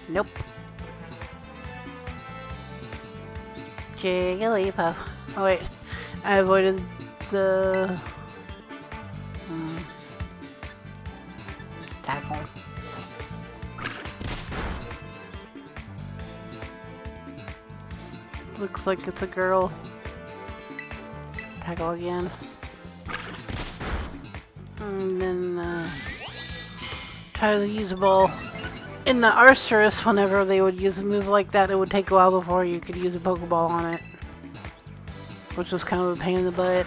Nope. Jigglypuff. Oh wait, I avoided the tackle. Looks like it's a girl. Tackle again. And then try to use a ball. In the Arceus, whenever they would use a move like that, it would take a while before you could use a Pokeball on it. Which was kind of a pain in the butt.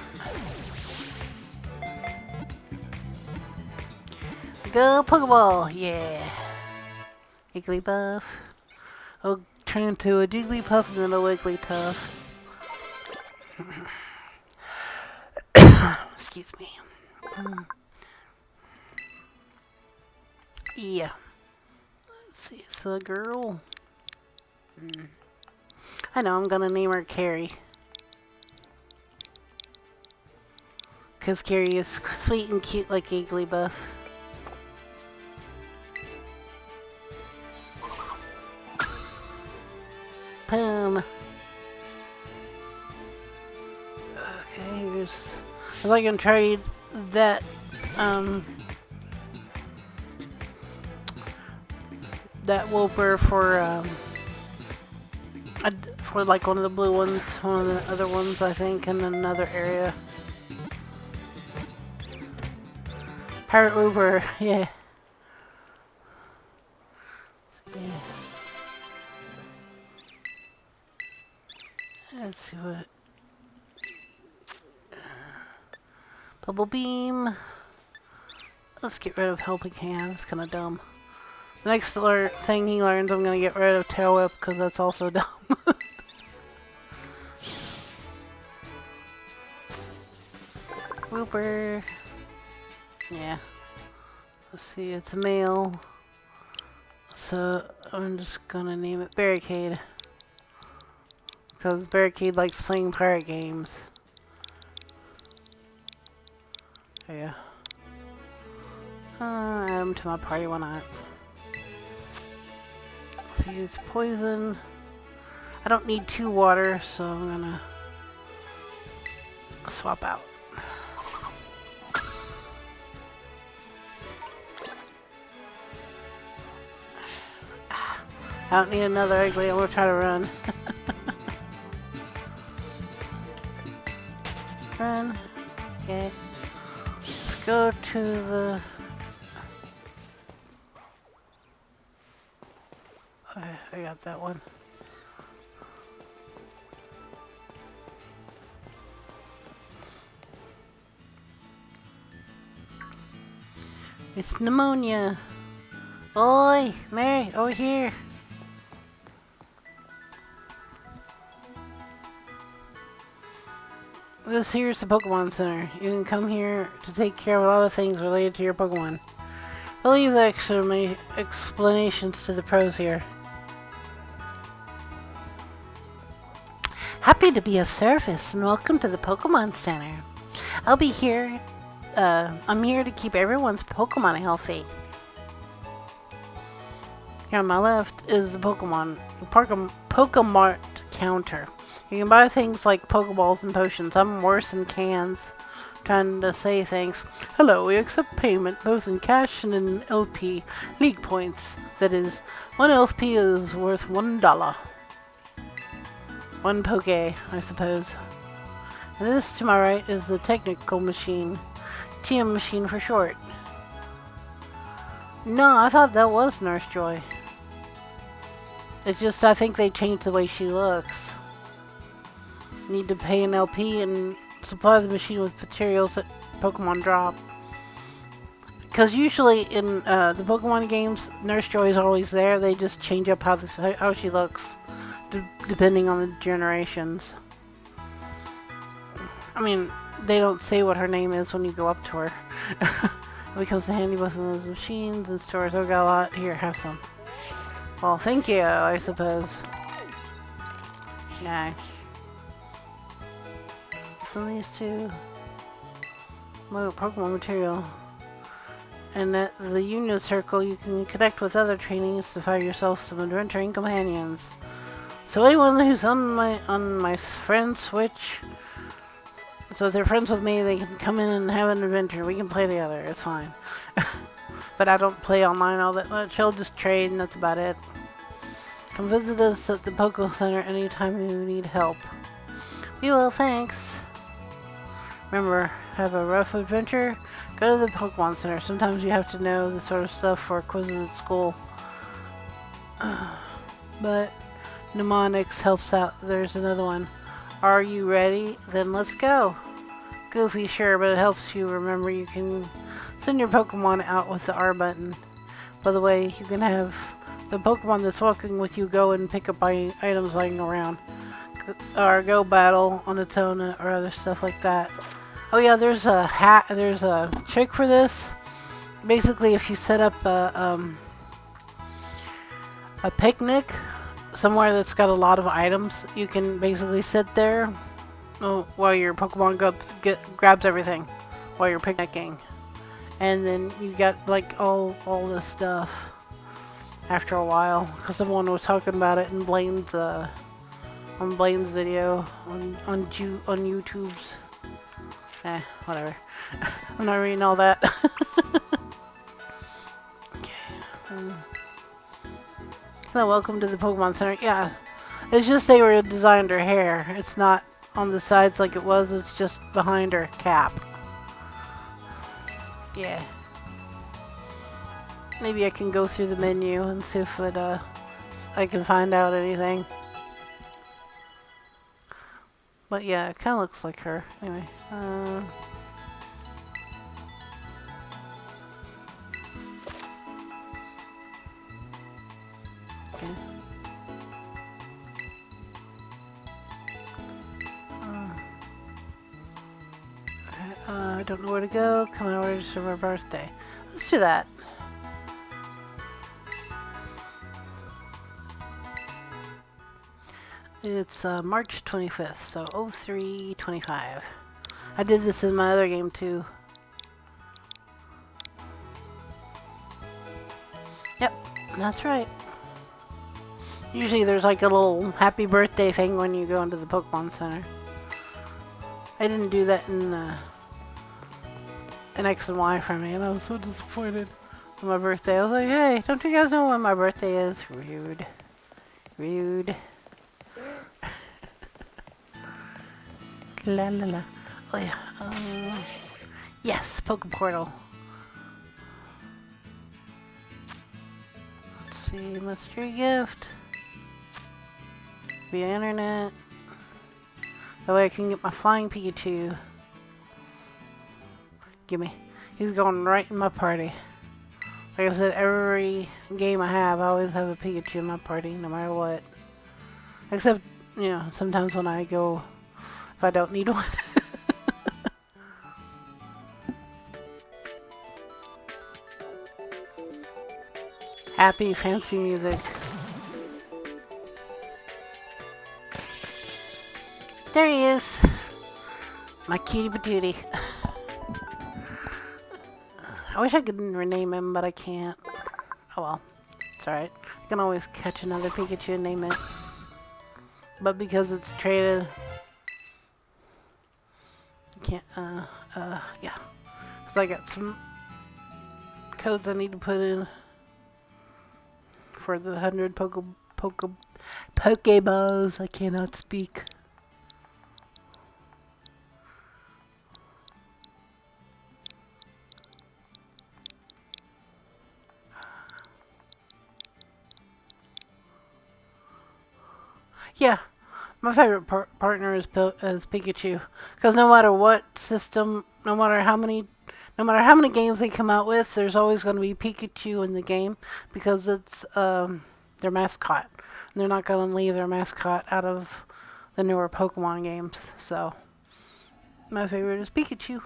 Go Pokeball! Yeah! Wigglypuff. It'll turn into a Jigglypuff and then a Wigglytuff. Excuse me. Yeah. Let's see, it's a girl. I know, I'm gonna name her Carrie. Because Carrie is sweet and cute like Igglybuff. Boom. Okay, here's... I was gonna trade that, that Wooper for like one of the blue ones, one of the other ones I think, in another area. Pirate Wooper, yeah. Let's see what... Bubble Beam. Let's get rid of Helping Hand. It's kind of dumb. The next thing he learns, I'm going to get rid of Tail Whip because that's also dumb. Wooper. Yeah. Let's see, it's a male. So I'm just going to name it Barricade. Because Barricade likes playing pirate games. Yeah. Add him to my party, why not? See, it's poison. I don't need 2 water, so I'm gonna swap out. I don't need another Eggley, I'm gonna try to run. Run. Okay. Let's go to the... I got that one. It's pneumonia. Oi, Mary, over here. This here is the Pokemon Center. You can come here to take care of a lot of things related to your Pokemon. I'll leave the explanations to the pros here. Happy to be of service and welcome to the Pokemon Center. I'll be here. I'm here to keep everyone's Pokemon healthy. Here on my left is the Pokemon counter. You can buy things like Pokeballs and potions. I'm worse in cans. Trying to say thanks. Hello, we accept payment both in cash and in LP League points. That is, 1 LP is worth $1. 1 Poke, I suppose. And this to my right is the technical machine. TM machine for short. No, I thought that was Nurse Joy. It's just I think they changed the way she looks. Need to pay an LP and supply the machine with materials that Pokemon drop. Because usually in the Pokemon games, Nurse Joy is always there. They just change up how she looks depending on the generations. I mean, they don't say what her name is when you go up to her. It becomes handy with one of those machines and stores. I've got a lot. Here, have some. Well, thank you, I suppose. No. Some of these two. Pokemon material. And at the Union Circle, you can connect with other trainees to find yourself some adventuring companions. So anyone who's on my friend Switch, so if they're friends with me, they can come in and have an adventure. We can play together. It's fine. But I don't play online all that much. I'll just trade, and that's about it. Come visit us at the Poké Center anytime you need help. We will, thanks. Remember, have a rough adventure? Go to the Pokemon Center. Sometimes you have to know this sort of stuff for quizzes at school. But mnemonics helps out. There's another one. Are you ready? Then let's go. Goofy, sure, but it helps you remember you can send your Pokemon out with the R button. By the way, you can have the Pokemon that's walking with you go and pick up items lying around. Or go battle on its own or other stuff like that. Oh yeah, there's a trick for this. Basically, if you set up a picnic somewhere that's got a lot of items. You can basically sit there while your Pokemon grabs everything while you're picnicking. And then you get like all this stuff after a while, because someone was talking about it in Blaine's video on YouTube's. Whatever. I'm not reading all that. Okay. Well, welcome to the Pokemon Center. Yeah, it's just they were designed her hair. It's not on the sides like it was. It's just behind her cap. Yeah. Maybe I can go through the menu and see if I can find out anything. But yeah, it kind of looks like her. Anyway. Okay. I don't know where to go. Come on over to my birthday. Let's do that. It's March 25th, so 03/25. I did this in my other game too. Yep, that's right. Usually there's like a little happy birthday thing when you go into the Pokemon Center. I didn't do that in X and Y for me, and I was so disappointed on my birthday. I was like, hey, don't you guys know when my birthday is? Rude. Rude. La la la. Oh yeah. Yes, Poke Portal. Let's see, mystery gift. Via internet. That way I can get my flying Pikachu. Gimme. He's going right in my party. Like I said, every game I have, I always have a Pikachu in my party, no matter what. Except, you know, sometimes when I go, if I don't need one. Happy, fancy music. There he is. My cutie patootie. I wish I could rename him, but I can't. Oh well. It's alright. I can always catch another Pikachu and name it. But because it's traded, I can't, yeah. Because I got some codes I need to put in for the 100 Pokeballs. I cannot speak. Yeah, my favorite partner is Pikachu, because no matter what system, no matter how many games they come out with, there's always going to be Pikachu in the game, because it's their mascot. And they're not going to leave their mascot out of the newer Pokemon games. So my favorite is Pikachu.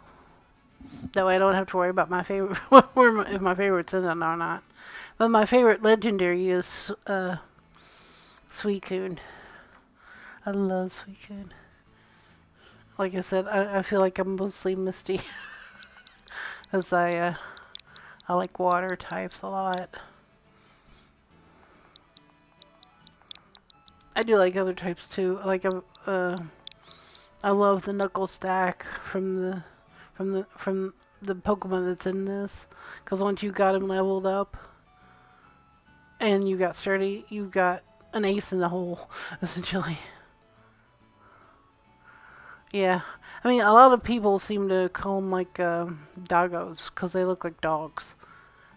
That way I don't have to worry about my favorite if my favorite's in it or not. But my favorite legendary is Suicune. I love Suicune. Like I said, I feel like I'm mostly Misty. Because I like water types a lot. I do like other types too. Like I love the Knuckle Stack from the Pokemon that's in this. Because once you got him leveled up and you got sturdy, you got an ace in the hole, essentially. Yeah, I mean, a lot of people seem to call them like doggos because they look like dogs.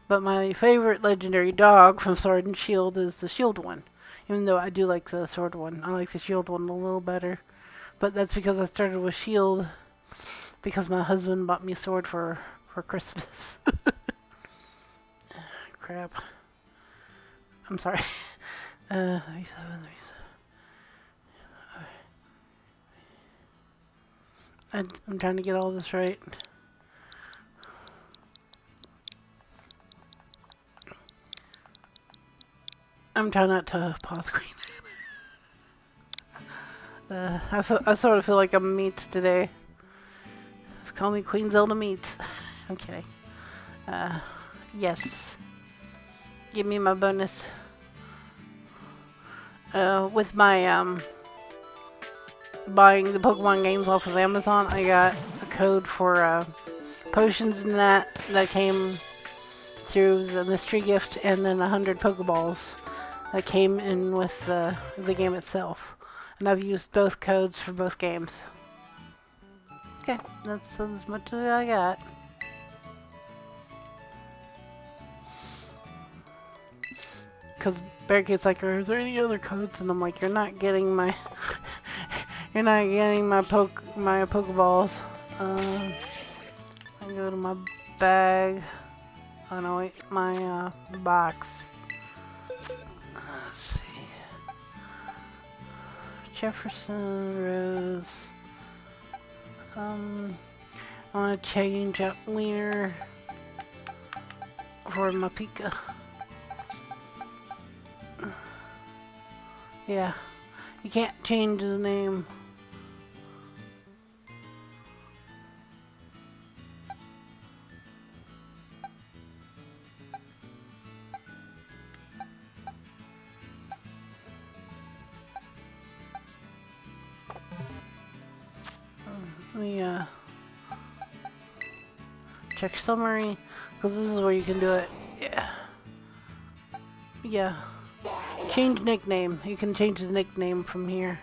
But my favorite legendary dog from Sword and Shield is the Shield one. Even though I do like the Sword one. I like the Shield one a little better. But that's because I started with Shield because my husband bought me Sword for Christmas. Crap. I'm sorry. 37. I'm trying to get all this right. I'm trying not to pause screen. I sort of feel like I'm Meats today. Just call me Queen Zelda Meats. I'm kidding. Yes. Give me my bonus. With my buying the Pokemon games off of Amazon, I got a code for potions and that came through the mystery gift, and then 100 Pokeballs that came in with the game itself. And I've used both codes for both games. Okay, that's as much as I got. Because Barricade's like, are there any other codes? And I'm like, you're not getting my you're not getting my Pokeballs. I go to my bag. Oh no, wait, my box. Let's see. Jefferson Rose. I want to change out Wiener for my Pika. Yeah, you can't change his name. Let me check summary, because this is where you can do it. Yeah. Yeah. Change nickname. You can change the nickname from here.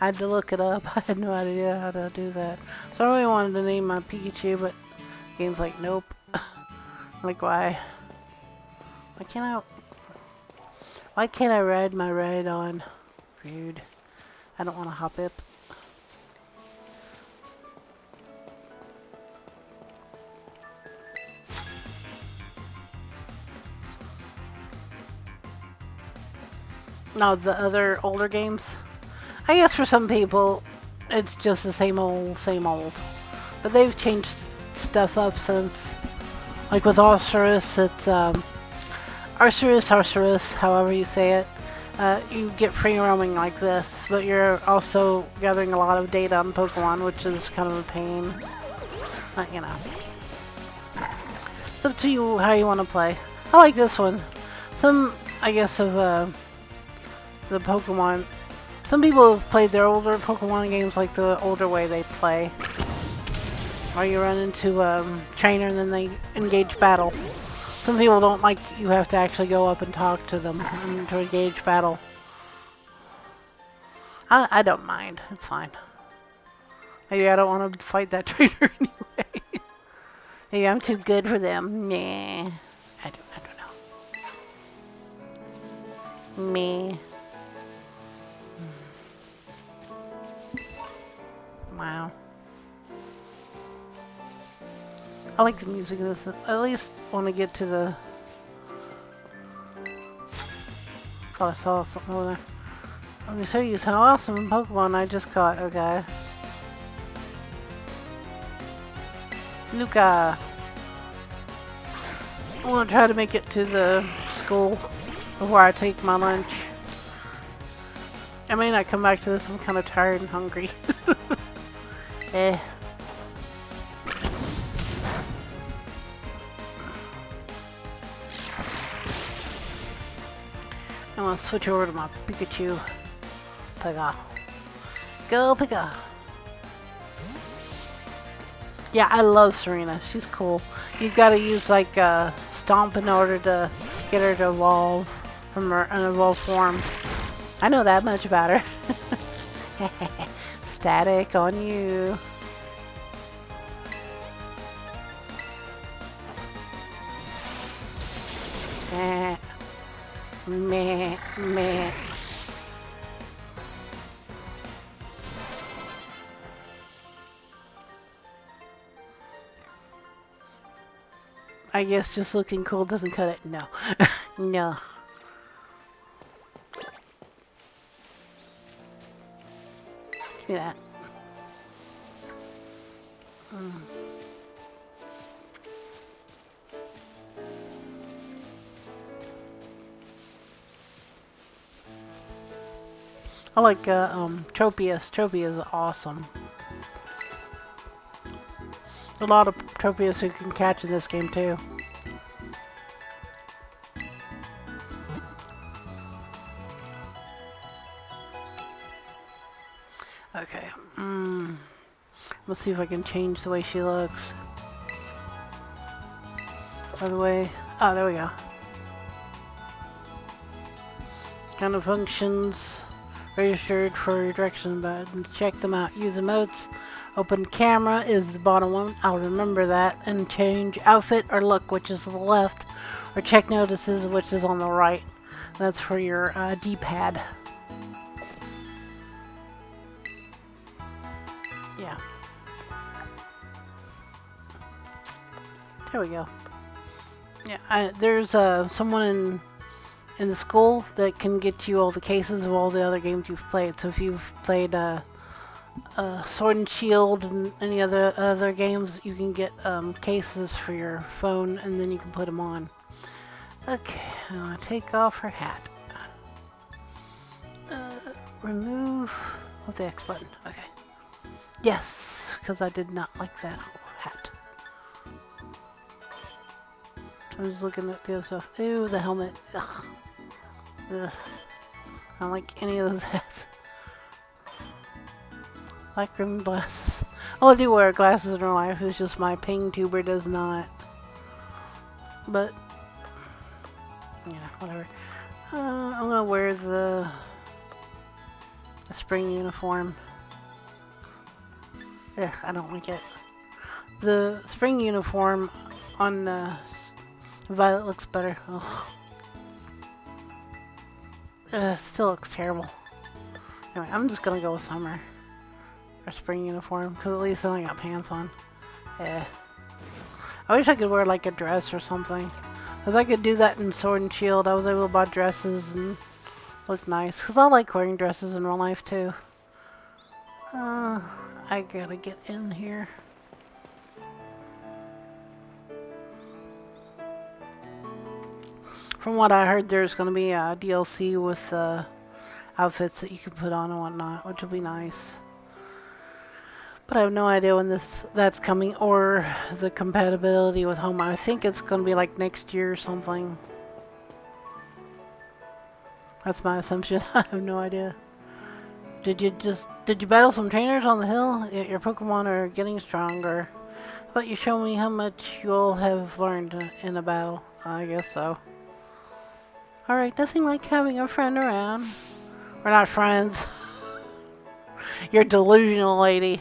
I had to look it up. I had no idea how to do that. So I really wanted to name my Pikachu, but the game's like, nope. Like, why? Why can't I ride my ride on? Rude. I don't want to hop up. No, the other older games. I guess for some people, it's just the same old, same old. But they've changed stuff up since, like with Arceus, it's Arceus, however you say it. You get free roaming like this, but you're also gathering a lot of data on Pokemon, which is kind of a pain. You know. It's up to you how you want to play. I like this one. Some, I guess, of the Pokemon. Some people have played their older Pokemon games like the older way they play. Or you run into a trainer and then they engage battle. Some people don't like you have to actually go up and talk to them and to engage battle. I don't mind. It's fine. Maybe I don't want to fight that trainer anyway. Maybe I'm too good for them. Nah. I don't know. Me. Wow. I like the music of this. I at least want to get to the... Oh, I saw something over there. Let me show you how awesome Pokemon I just caught. Okay. Luca. I want to try to make it to the school before I take my lunch. I may not come back to this. I'm kind of tired and hungry. Eh. I want to switch over to my Pikachu. Pika. Go Pika. Yeah, I love Serena. She's cool. You've got to use like Stomp in order to get her to evolve from her unevolved form. I know that much about her. Static on you. Meh, meh. I guess just looking cool doesn't cut it. No. No. Give me that. I like Tropius. Tropius is awesome. A lot of Tropius you can catch in this game too. Okay. Let's see if I can change the way she looks. By the way, oh, there we go. Kind of functions. Registered for direction buttons. Check them out. Use emotes. Open camera is the bottom one. I'll remember that. And change outfit or look, which is the left. Or check notices, which is on the right. That's for your D-pad. Yeah. There we go. Yeah, there's someone in the school that can get you all the cases of all the other games you've played. So if you've played Sword and Shield and any other games, you can get cases for your phone, and then you can put them on. Okay, I'm gonna take off her hat. Remove with the X button. Okay. Yes, because I did not like that hat. I was looking at the other stuff. Ew, the helmet. Ugh. Ugh. I don't like any of those hats. Black rimmed glasses. Well, I do wear glasses in real life. It's just my ping tuber does not. But yeah, whatever. I'm gonna wear the spring uniform. Ugh, I don't like it. The spring uniform on Violet looks better. Ugh. Still looks terrible. Anyway, I'm just gonna go with summer. Or spring uniform, because at least I only got pants on. Yeah. I wish I could wear like a dress or something. Because I could do that in Sword and Shield. I was able to buy dresses and look nice. Because I like wearing dresses in real life too. I gotta get in here. From what I heard, there's going to be a DLC with outfits that you can put on and whatnot, which will be nice. But I have no idea when that's coming, or the compatibility with home. I think it's going to be like next year or something. That's my assumption. I have no idea. Did you battle some trainers on the hill? Your Pokemon are getting stronger. How about you show me how much you all have learned in a battle? I guess so. Alright, nothing like having a friend around. We're not friends. You're delusional, lady.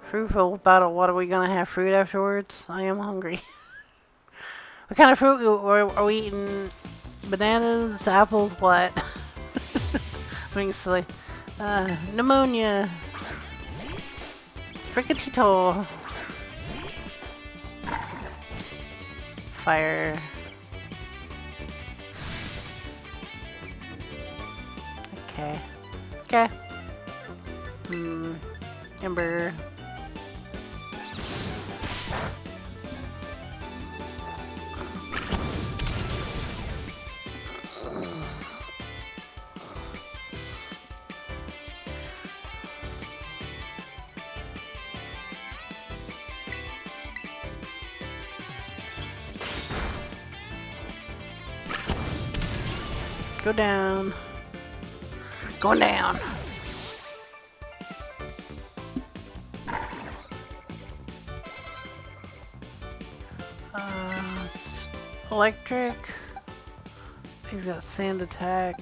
Fruitful battle. What are we gonna have? Fruit afterwards? I am hungry. What kind of fruit are we eating? Bananas? Apples? What? Being silly. Pneumonia. Fricatito. Fire. Okay. Okay. Ember. Go down. Going down. Electric. He's got sand attack.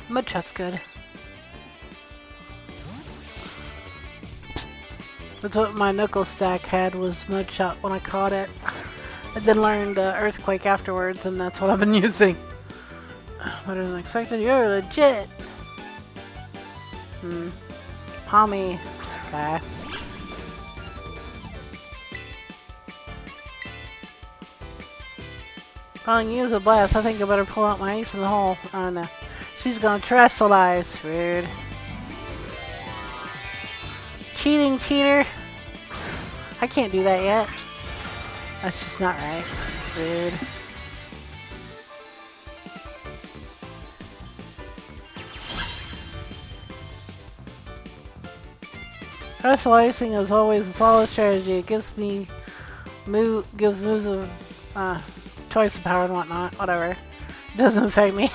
Mud shot's good. That's what my knuckle stack had, was mud shot when I caught it. I then learned earthquake afterwards, and that's what I've been using. Better than expected. You're legit. Palmy. Okay. If I can use a blast, I think I better pull out my ace in the hole. Oh no. She's gonna terrestrialize. Rude. Cheating cheater. I can't do that yet. That's just not right. Rude. Terrestrializing is always a solid strategy. It gives moves of twice the power and whatnot. Whatever. It doesn't affect me.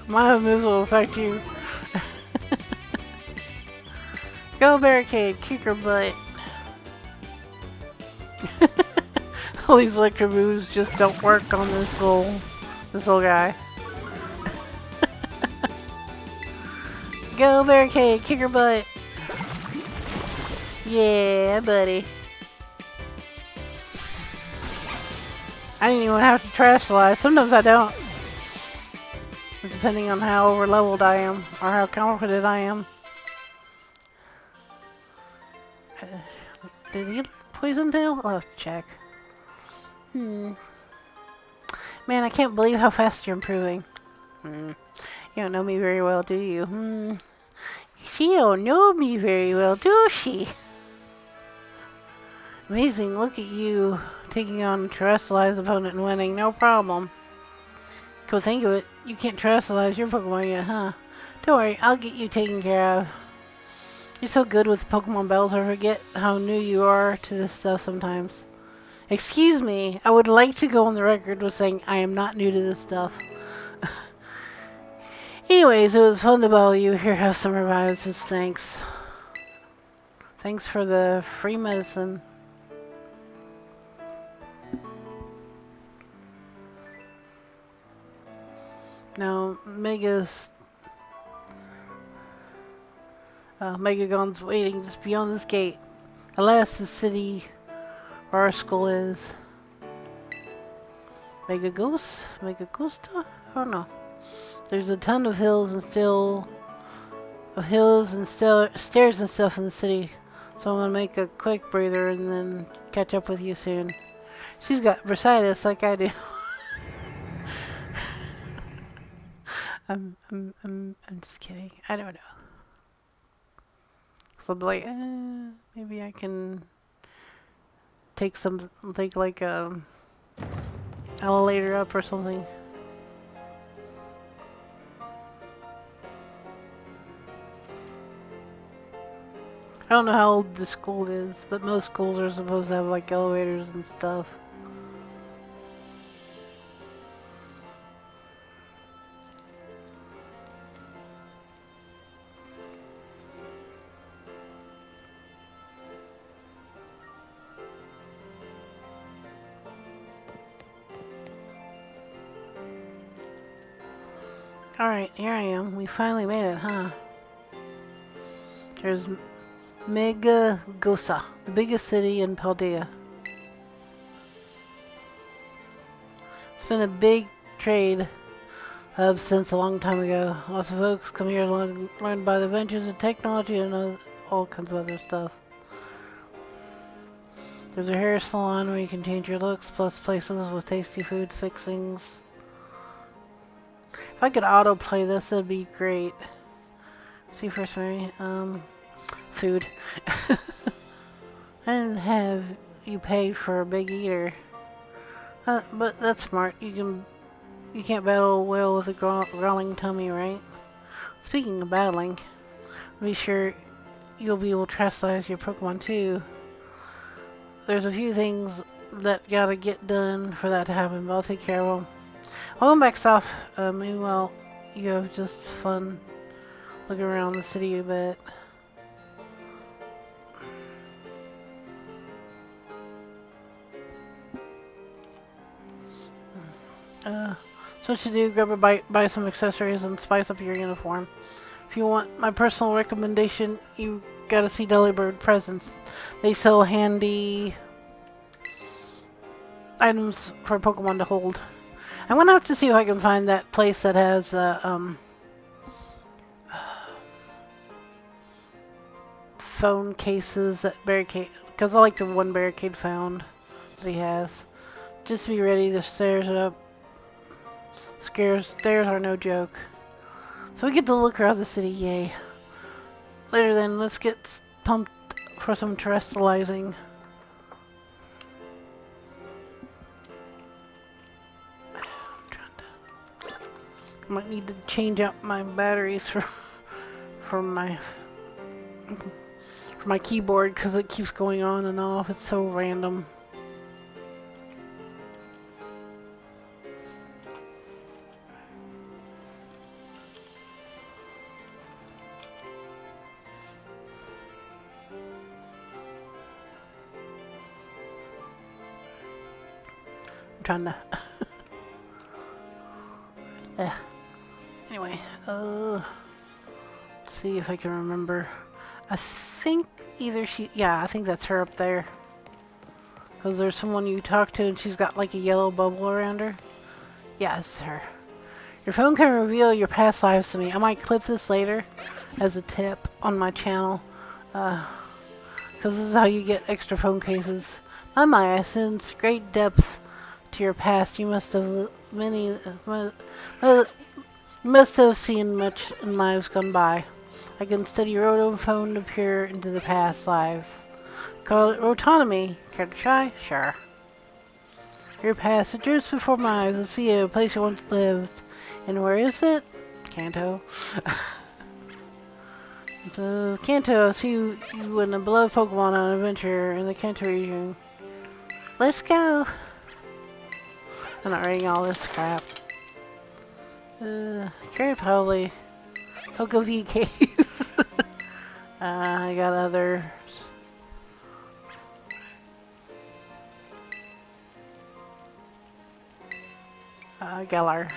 My moves will affect you. Go barricade, kick her butt. All these electro moves just don't work on this little guy. Go barricade, kick her butt. Yeah, buddy. I didn't even have to terrestrialize. Sometimes I don't. It's depending on how over leveled I am or how confident I am. Did he learn Poison Tail? I'll have to check. Man, I can't believe how fast you're improving. You don't know me very well, do you? She don't know me very well, do she? Amazing, look at you taking on a terrestrialized opponent and winning, no problem. Cool, think of it, you can't terrestrialize your Pokemon yet, huh? Don't worry, I'll get you taken care of. You're so good with Pokemon battles, I forget how new you are to this stuff sometimes. Excuse me, I would like to go on the record with saying I am not new to this stuff. Anyways, it was fun to battle you. Here, have some revives. Thanks. Thanks for the free medicine. Now, Megagon's waiting just beyond this gate. Alas, the city where our school is. Megagosta? I don't know. There's a ton of hills and stairs and stuff in the city. So I'm gonna make a quick breather and then catch up with you soon. She's got bursitis like I do. I'm just kidding. I don't know. So I'll be like, maybe I can take like elevator up or something. I don't know how old the school is, but most schools are supposed to have like elevators and stuff. Alright, here I am. We finally made it, huh? There's Megagosa, the biggest city in Paldea. It's been a big trade hub since a long time ago. Lots of folks come here to learn about the adventures of technology and all kinds of other stuff. There's a hair salon where you can change your looks, plus places with tasty food fixings. If I could autoplay this, that'd be great. See first, Mary. Food. I didn't have you paid for a big eater. But that's smart. You can't battle well with a growling tummy, right? Speaking of battling, be sure you'll be able to terrestrialize your Pokemon too. There's a few things that gotta get done for that to happen, but I'll take care of them. Welcome back, South. Meanwhile, you have just fun looking around the city a bit. So what you do, grab a bite, buy some accessories, and spice up your uniform. If you want my personal recommendation, you gotta see Delibird Presents. They sell handy items for Pokemon to hold. I'm gonna have to see if I can find that place that has phone cases that barricade, because I like the one barricade found that he has. Just be ready to stairs it up. Stairs are no joke. So we get to look around the city, yay. Later then, let's get pumped for some terrestrializing. I might need to change out my batteries for my keyboard because it keeps going on and off. It's so random. I'm trying to anyway, let's see if I can remember. I think either I think that's her up there. Because there's someone you talk to and she's got like a yellow bubble around her. Yeah, it's her. Your phone can reveal your past lives to me. I might clip this later as a tip on my channel. Because this is how you get extra phone cases. I sense great depth to your past. You must have must have seen much in lives gone by. I can study Rotom phone to peer into the past lives. Call it Rotonomy. Care to try? Sure. Your past, it drifts before my eyes. Let's see a place you once lived. And where is it? Kanto. So, Kanto, I see you and a beloved Pokemon on an adventure in the Kanto region. Let's go! I'm not reading all this crap. Carry probably. Poke V case. I got others. Galar.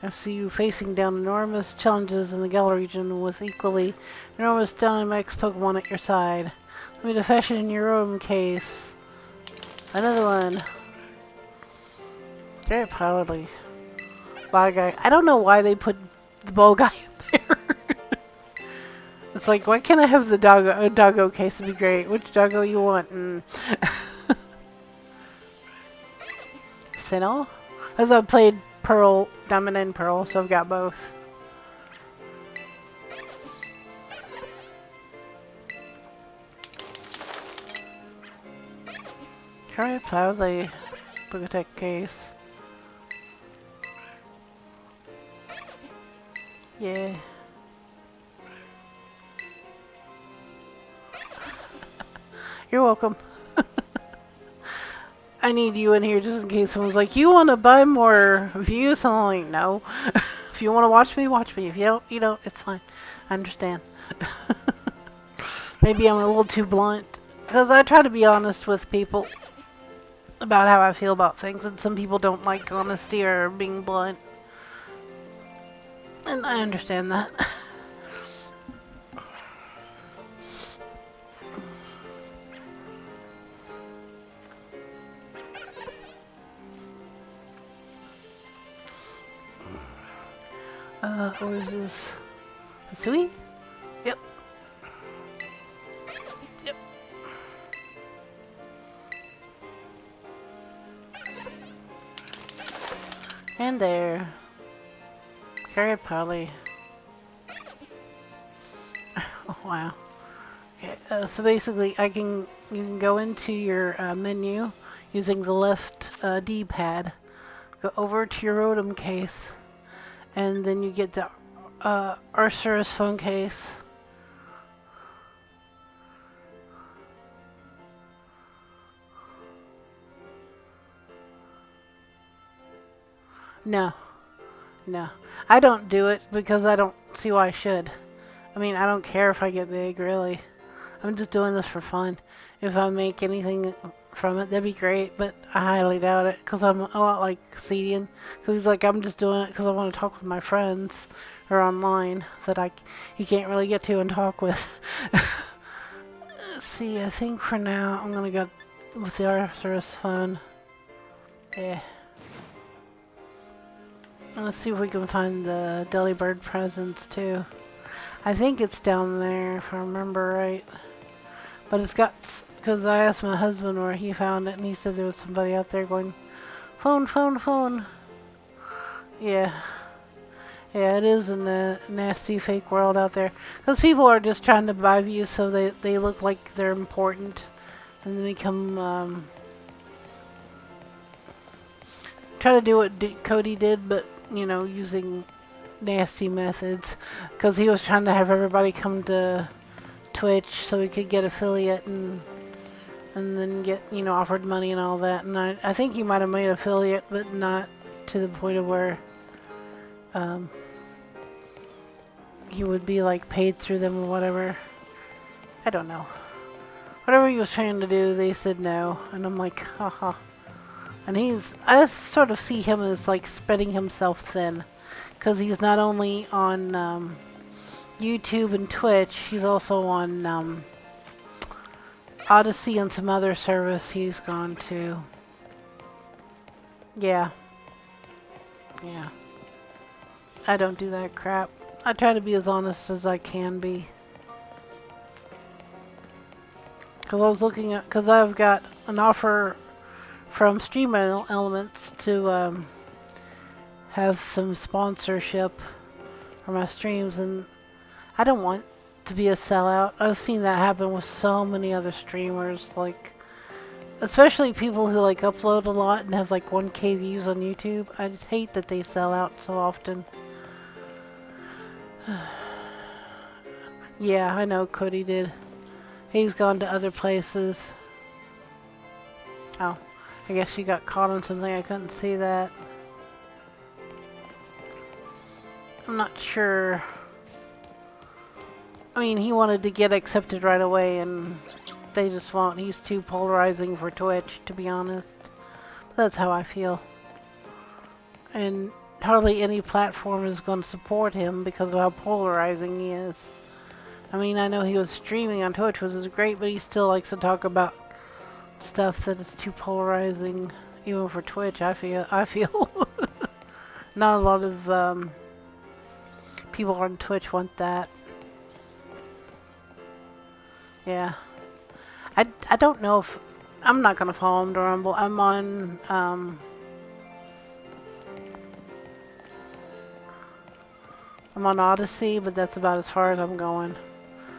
I see you facing down enormous challenges in the Galar region with equally enormous Dynamax Pokemon at your side. Let me defeat in your own case. Another one. Very proudly. Ball guy. I don't know why they put the ball guy in there. It's like, why can't I have the doggo case? Would be great. Which doggo you want? Sinnoh? As I played Pearl, Diamond and Pearl, so I've got both. Carry proudly. Bookatech case. Yeah. You're welcome. I need you in here just in case someone's like, you want to buy more views? I'm like, no. If you want to watch me, watch me. If you don't, you don't. It's fine. I understand. Maybe I'm a little too blunt. Because I try to be honest with people about how I feel about things. And some people don't like honesty or being blunt. And I understand that. What is this? Sui? Yep. Yep. And there. Carry Polly. Oh, wow. Okay, so basically you can go into your menu using the left D-pad. Go over to your Rotom case. And then you get the Arceus phone case. No. No. I don't do it because I don't see why I should. I mean, I don't care if I get big, really. I'm just doing this for fun. If I make anything from it, that'd be great, but I highly doubt it because I'm a lot like Cedian. Because he's like, I'm just doing it because I want to talk with my friends or online that he can't really get to and talk with. Let's see, I think for now I'm gonna go with the Arceus phone. Yeah. Let's see if we can find the Delibird presents too. I think it's down there if I remember right. But it's got, because I asked my husband where he found it and he said there was somebody out there going, phone, phone, phone. Yeah. Yeah, it is in a nasty fake world out there. Because people are just trying to buy views so they look like they're important. And then become, try to do what Cody did, but, you know, using nasty methods. Because he was trying to have everybody come to Twitch so he could get affiliate and then get, you know, offered money and all that. And I think he might have made affiliate, but not to the point of where he would be like paid through them or whatever. I don't know. Whatever he was trying to do, they said no. And I'm like, haha. And I sort of see him as like spreading himself thin. Because he's not only on YouTube and Twitch, he's also on Odyssey and some other service he's gone to. Yeah. Yeah. I don't do that crap. I try to be as honest as I can be. Because I was looking at, because I've got an offer from Stream Elements to have some sponsorship for my streams, and I don't want to be a sellout. I've seen that happen with so many other streamers, like, especially people who like upload a lot and have like 1K views on YouTube. I hate that they sell out so often. Yeah, I know Cody did. He's gone to other places. Oh, I guess she got caught on something. I couldn't see that. I'm not sure. I mean, he wanted to get accepted right away, and they just won't. He's too polarizing for Twitch, to be honest. But that's how I feel. And hardly any platform is going to support him because of how polarizing he is. I mean, I know he was streaming on Twitch, which is great, but he still likes to talk about stuff that is too polarizing, even for Twitch. I feel not a lot of people on Twitch want that. Yeah, I don't know if I'm not gonna follow him to Rumble. I'm on Odyssey, but that's about as far as I'm going.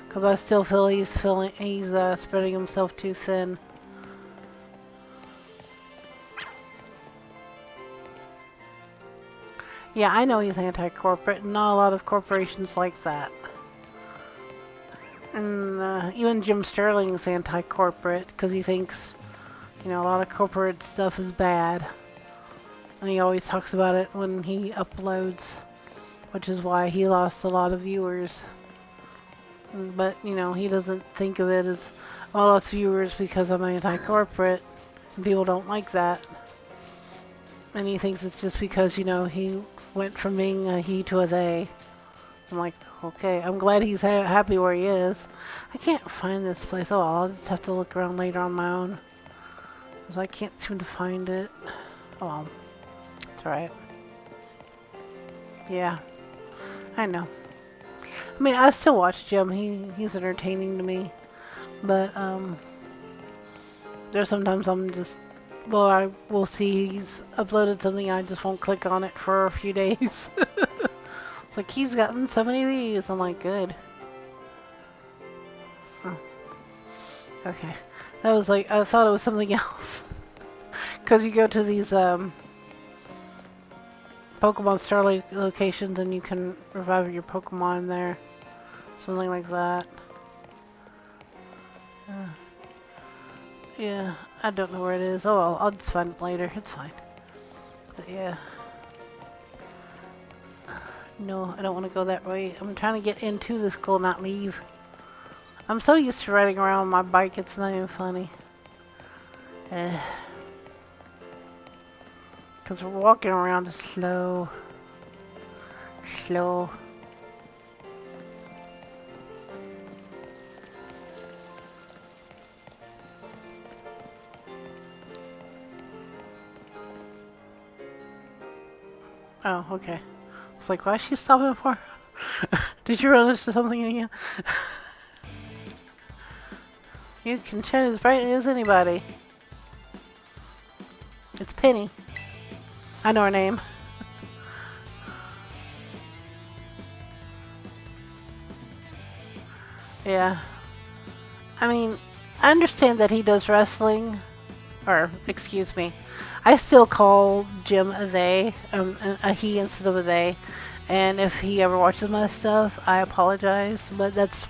Because I still feel he's spreading himself too thin. Yeah, I know he's anti-corporate, and not a lot of corporations like that. And even Jim Sterling's anti-corporate, because he thinks, you know, a lot of corporate stuff is bad. And he always talks about it when he uploads, which is why he lost a lot of viewers. But, you know, he doesn't think of it as, well, I lost viewers because I'm anti-corporate, and people don't like that. And he thinks it's just because, you know, he went from being a he to a they. I'm like, okay, I'm glad he's happy where he is. I can't find this place. Oh, well, I'll just have to look around later on my own. Because I can't seem to find it. Oh, well, it's alright. Yeah, I know. I mean, I still watch Jim. He's entertaining to me. But, there's sometimes I'm just, well, I will see he's uploaded something, I just won't click on it for a few days. It's like, he's gotten so many views. I'm like, good. Oh. Okay. That was like, I thought it was something else. Because you go to these, Pokemon Starlight locations and you can revive your Pokemon there. Something like that. Yeah, I don't know where it is. Oh well, I'll just find it later. It's fine. But yeah. No, I don't want to go that way. I'm trying to get into the school, not leave. I'm so used to riding around on my bike, it's not even funny. Because walking around is slow. Slow. Oh, okay. It's like, why is she stopping for? Did you run into something again? You can shine as brightly as anybody. It's Penny. I know her name. Yeah. I mean, I understand that he does wrestling, or excuse me, I still call Jim a they, a he instead of a they. And if he ever watches my stuff, I apologize. But that's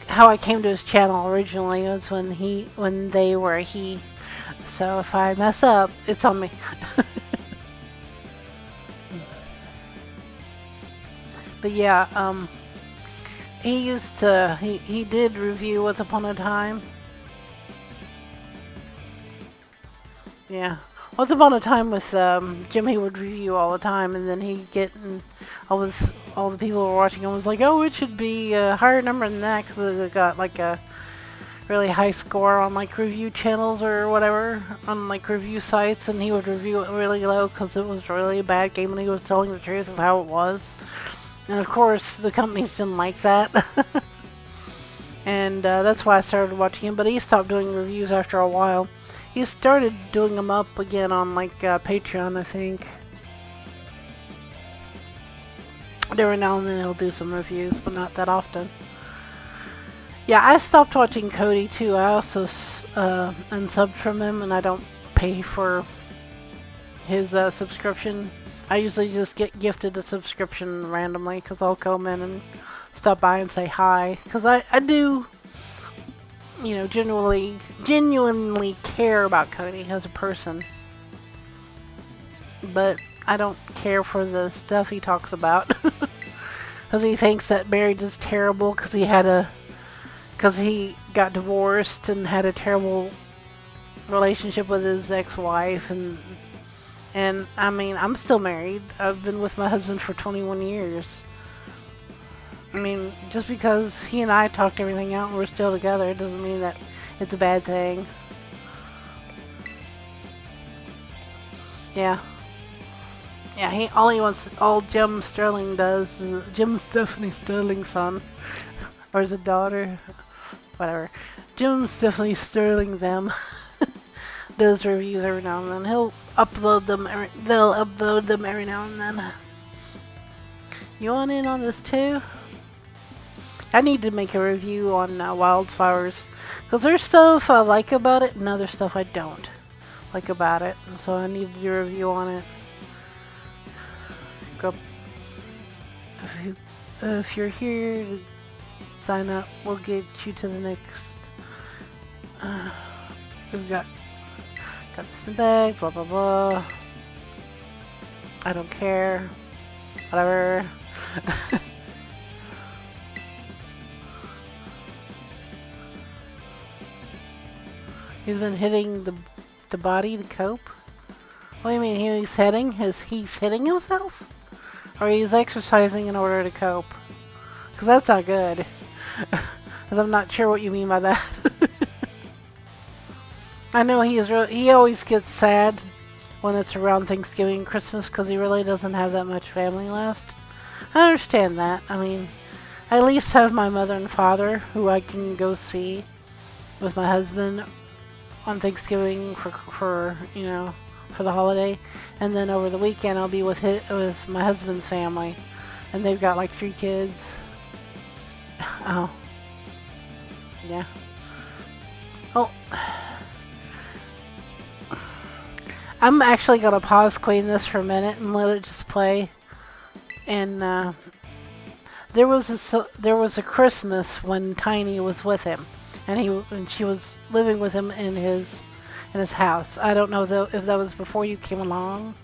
how I came to his channel originally was when they were a he. So if I mess up, it's on me. But yeah, he did review Once Upon a Time. Yeah. Once upon a time with Jim, he would review all the time, and then he'd get and all the people who were watching him was like, "Oh, it should be a higher number than that because it got like a really high score on like review channels or whatever on like review sites," and he would review it really low because it was really a bad game, and he was telling the truth of how it was. And of course, the companies didn't like that, and that's why I started watching him. But he stopped doing reviews after a while. He started doing them up again on like Patreon, I think. Every now and then he'll do some reviews, but not that often. Yeah, I stopped watching Cody too. I also unsubbed from him, and I don't pay for his subscription. I usually just get gifted a subscription randomly because I'll come in and stop by and say hi. Because I do, genuinely care about Cody as a person. But I don't care for the stuff he talks about. Because he thinks that marriage is terrible because he got divorced and had a terrible relationship with his ex-wife. And I mean, I'm still married. I've been with my husband for 21 years. I mean, just because he and I talked everything out and we're still together, it doesn't mean that it's a bad thing. Yeah. Yeah, all Jim Sterling does is Jim Stephanie Sterling's son. Or is it daughter? Whatever. Jim Stephanie Sterling them does reviews every now and then. They'll upload them every now and then. You want in on this too? I need to make a review on wildflowers. Because there's stuff I like about it and other stuff I don't like about it. And so I need to do a review on it. If you're here to sign up, we'll get you to the next. We've got this in the bag, blah blah blah. I don't care. Whatever. He's been hitting the body to cope. What do you mean he's hitting? He's hitting himself? Or he's exercising in order to cope? Because that's not good. Because I'm not sure what you mean by that. I know he always gets sad when it's around Thanksgiving and Christmas because he really doesn't have that much family left. I understand that. I mean, I at least have my mother and father who I can go see with my husband on Thanksgiving for the holiday, and then over the weekend I'll be with my husband's family, and they've got like 3 kids. Oh, yeah. Oh, I'm actually gonna pause queen this for a minute and let it just play. And there was a Christmas when Tiny was with him, and she was living with him in his house. I don't know if that was before you came along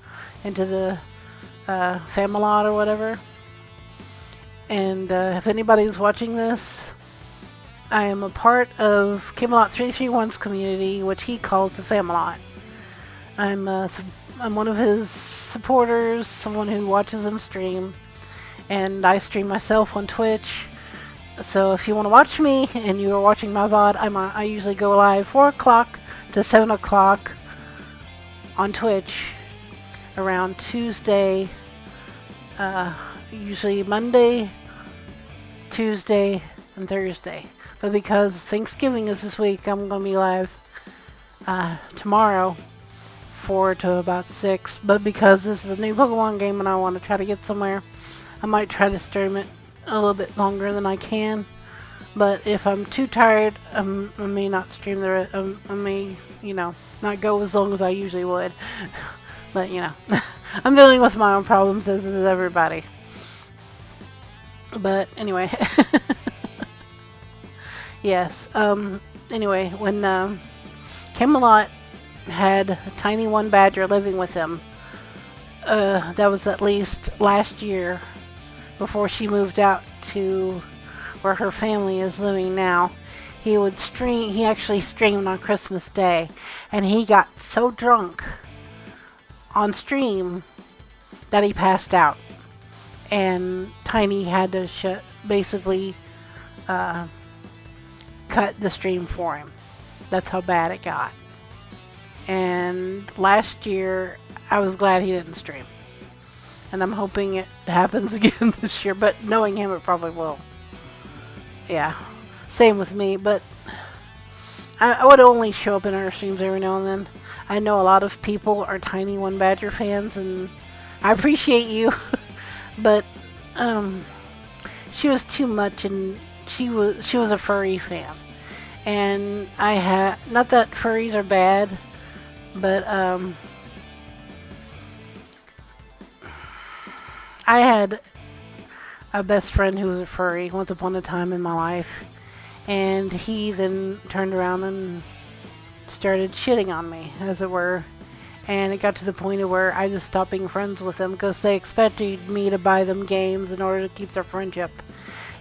into the Famalot or whatever. And if anybody's watching this, I am a part of Camelot 331's community, which he calls the Famalot. I'm one of his supporters, someone who watches him stream, and I stream myself on Twitch. So if you want to watch me and you are watching my VOD, I usually go live 4 o'clock to 7 o'clock on Twitch around Tuesday, usually Monday, Tuesday, and Thursday. But because Thanksgiving is this week, I'm going to be live tomorrow 4 to about 6. But because this is a new Pokemon game and I want to try to get somewhere, I might try to stream it a little bit longer than I can. But if I'm too tired, I may not stream I may, not go as long as I usually would. But, I'm dealing with my own problems, as is everybody. But, anyway. Yes. Anyway, when Camelot had a tiny one badger living with him, that was at least last year, before she moved out to where her family is living now. He actually streamed on Christmas Day, and he got so drunk on stream that he passed out, and Tiny had to basically cut the stream for him. That's how bad it got. And last year, I was glad he didn't stream, and I'm hoping it happens again this year, but knowing him, it probably will. Yeah, same with me, but I would only show up in our streams every now and then. I know a lot of people are Tiny One Badger fans, and I appreciate you, but she was too much, and she was a furry fan, and not that furries are bad, but I had a best friend who was a furry once upon a time in my life, and he then turned around and started shitting on me, as it were, and it got to the point of where I just stopped being friends with them because they expected me to buy them games in order to keep their friendship.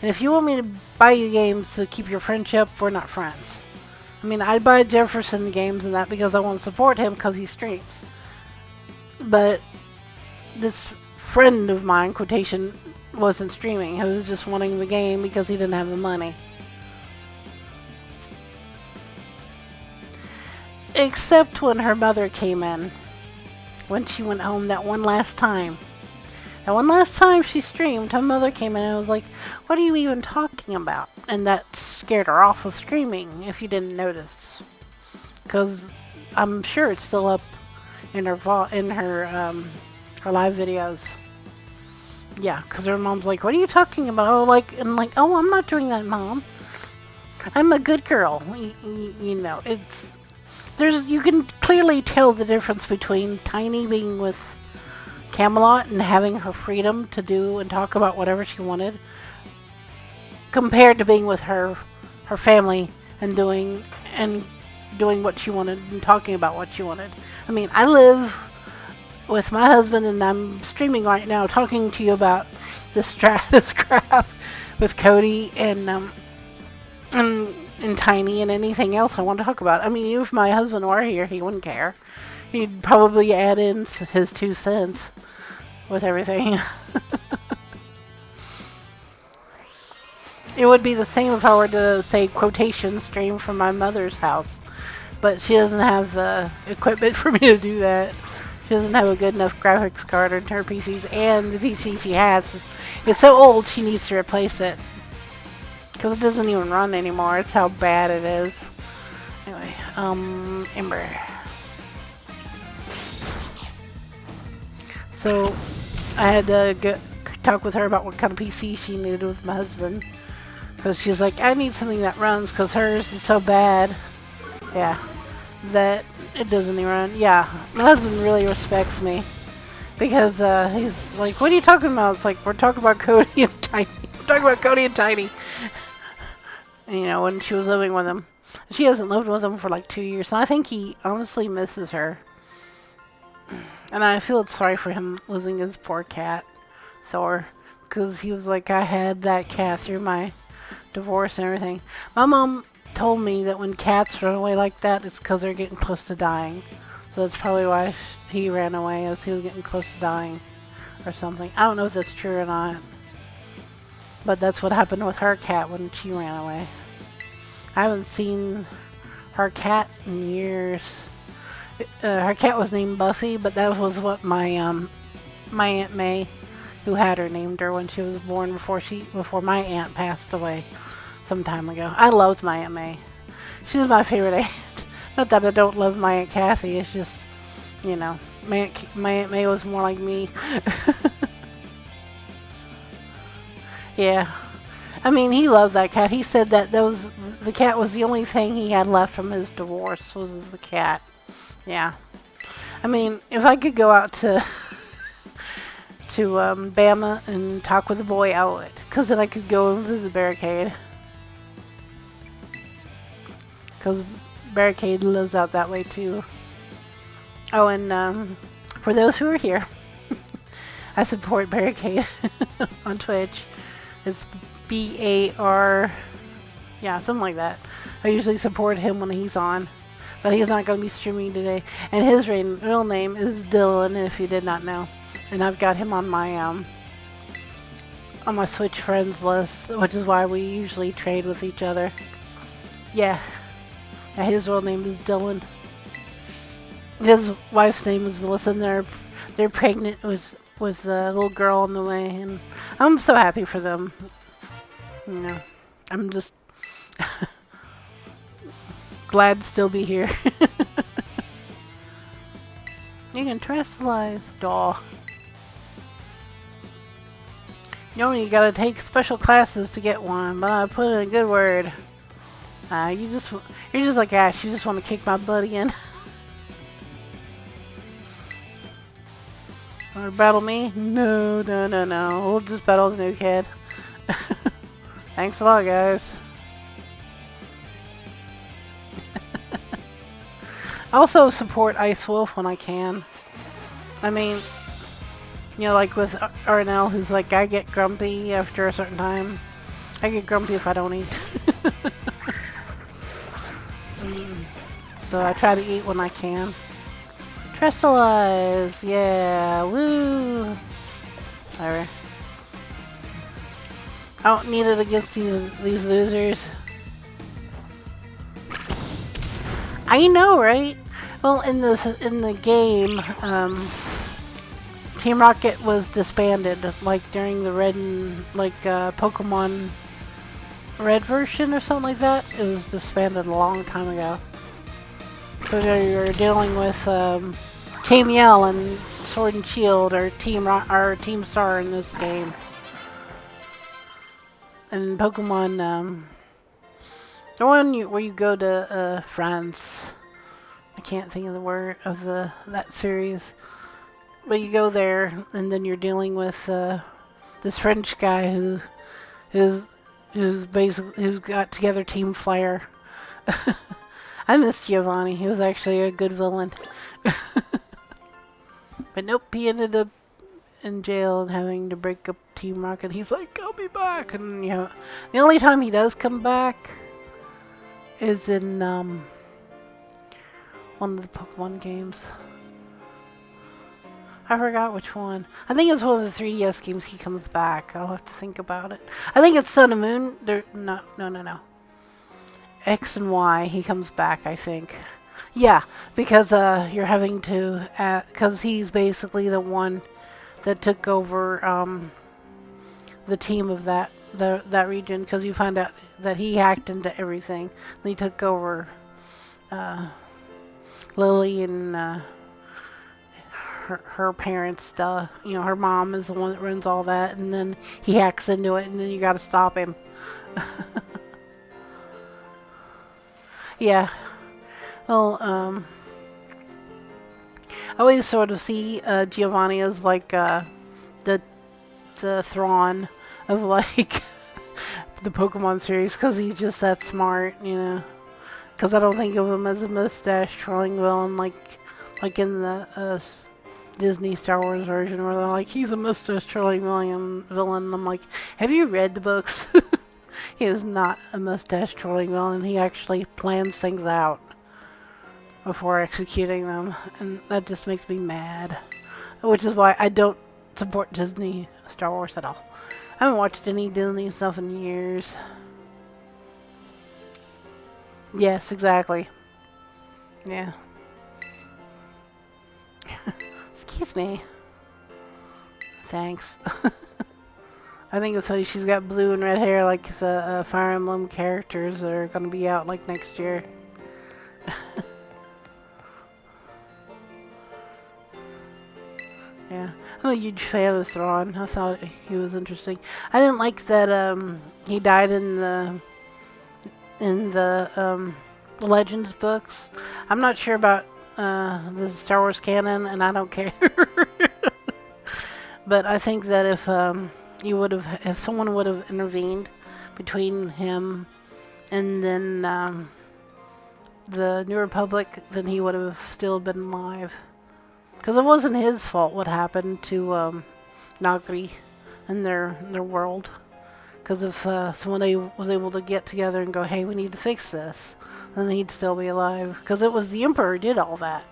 And if you want me to buy you games to keep your friendship, we're not friends. I mean, I'd buy Jefferson games and that because I want to support him because he streams. But this friend of mine, quotation, wasn't streaming. He was just wanting the game because he didn't have the money. Except when her mother came in. When she went home that one last time. That one last time she streamed, her mother came in and was like, "What are you even talking about?" And that scared her off of streaming, if you didn't notice. Because I'm sure it's still up in her her live videos. Yeah, because her mom's like, "What are you talking about?" Oh, I'm not doing that, Mom. I'm a good girl. You can clearly tell the difference between Tiny being with Camelot and having her freedom to do and talk about whatever she wanted, compared to being with her family and doing what she wanted and talking about what she wanted. I mean, I live with my husband, and I'm streaming right now talking to you about this crap with Cody and Tiny and anything else I want to talk about. I mean, if my husband were here, he wouldn't care. He'd probably add in his 2 cents with everything. It would be the same if I were to say quotation stream from my mother's house, but she doesn't have the equipment for me to do that. She doesn't have a good enough graphics card in her PCs, and the PC she has, it's so old she needs to replace it. Because it doesn't even run anymore. It's how bad it is. Anyway, Ember. So, I had to talk with her about what kind of PC she needed with my husband. Because she's like, I need something that runs because hers is so bad. Yeah. That it doesn't even run. Yeah. My husband really respects me. Because he's like, what are you talking about? It's like, we're talking about Cody and Tiny. We're talking about Cody and Tiny. When she was living with him. She hasn't lived with him for like 2 years. And I think he honestly misses her. And I feel sorry for him losing his poor cat, Thor. Because he was like, I had that cat through my divorce and everything. My mom told me that when cats run away like that, it's because they're getting close to dying. So that's probably why he ran away, as he was getting close to dying. Or something. I don't know if that's true or not. But that's what happened with her cat when she ran away. I haven't seen her cat in years. Her cat was named Buffy, but that was what my Aunt May, who had her, named her when she was born before my aunt passed away some time ago. I loved my Aunt May. She was my favorite aunt. Not that I don't love my Aunt Kathy. It's just, my Aunt May was more like me. Yeah. I mean, he loved that cat. He said that the cat was the only thing he had left from his divorce was the cat. Yeah. I mean, if I could go out to Bama and talk with the boy, I would. Because then I could go and visit Barricade. Because Barricade lives out that way too. Oh, and for those who are here, I support Barricade on Twitch. It's BAR, yeah, something like that. I usually support him when he's on, but he's not going to be streaming today. And his real name is Dylan, if you did not know. And I've got him on my Switch friends list, which is why we usually trade with each other. Yeah, his real name is Dylan. His wife's name is Melissa, and they're pregnant with a little girl on the way, and I'm so happy for them. You know, I'm just glad to still be here. You can terrestrialize, doll. You gotta take special classes to get one, but I put in a good word. You're just like Ash. You just want to kick my butt again. Want to battle me? No. We'll just battle the new kid. Thanks a lot, guys. I also support Ice Wolf when I can. I mean, like with Arnell, who's like, I get grumpy after a certain time. I get grumpy if I don't eat. So I try to eat when I can. Crystallize, yeah, woo. Whatever. I don't need it against these losers. I know, right? Well, in the game, Team Rocket was disbanded, like during the Red and Pokemon Red version or something like that. It was disbanded a long time ago. So you're dealing with Team Yell and Sword and Shield, or Team Star in this game. And Pokemon, the one where you go to France. I can't think of the word of that series, but you go there, and then you're dealing with this French guy who's got together Team Flare. I miss Giovanni. He was actually a good villain. But nope, he ended up in jail and having to break up Team Rocket. He's like, I'll be back. And, the only time he does come back is in one of the Pokemon games. I forgot which one. I think it was one of the 3DS games he comes back. I'll have to think about it. I think it's Sun and Moon. No. X and Y, he comes back, I think. Yeah, because you're having to, because he's basically the one that took over the team of that region, because you find out that he hacked into everything. And he took over Lily and her parents' stuff. Her mom is the one that runs all that, and then he hacks into it, and then you gotta stop him. Yeah. Well, I always sort of see Giovanni as like the Thrawn of like the Pokemon series, because he's just that smart, Because I don't think of him as a mustache trolling villain like in the Disney Star Wars version, where they're like, he's a mustache trolling villain. I'm like, have you read the books? He is not a mustache trolling villain. He actually plans things out before executing them, and that just makes me mad. Which is why I don't support Disney Star Wars at all. I haven't watched any Disney stuff in years. Yes, exactly. Yeah. Excuse me. Thanks. I think it's funny she's got blue and red hair like the Fire Emblem characters that are going to be out like next year. Yeah. I'm a huge fan of Thrawn. I thought he was interesting. I didn't like that he died in the Legends books. I'm not sure about the Star Wars canon, and I don't care. But I think that if someone would have intervened between him and then the New Republic, then he would have still been alive. Because it wasn't his fault what happened to Nagri and their world. Because if somebody was able to get together and go, hey, we need to fix this, then he'd still be alive. Because it was the Emperor who did all that,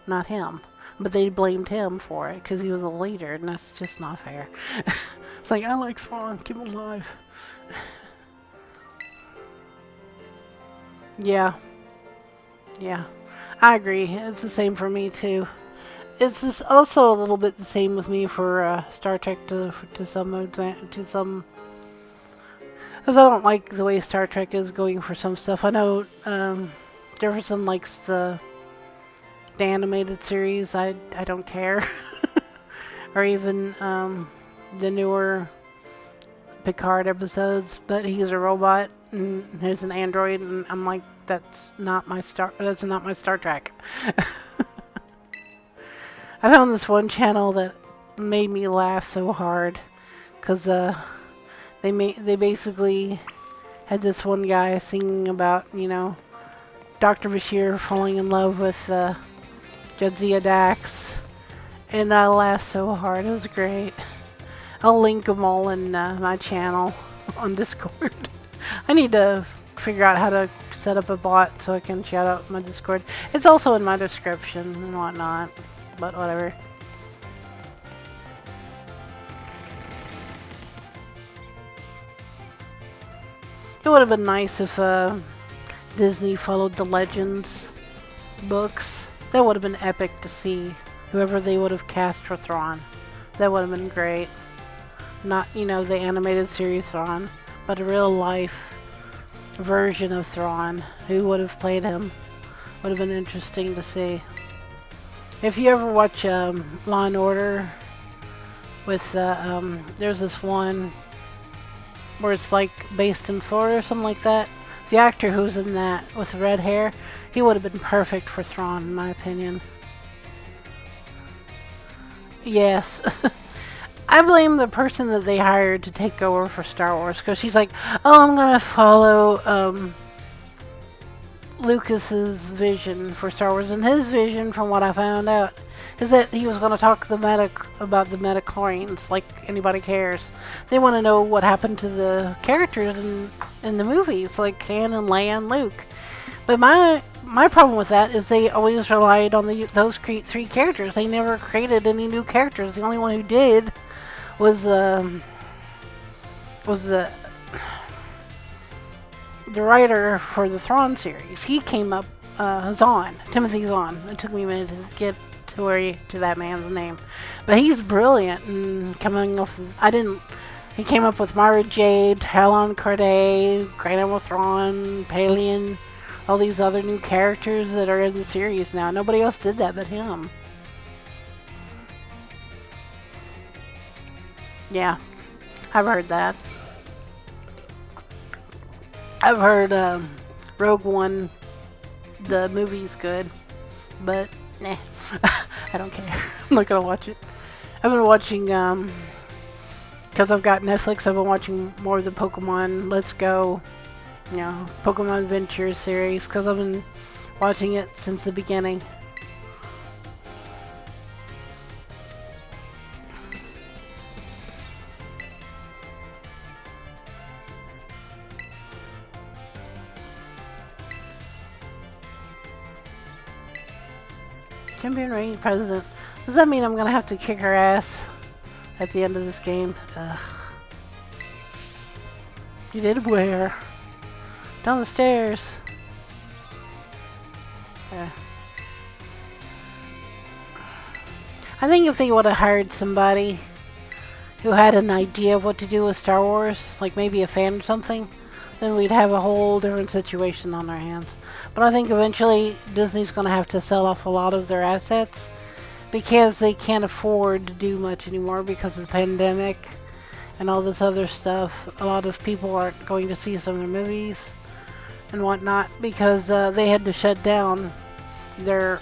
not him. But they blamed him for it because he was a leader, and that's just not fair. It's like, I like Thrawn, keep him alive. Yeah. Yeah. I agree. It's the same for me, too. It's just also a little bit the same with me for Star Trek to some. Because I don't like the way Star Trek is going for some stuff. I know Jefferson likes the animated series. I don't care. Or even the newer Picard episodes, but he's a robot and he's an android, and I'm like, that's not my Star Trek. I found this one channel that made me laugh so hard because they basically had this one guy singing about, Dr. Bashir falling in love with Jadzia Dax, and I laughed so hard. It was great. I'll link them all in my channel on Discord. I need to figure out how to set up a bot so I can shout out my Discord. It's also in my description and whatnot, but whatever. It would have been nice if Disney followed the Legends books. That would have been epic to see. Whoever they would have cast for Thrawn. That would have been great. Not, the animated series Thrawn, but a real life version of Thrawn. Who would have played him? Would have been interesting to see. If you ever watch Law and Order with, there's this one where it's like based in Florida or something like that. The actor who's in that with red hair, he would have been perfect for Thrawn, in my opinion. Yes. I blame the person that they hired to take over for Star Wars, because she's like, oh, I'm going to follow Lucas's vision for Star Wars. And his vision, from what I found out, is that he was going to talk about the midichlorians, like anybody cares. They want to know what happened to the characters in the movies, like Han and Leia and Luke. But my problem with that is they always relied on those three characters. They never created any new characters. The only one who did was the writer for the Thrawn series. He came up, Timothy Zahn. It took me a minute to get to that man's name, but he's brilliant and coming off. He came up with Mara Jade, Talon Corday, Grand Admiral Thrawn, Palian, all these other new characters that are in the series now. Nobody else did that but him. Yeah, I've heard that. I've heard Rogue One, the movie's good, but nah, I don't care. I'm not gonna watch it. I've been watching, because I've got Netflix, I've been watching more of the Pokemon Let's Go, Pokemon Adventures series, because I've been watching it since the beginning. Champion reigning president. Does that mean I'm gonna have to kick her ass at the end of this game? Ugh. You did where? Down the stairs. Yeah. I think if they would have hired somebody who had an idea of what to do with Star Wars, like maybe a fan or something, then we'd have a whole different situation on our hands. But I think eventually Disney's going to have to sell off a lot of their assets because they can't afford to do much anymore because of the pandemic and all this other stuff. A lot of people aren't going to see some of their movies and whatnot because they had to shut down their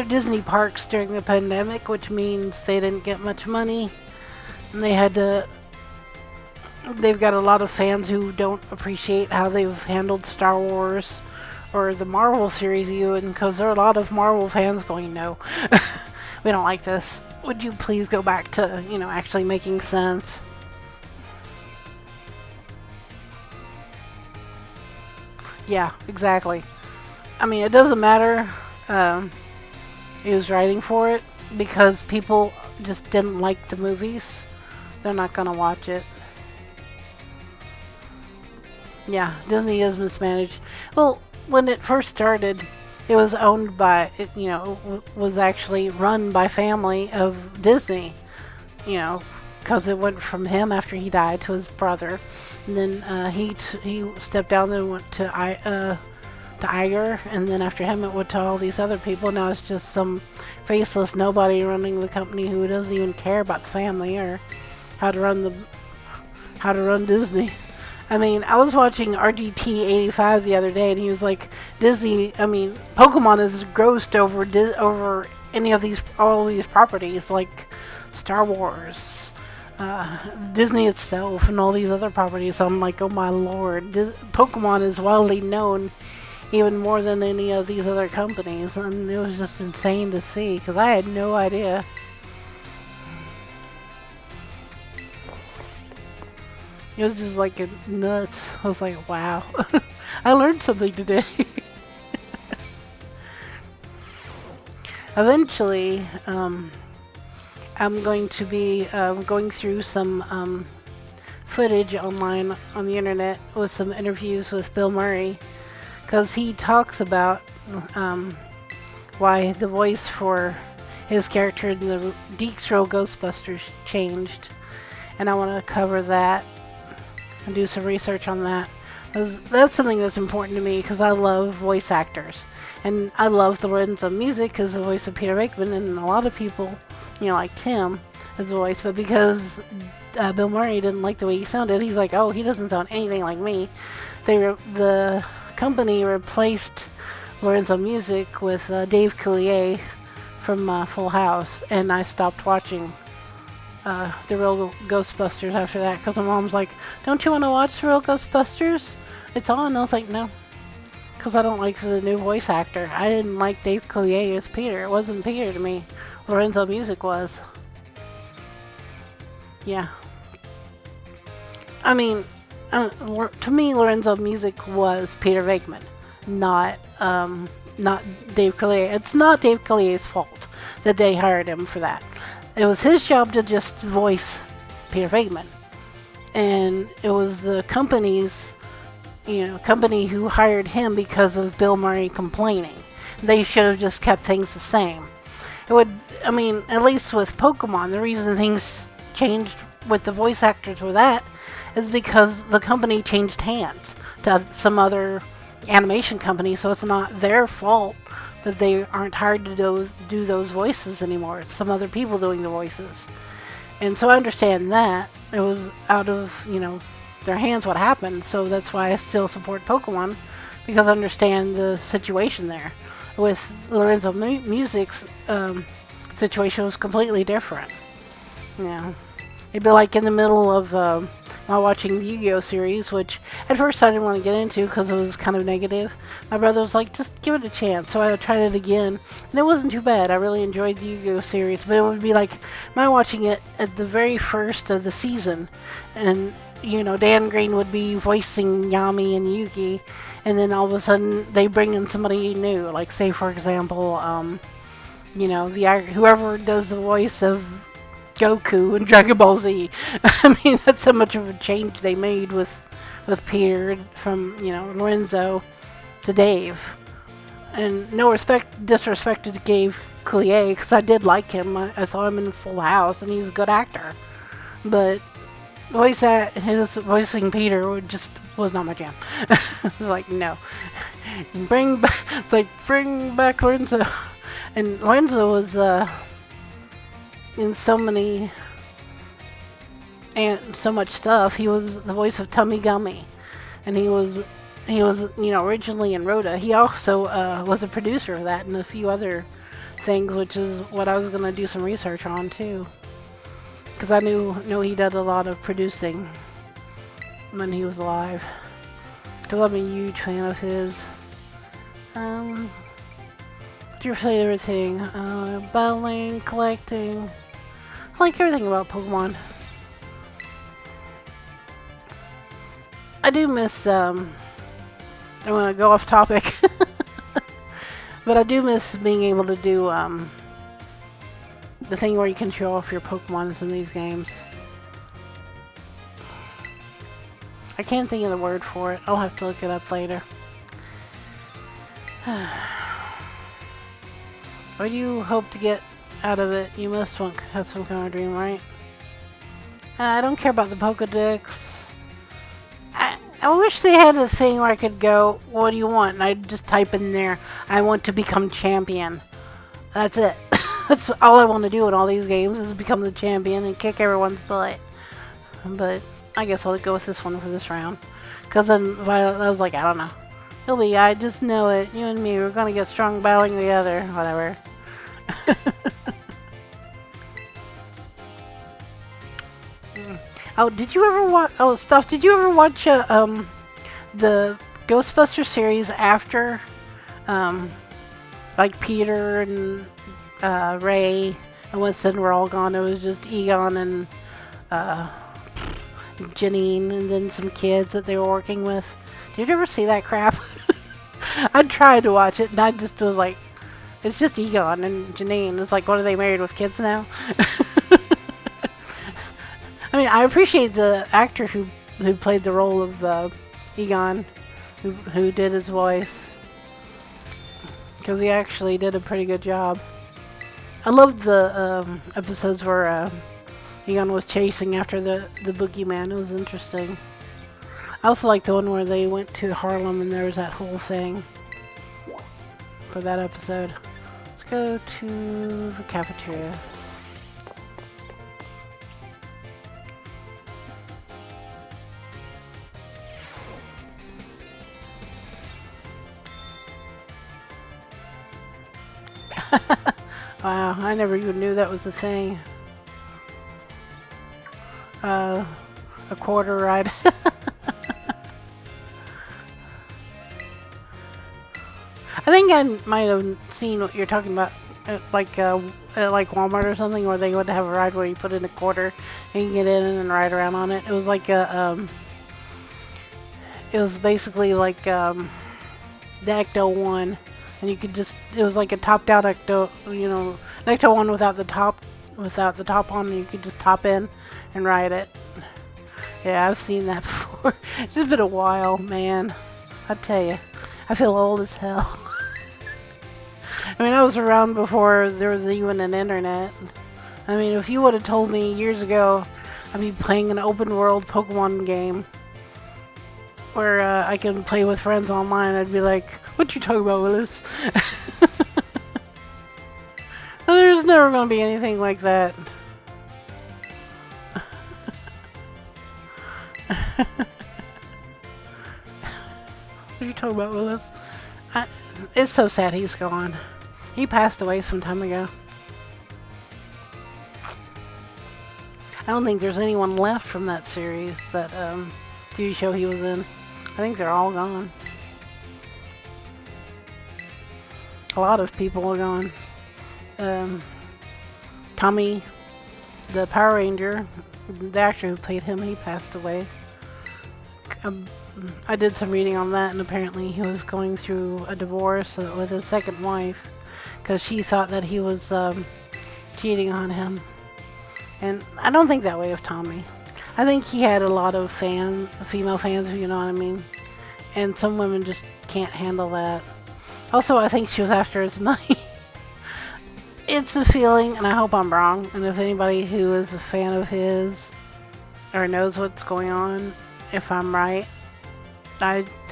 Disney parks during the pandemic, which means they didn't get much money, and they've got a lot of fans who don't appreciate how they've handled Star Wars or the Marvel series even, because there are a lot of Marvel fans going, no, we don't like this. Would you please go back to, actually making sense? Yeah, exactly. I mean, it doesn't matter who's writing for it, because people just didn't like the movies. They're not going to watch it. Yeah, Disney is mismanaged. Well, when it first started, it was owned by, was actually run by family of Disney, because it went from him after he died to his brother. And then he stepped down and went to Iger, and then after him it went to all these other people. Now it's just some faceless nobody running the company who doesn't even care about the family or how to run Disney. I mean, I was watching RGT85 the other day, and he was like, Pokemon is grossed over all these properties, like Star Wars, Disney itself, and all these other properties. So I'm like, oh my lord, Pokemon is widely known even more than any of these other companies, and it was just insane to see, because I had no idea. It was just like nuts. I was like, wow. I learned something today. Eventually, I'm going to be going through some footage online on the internet with some interviews with Bill Murray, because he talks about why the voice for his character in the Deeks Row Ghostbusters changed. And I want to cover that and do some research on that. That's something that's important to me, because I love voice actors. And I love the Lorenzo music as the voice of Peter Venkman, and a lot of people, liked him as a voice, but because Bill Murray didn't like the way he sounded, he's like, oh, he doesn't sound anything like me. The company replaced Lorenzo music with Dave Coulier from Full House, and I stopped watching The Real Ghostbusters after that, because my mom's like, don't you want to watch The Real Ghostbusters? It's on. And I was like, no, because I don't like the new voice actor. I didn't like Dave Coulier as Peter. It wasn't Peter to me. Lorenzo music was. Yeah. I mean, to me, Lorenzo music was Peter Venkman, not Dave Coulier. It's not Dave Collier's fault that they hired him for that. It was his job to just voice Peter Venkman. And it was the company who hired him because of Bill Murray complaining. They should have just kept things the same. At least with Pokemon, the reason things changed with the voice actors for that is because the company changed hands to some other animation company, so it's not their fault that they aren't hired to do those voices anymore. It's some other people doing the voices. And so I understand that. It was out of, their hands what happened, so that's why I still support Pokemon, because I understand the situation there. With Lorenzo Music's situation was completely different. Yeah. It'd be like in the middle of while watching the Yu-Gi-Oh series, which at first I didn't want to get into because it was kind of negative. My brother was like, just give it a chance. So I tried it again, and it wasn't too bad. I really enjoyed the Yu-Gi-Oh series, but it would be like my watching it at the very first of the season, and Dan Green would be voicing Yami and Yugi, and then all of a sudden they bring in somebody new, like say for example, whoever does the voice of Goku and Dragon Ball Z. I mean, that's how much of a change they made with Peter from Lorenzo to Dave. And no disrespect to Dave Coulier, because I did like him. I saw him in Full House, and he's a good actor. But his voicing Peter just was not my jam. I was like, no. Bring back. It's like bring back Lorenzo, and Lorenzo was in so many and so much stuff. He was the voice of Tummy Gummy, and he was originally in Rhoda. He also was a producer of that and a few other things, which is what I was gonna do some research on too, because I know he did a lot of producing when he was alive. Because I'm a huge fan of his. What's your favorite thing? Battling, collecting. I like everything about Pokemon. I do miss, I'm gonna go off topic. But I do miss being able to do, the thing where you can show off your Pokemon in these games. I can't think of the word for it. I'll have to look it up later. What do you hope to get out of it? You must have some kind of dream, right? I don't care about the Pokedex. I wish they had a thing where I could go, what do you want? And I'd just type in there, I want to become champion. That's it. That's all I want to do in all these games is become the champion and kick everyone's butt. But I guess I'll go with this one for this round. Because then Violet, I was like, I don't know. He'll be, I just know it. You and me, we're going to get strong battling together. Whatever. Oh, did you ever watch... Oh, Stuff, did you ever watch the Ghostbusters series after... like Peter and Ray and Winston were all gone? It was just Egon and Janine and then some kids that they were working with. Did you ever see that crap? I tried to watch it and I just was like, it's just Egon and Janine. It's like, what, are they married with kids now? I mean, I appreciate the actor who played the role of Egon, who did his voice, because he actually did a pretty good job. I loved the episodes where Egon was chasing after the boogeyman. It was interesting. I also liked the one where they went to Harlem and there was that whole thing for that episode. Let's go to the cafeteria. Wow, I never even knew that was a thing. A quarter ride. I think I might have seen what you're talking about, at like Walmart or something, where they would have a ride where you put in a quarter and you can get in and then ride around on it. It was like it was basically like the Ecto 1. And you could just, it was like a top-down Ecto, an Ecto 1 without the top on, and you could just top in and ride it. Yeah, I've seen that before. It's just been a while, man. I tell you, I feel old as hell. I mean, I was around before there was even an internet. I mean, if you would have told me years ago I'd be playing an open-world Pokemon game where I can play with friends online, I'd be like, what you talking about, Willis? There's never going to be anything like that. What are you talking about, Willis? It's so sad he's gone. He passed away some time ago. I don't think there's anyone left from that series, that TV show he was in. I think they're all gone. A lot of people are gone. Tommy, the Power Ranger, the actor who played him, he passed away. I did some reading on that, and apparently he was going through a divorce with his second wife because she thought that he was cheating on him. And I don't think that way of Tommy. I think he had a lot of female fans, if you know what I mean. And some women just can't handle that. Also, I think she was after his money. It's a feeling, and I hope I'm wrong. And if anybody who is a fan of his or knows what's going on, if I'm right,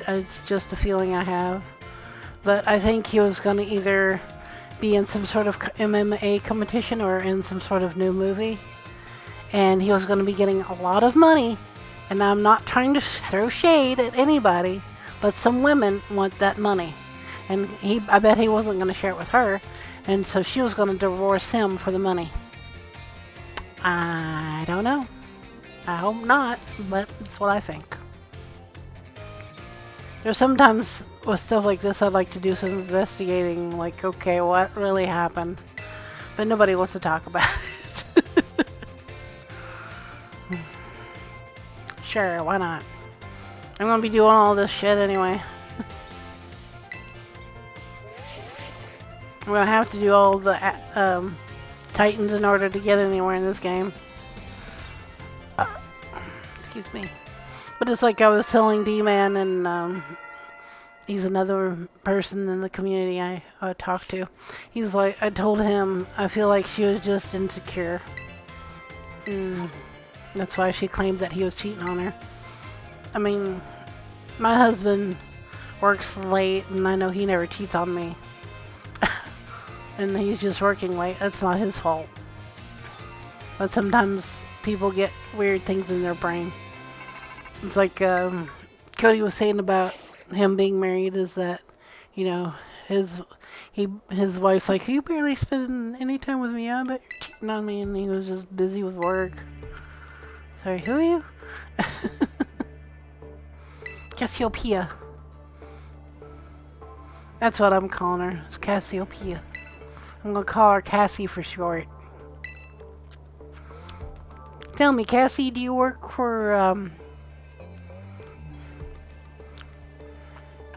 it's just a feeling I have. But I think he was going to either be in some sort of MMA competition or in some sort of new movie. And he was going to be getting a lot of money. And I'm not trying to throw shade at anybody, but some women want that money. And I bet he wasn't going to share it with her. And so she was going to divorce him for the money. I don't know. I hope not, but that's what I think. There's sometimes with stuff like this, I'd like to do some investigating, like, okay, what really happened? But nobody wants to talk about it. Sure, why not? I'm gonna be doing all this shit anyway. I'm gonna have to do all the Titans in order to get anywhere in this game. Excuse me. But it's like I was telling D-Man, and he's another person in the community I talk to. He's like, I told him, I feel like she was just insecure. That's why she claimed that he was cheating on her. I mean, my husband works late, and I know he never cheats on me. And he's just working late. That's not his fault. But sometimes people get weird things in their brain. It's like Cody was saying about him being married, is that, you know, his wife's like, you barely spend any time with me. I bet you're cheating on me. And he was just busy with work. Sorry, who are you? Cassiopeia. That's what I'm calling her. It's Cassiopeia. I'm gonna call her Cassie for short. Tell me, Cassie, do you work for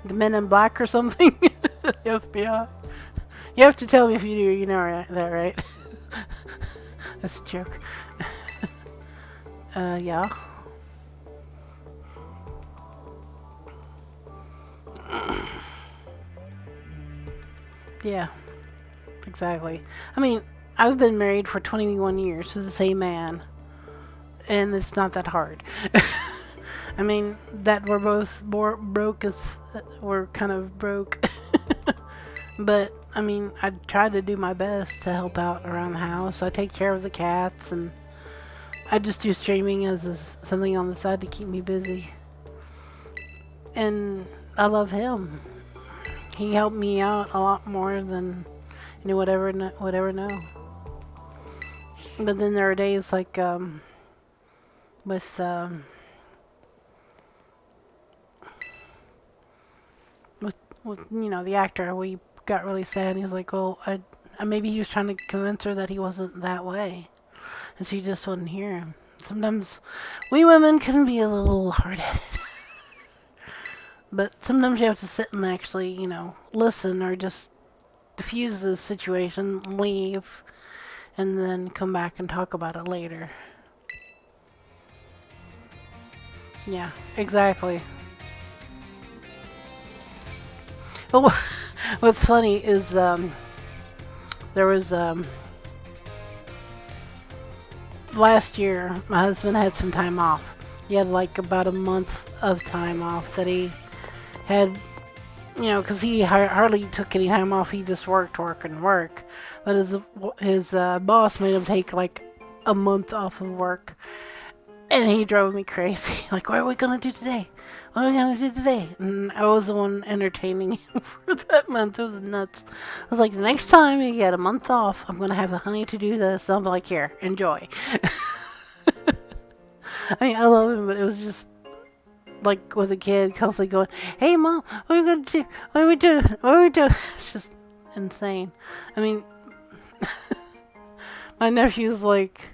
the Men in Black or something? The FBI. You have to tell me if you do. You know that, right? That's a joke. Yeah. Yeah. Exactly. I mean, I've been married for 21 years to the same man. And it's not that hard. I mean, that we're both broke as we're kind of broke. But, I mean, I try to do my best to help out around the house. I take care of the cats, and I just do streaming as something on the side to keep me busy. And I love him. He helped me out a lot more than anyone would ever know. But then there are days like with you know, the actor, we got really sad. And he was like, well, maybe he was trying to convince her that he wasn't that way, and she just wouldn't hear him. Sometimes we women can be a little hard-headed. But sometimes you have to sit and actually, you know, listen, or just diffuse the situation, leave, and then come back and talk about it later. Yeah, exactly. But what's funny is there was last year my husband had some time off. He had like about a month of time off that he had, you know, because he hardly took any time off. He just work. But his boss made him take like a month off of work. And he drove me crazy. Like, what are we going to do today? What are we going to do today? And I was the one entertaining him for that month. It was nuts. I was like, the next time you get a month off, I'm going to have a honey to do this. And I'm like, here, enjoy. I mean, I love him, but it was just like with a kid constantly going, hey, Mom, what are we going to do? What are we doing? What are we doing? It's just insane. I mean, my nephew's like,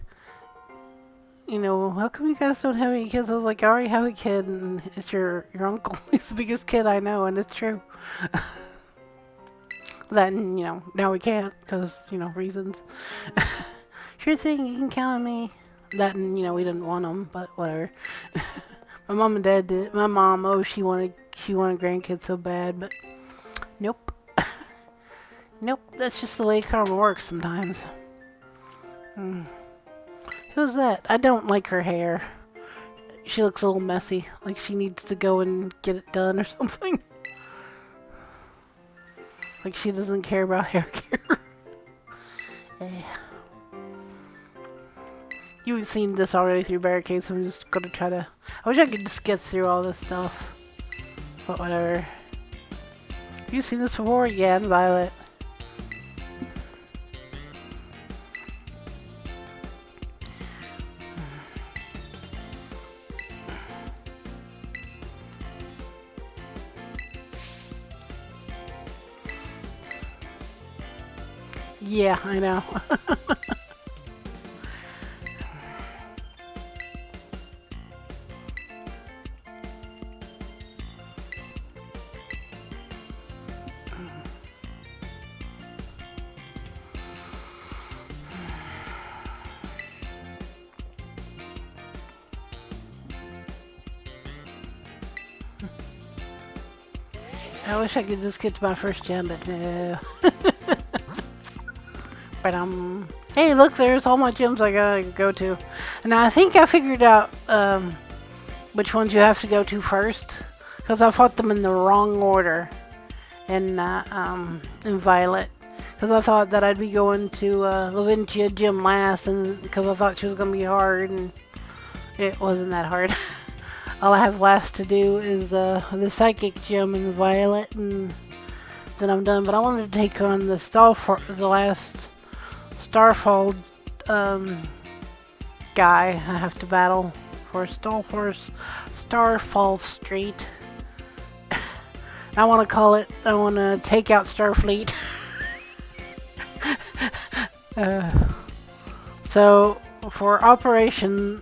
you know, how come you guys don't have any kids? I was like, I already have a kid, and it's your uncle. He's the biggest kid I know, and it's true. That, and, you know, now we can't, because, you know, reasons. Sure thing, you can count on me. That, and, you know, we didn't want them, but whatever. My mom and dad did. My mom, she wanted grandkids so bad, but nope. Nope, that's just the way karma works sometimes. Who's that? I don't like her hair. She looks a little messy. Like she needs to go and get it done or something. Like she doesn't care about hair care. Eh. You've seen this already through barricades, so I'm just gonna try to... I wish I could just get through all this stuff. But whatever. Have you seen this before? Yeah, in Violet. Yeah, I know. I wish I could just get to my first gem, but no. But hey, look, there's all my gems I gotta go to. And I think I figured out which ones you have to go to first, because I fought them in the wrong order in Violet. Because I thought that I'd be going to Laventia gym last, and because I thought she was gonna be hard, and it wasn't that hard. All I have last to do is the psychic gym in Violet, and then I'm done. But I wanted to take on the last Starfall guy I have to battle for Starfall Street. I want to call it, I want to take out Starfleet. So for Operation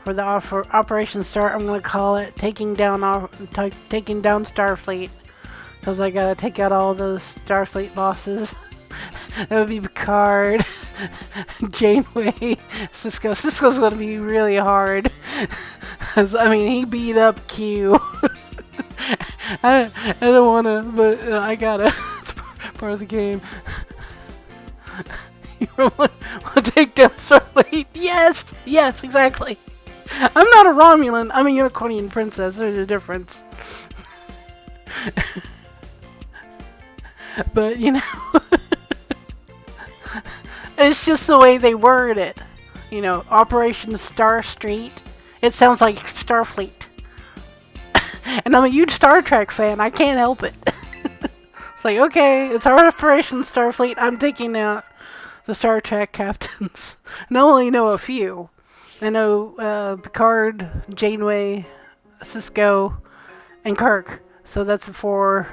Operation Start, I'm gonna call it taking down Starfleet, because I gotta take out all those Starfleet bosses. That would be Picard, Janeway, Cisco. Cisco's gonna be really hard. I mean, he beat up Q. I don't wanna, but I gotta. It's part of the game. You want to take down Starfleet? Yes! Yes, exactly. I'm not a Romulan. I'm a Unicornian princess. There's a difference. But, you know, it's just the way they word it. You know, Operation Star Street. It sounds like Starfleet. And I'm a huge Star Trek fan. I can't help it. It's like, okay, it's our Operation Starfleet. I'm taking out the Star Trek captains. And I only know a few. I know Picard, Janeway, Cisco, and Kirk. So that's the 4.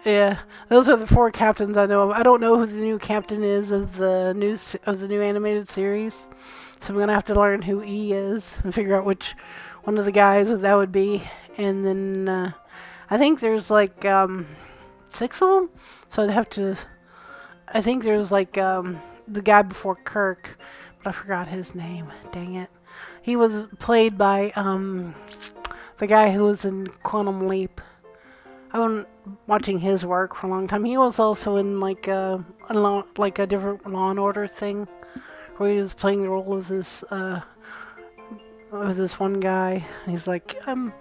Yeah, those are the 4 captains I know of. I don't know who the new captain is of the new animated series. So I'm gonna have to learn who E is and figure out which one of the guys that would be. And then I think there's like 6 of them. So I'd have to. I think there's like the guy before Kirk. I forgot his name. Dang it. He was played by the guy who was in Quantum Leap. I've been watching his work for a long time. He was also in like a different Law and Order thing, where he was playing the role of this one guy. He's like I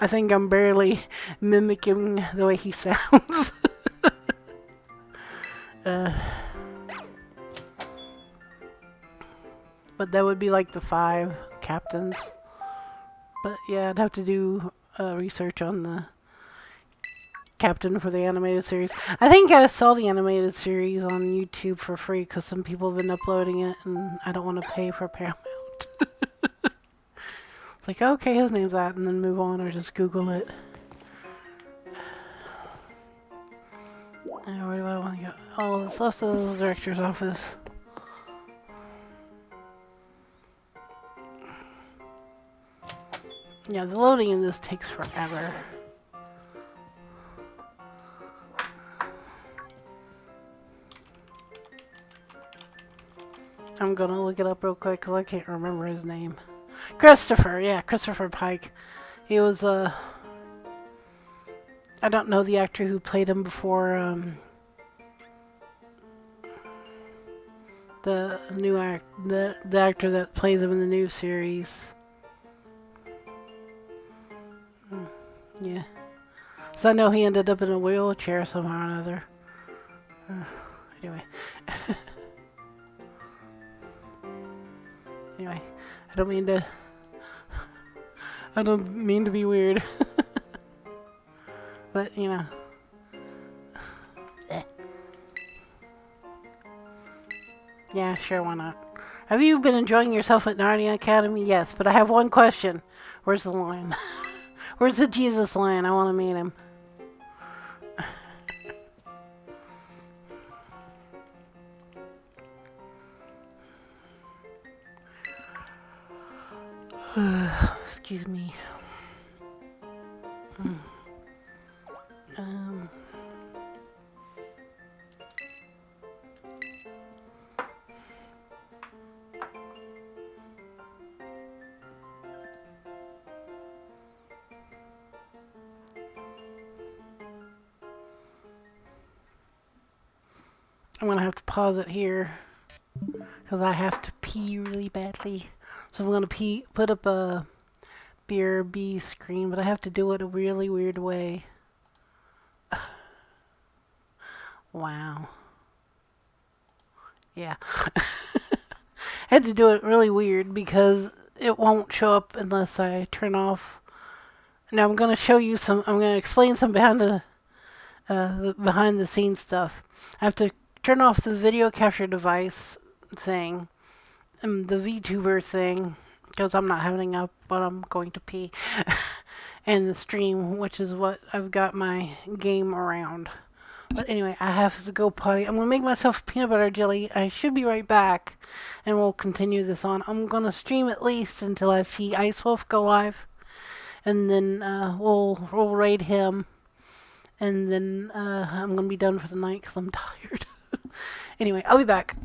think I'm barely mimicking the way he sounds. But that would be like the 5 captains. But yeah, I'd have to do research on the captain for the animated series. I think I saw the animated series on YouTube for free because some people have been uploading it, and I don't want to pay for Paramount. It's like, okay, his name's that, and then move on, or just Google it. Where do I want to go? Oh, it's left of the director's office. Yeah, the loading in this takes forever. I'm gonna look it up real quick because I can't remember his name. Christopher, yeah, Christopher Pike. He was I don't know the actor who played him before. The actor that plays him in the new series. Yeah. So I know he ended up in a wheelchair somehow or another. Anyway. Anyway, I don't mean to. I don't mean to be weird. But, you know. Yeah, sure, why not? Have you been enjoying yourself at Narnia Academy? Yes, but I have one question. Where's the lion? Where's the Jesus lion? I want to meet him. Excuse me. Um, I'm gonna have to pause it here because I have to pee really badly. So I'm gonna put up a BRB screen, but I have to do it a really weird way. Wow. Yeah. I had to do it really weird because it won't show up unless I turn off. Now I'm going to show you some. I'm going to explain some the behind the scenes stuff. I have to turn off the video capture device thing, and the VTuber thing, because I'm not having up, but I'm going to pee, and the stream, which is what I've got my game around. But anyway, I have to go potty. I'm going to make myself peanut butter jelly. I should be right back, and we'll continue this on. I'm going to stream at least until I see Ice Wolf go live, and then we'll raid him, and then I'm going to be done for the night because I'm tired. Anyway, I'll be back.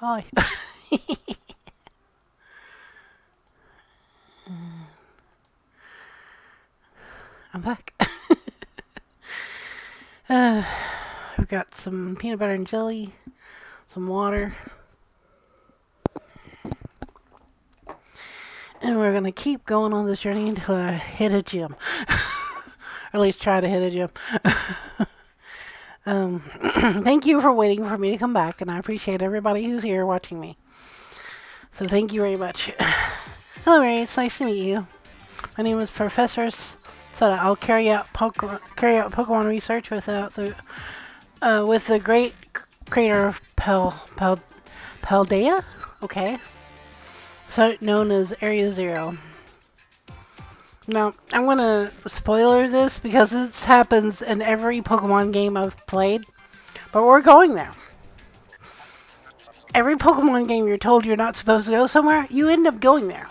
Hi. I'm back. I've got some peanut butter and jelly, some water, and we're gonna keep going on this journey until I hit a gym. Or at least try to hit a gym. Thank you for waiting for me to come back, and I appreciate everybody who's here watching me. So thank you very much. Hello, Ray. It's nice to meet you. My name is Professor Soda. I'll carry out Pokemon research with the great creator of Paldea. Okay. So known as Area Zero. Now, I'm going to spoiler this because this happens in every Pokemon game I've played. But we're going there. Every Pokemon game you're told you're not supposed to go somewhere, you end up going there.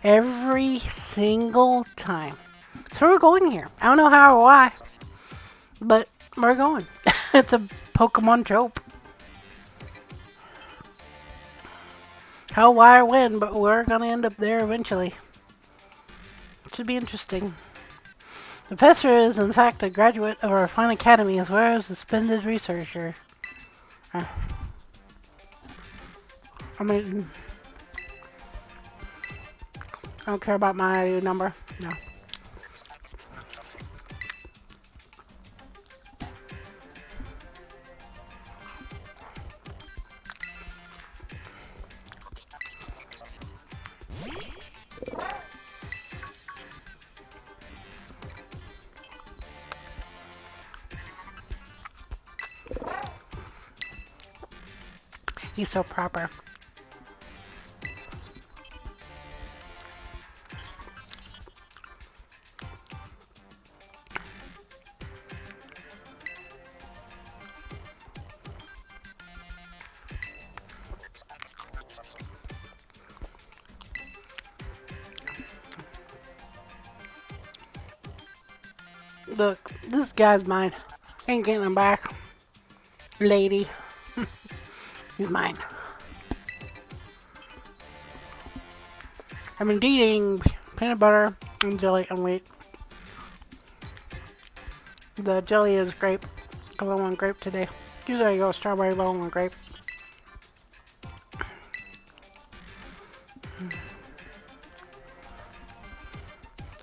Every single time. So we're going here. I don't know how or why. But we're going. It's a Pokemon trope. How, why, or when, but we're going to end up there eventually. Should be interesting. The professor is, in fact, a graduate of our fine academy as well as a suspended researcher. I mean, I don't care about my ID number. No. He's so proper. Look, this guy's mine. Ain't getting him back. Lady. He's mine. I'm indeed eating peanut butter and jelly and wheat. The jelly is grape. Because I want grape today. Usually I go strawberry, but I want grape.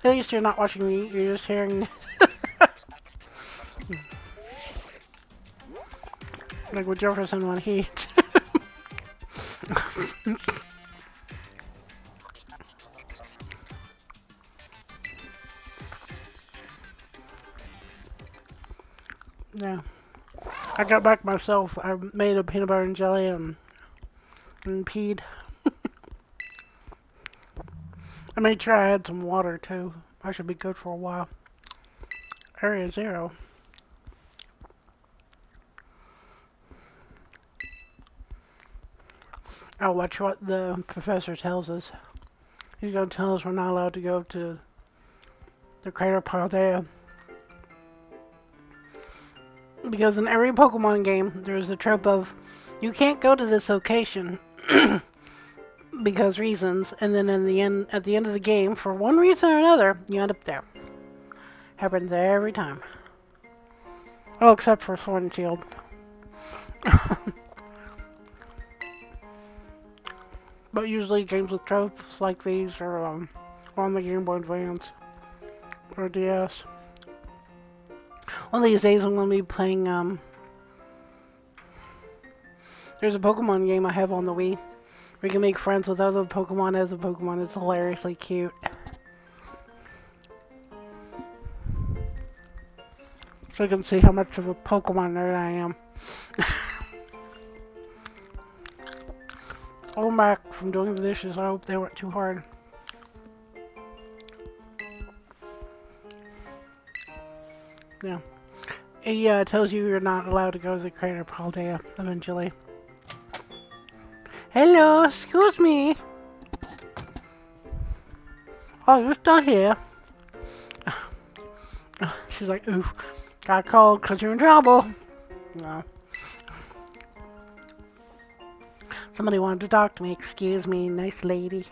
At least you're not watching me eat, you're just hearing. Like what Jefferson when he eats. Yeah. I got back myself. I made a peanut butter and jelly and peed. I made sure I had some water too. I should be good for a while. Area Zero. I'll watch what the professor tells us. He's going to tell us we're not allowed to go to the crater Paldea. Because in every Pokemon game, there's a trope of, you can't go to this location because reasons, and then at the end of the game, for one reason or another, you end up there. Happens every time. Oh, except for Sword and Shield. But usually games with tropes like these are on the Game Boy Advance or DS. One of these days I'm going to be playing, there's a Pokemon game I have on the Wii where you can make friends with other Pokemon as a Pokemon. It's hilariously cute. So you can see how much of a Pokemon nerd I am. Going back from doing the dishes, I hope they weren't too hard. Yeah. It tells you you're not allowed to go to the crater Paldea eventually. Hello, excuse me. Oh, you're still here. She's like, oof. Got called because you're in trouble. No. Somebody wanted to talk to me. Excuse me, nice lady.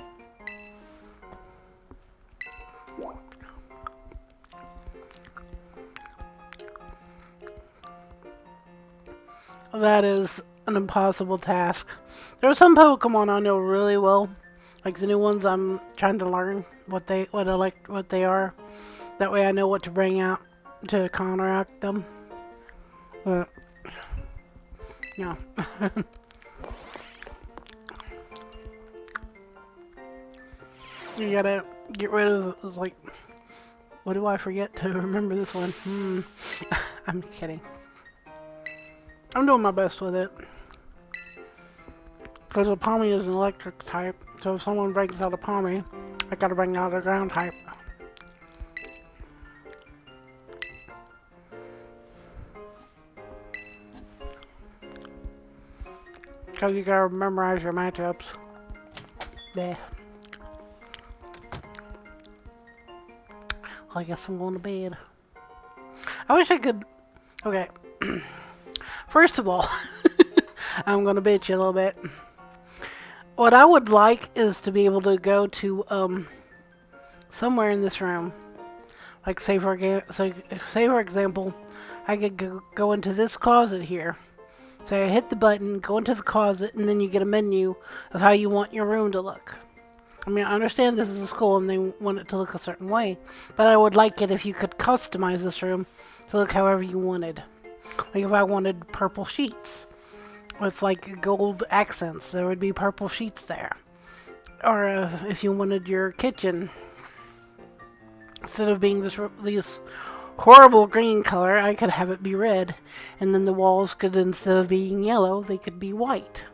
That is an impossible task. There are some Pokemon I know really well, like the new ones. I'm trying to learn what they are. That way, I know what to bring out to counteract them. But yeah, you gotta get rid of. It's like, what do I forget to remember this one? I'm kidding. I'm doing my best with it. Because a Palmy is an electric type, so if someone breaks out a Palmy, I gotta bring out a ground type. Because you gotta memorize your matchups. Yeah. Well, I guess I'm going to bed. I wish I could... Okay. First of all, I'm gonna bitch a little bit. What I would like is to be able to go to somewhere in this room, like say for example, I could go into this closet here. So I hit the button, go into the closet, and then you get a menu of how you want your room to look. I mean, I understand this is a school and they want it to look a certain way, but I would like it if you could customize this room to look however you wanted. Like if I wanted purple sheets with like gold accents, there would be purple sheets there. Or if you wanted your kitchen, instead of being this horrible green color, I could have it be red, and then the walls could, instead of being yellow, they could be white.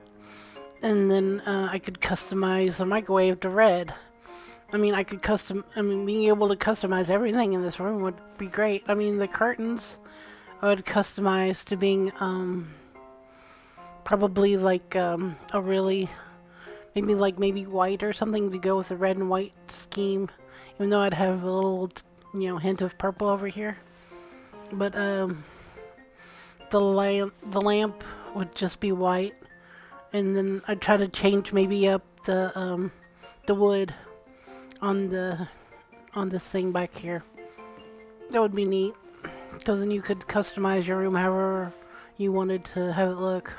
And then I could customize the microwave to red. I mean, being able to customize everything in this room would be great. I mean, the curtains I would customize to being probably like a really maybe white or something to go with the red and white scheme. Even though I'd have a little hint of purple over here. But the lamp would just be white, and then I'd try to change maybe up the wood on this thing back here. That would be neat, because then you could customize your room however you wanted to have it look.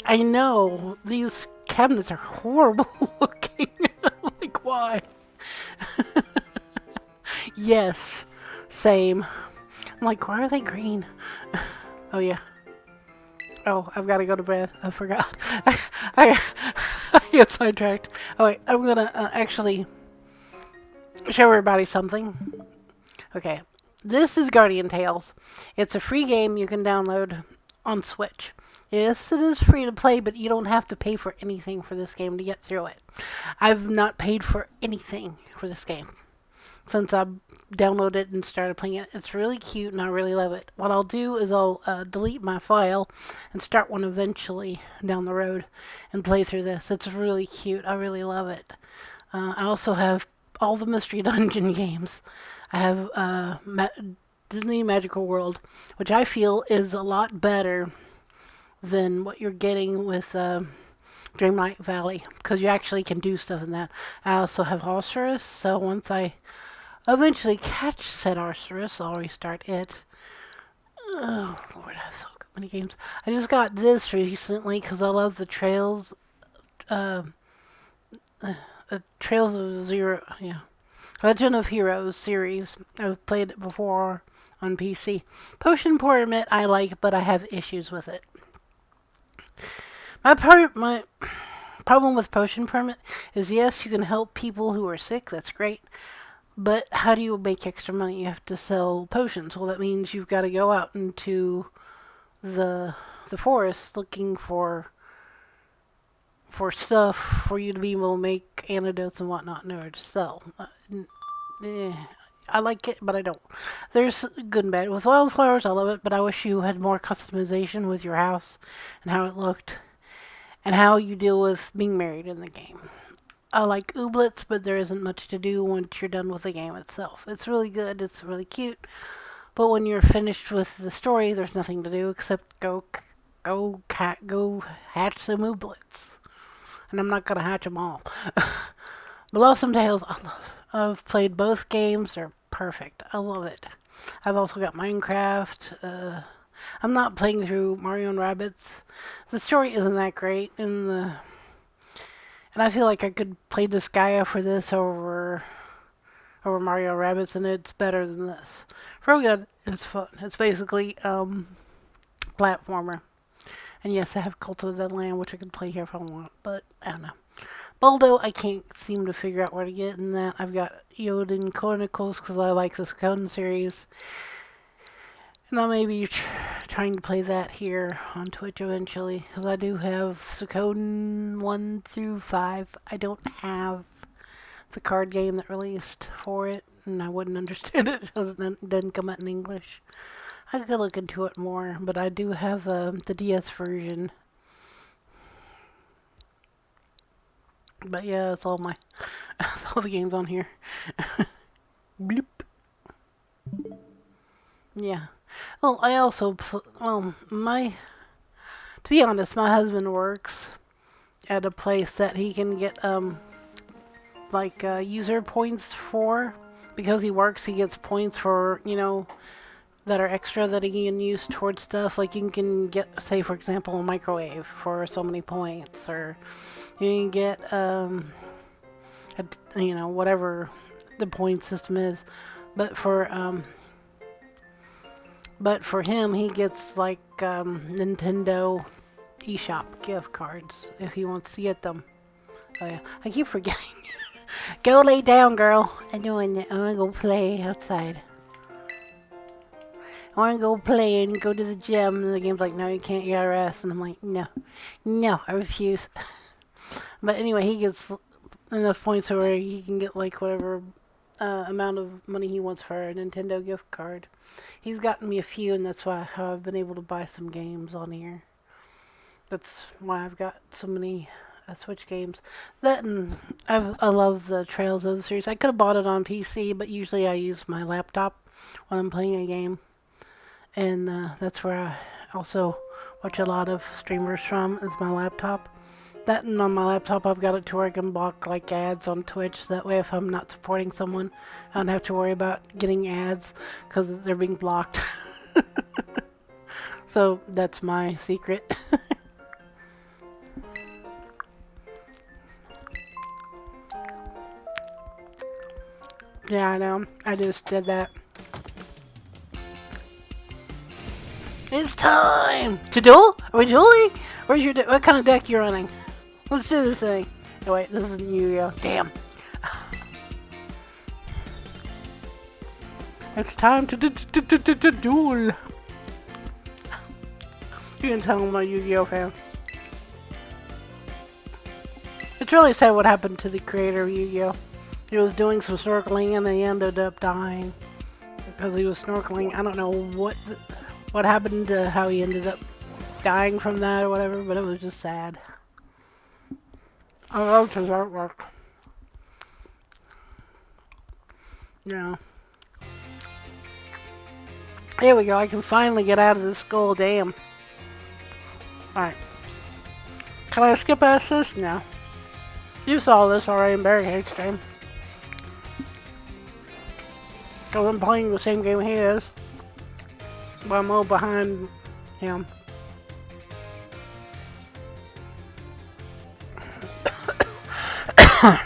I know these cabinets are horrible looking. Like, why? Yes, same. I'm like, why are they green? Oh yeah. Oh, I've got to go to bed. I forgot. I get sidetracked. Oh wait, I'm gonna actually show everybody something. Okay, this is Guardian Tales. It's a free game you can download on Switch. Yes, it is free to play, but you don't have to pay for anything for this game to get through it. I've not paid for anything for this game since I downloaded it and started playing it. It's really cute and I really love it. What I'll do is I'll delete my file and start one eventually down the road and play through this. It's really cute. I really love it. I also have all the Mystery Dungeon games. I have Disney Magical World, which I feel is a lot better than what you're getting with Dreamlight Valley, because you actually can do stuff in that. I also have Arceus, so once I eventually catch said Arceus, I'll restart it. Oh Lord, I have so many games. I just got this recently because I love the Trails of Zero, Legend of Heroes series. I've played it before on PC. Potion Pyramid I like, but I have issues with it. My problem with Potion Pyramid is, yes, you can help people who are sick. That's great. But how do you make extra money? You have to sell potions. Well, that means you've got to go out into the forest looking for stuff for you to be able to make antidotes and whatnot in order to sell. I like it, but I don't. There's good and bad. With wildflowers, I love it, but I wish you had more customization with your house and how it looked and how you deal with being married in the game. I like ooblets, but there isn't much to do once you're done with the game itself. It's really good, it's really cute, but when you're finished with the story, there's nothing to do except go hatch some ooblets. and I'm not gonna hatch them all. Blossom Tales, I've played both games. They're perfect. I love it. I've also got Minecraft. I'm not playing through Mario and Rabbids. The story isn't that great, and I feel like I could play Disgaea for this over Mario Rabbids, and it's better than this. For good, it's fun. It's basically platformer. And yes, I have Cult of the Land, which I can play here if I want, but I don't know. Baldo, I can't seem to figure out where to get in that. I've got Yoden Chronicles because I like this Coden series. And I may be trying to play that here on Twitch eventually because I do have Suikoden 1 through 5. I don't have the card game that released for it, and I wouldn't understand it because it didn't come out in English. I could look into it more, but I do have the DS version. But yeah, that's all the games on here. Bloop. Yeah. Well, I also, to be honest, my husband works at a place that he can get, user points for. Because he works, he gets points for, that are extra that he can use towards stuff. Like you can get, say, for example, a microwave for so many points, or you can get, whatever the point system is. But for him, he gets like Nintendo eShop gift cards if he wants to get them. Oh yeah, I keep forgetting. Go lay down, girl. I'm gonna go play outside. I want to go play and go to the gym. And the game's like, no, you can't, you gotta rest. And I'm like, no, I refuse. But anyway, he gets enough points where he can get like whatever amount of money he wants for a Nintendo gift card. He's gotten me a few, and that's how I've been able to buy some games on here. That's why I've got so many Switch games. That, and I love the Trails of the series. I could have bought it on PC, but usually I use my laptop when I'm playing a game. And that's where I also watch a lot of streamers from, is my laptop. That, and on my laptop I've got it to where I can block like ads on Twitch, so that way if I'm not supporting someone, I don't have to worry about getting ads because they're being blocked. So that's my secret. Yeah, I know. I just did that. It's time to duel. Are we dueling? What kind of deck you running? Let's do this thing. Oh wait, this isn't Yu-Gi-Oh. Damn. It's time to duel. You can tell I'm a Yu-Gi-Oh fan. It's really sad what happened to the creator of Yu-Gi-Oh. He was doing some snorkeling and he ended up dying because he was snorkeling. I don't know what happened to how he ended up dying from that or whatever, but it was just sad. I loved his artwork. Yeah. Here we go. I can finally get out of this school. Damn. Alright. Can I skip past this? No. You saw this already in Barricade stream. Because I'm playing the same game he is. But I'm a little behind him.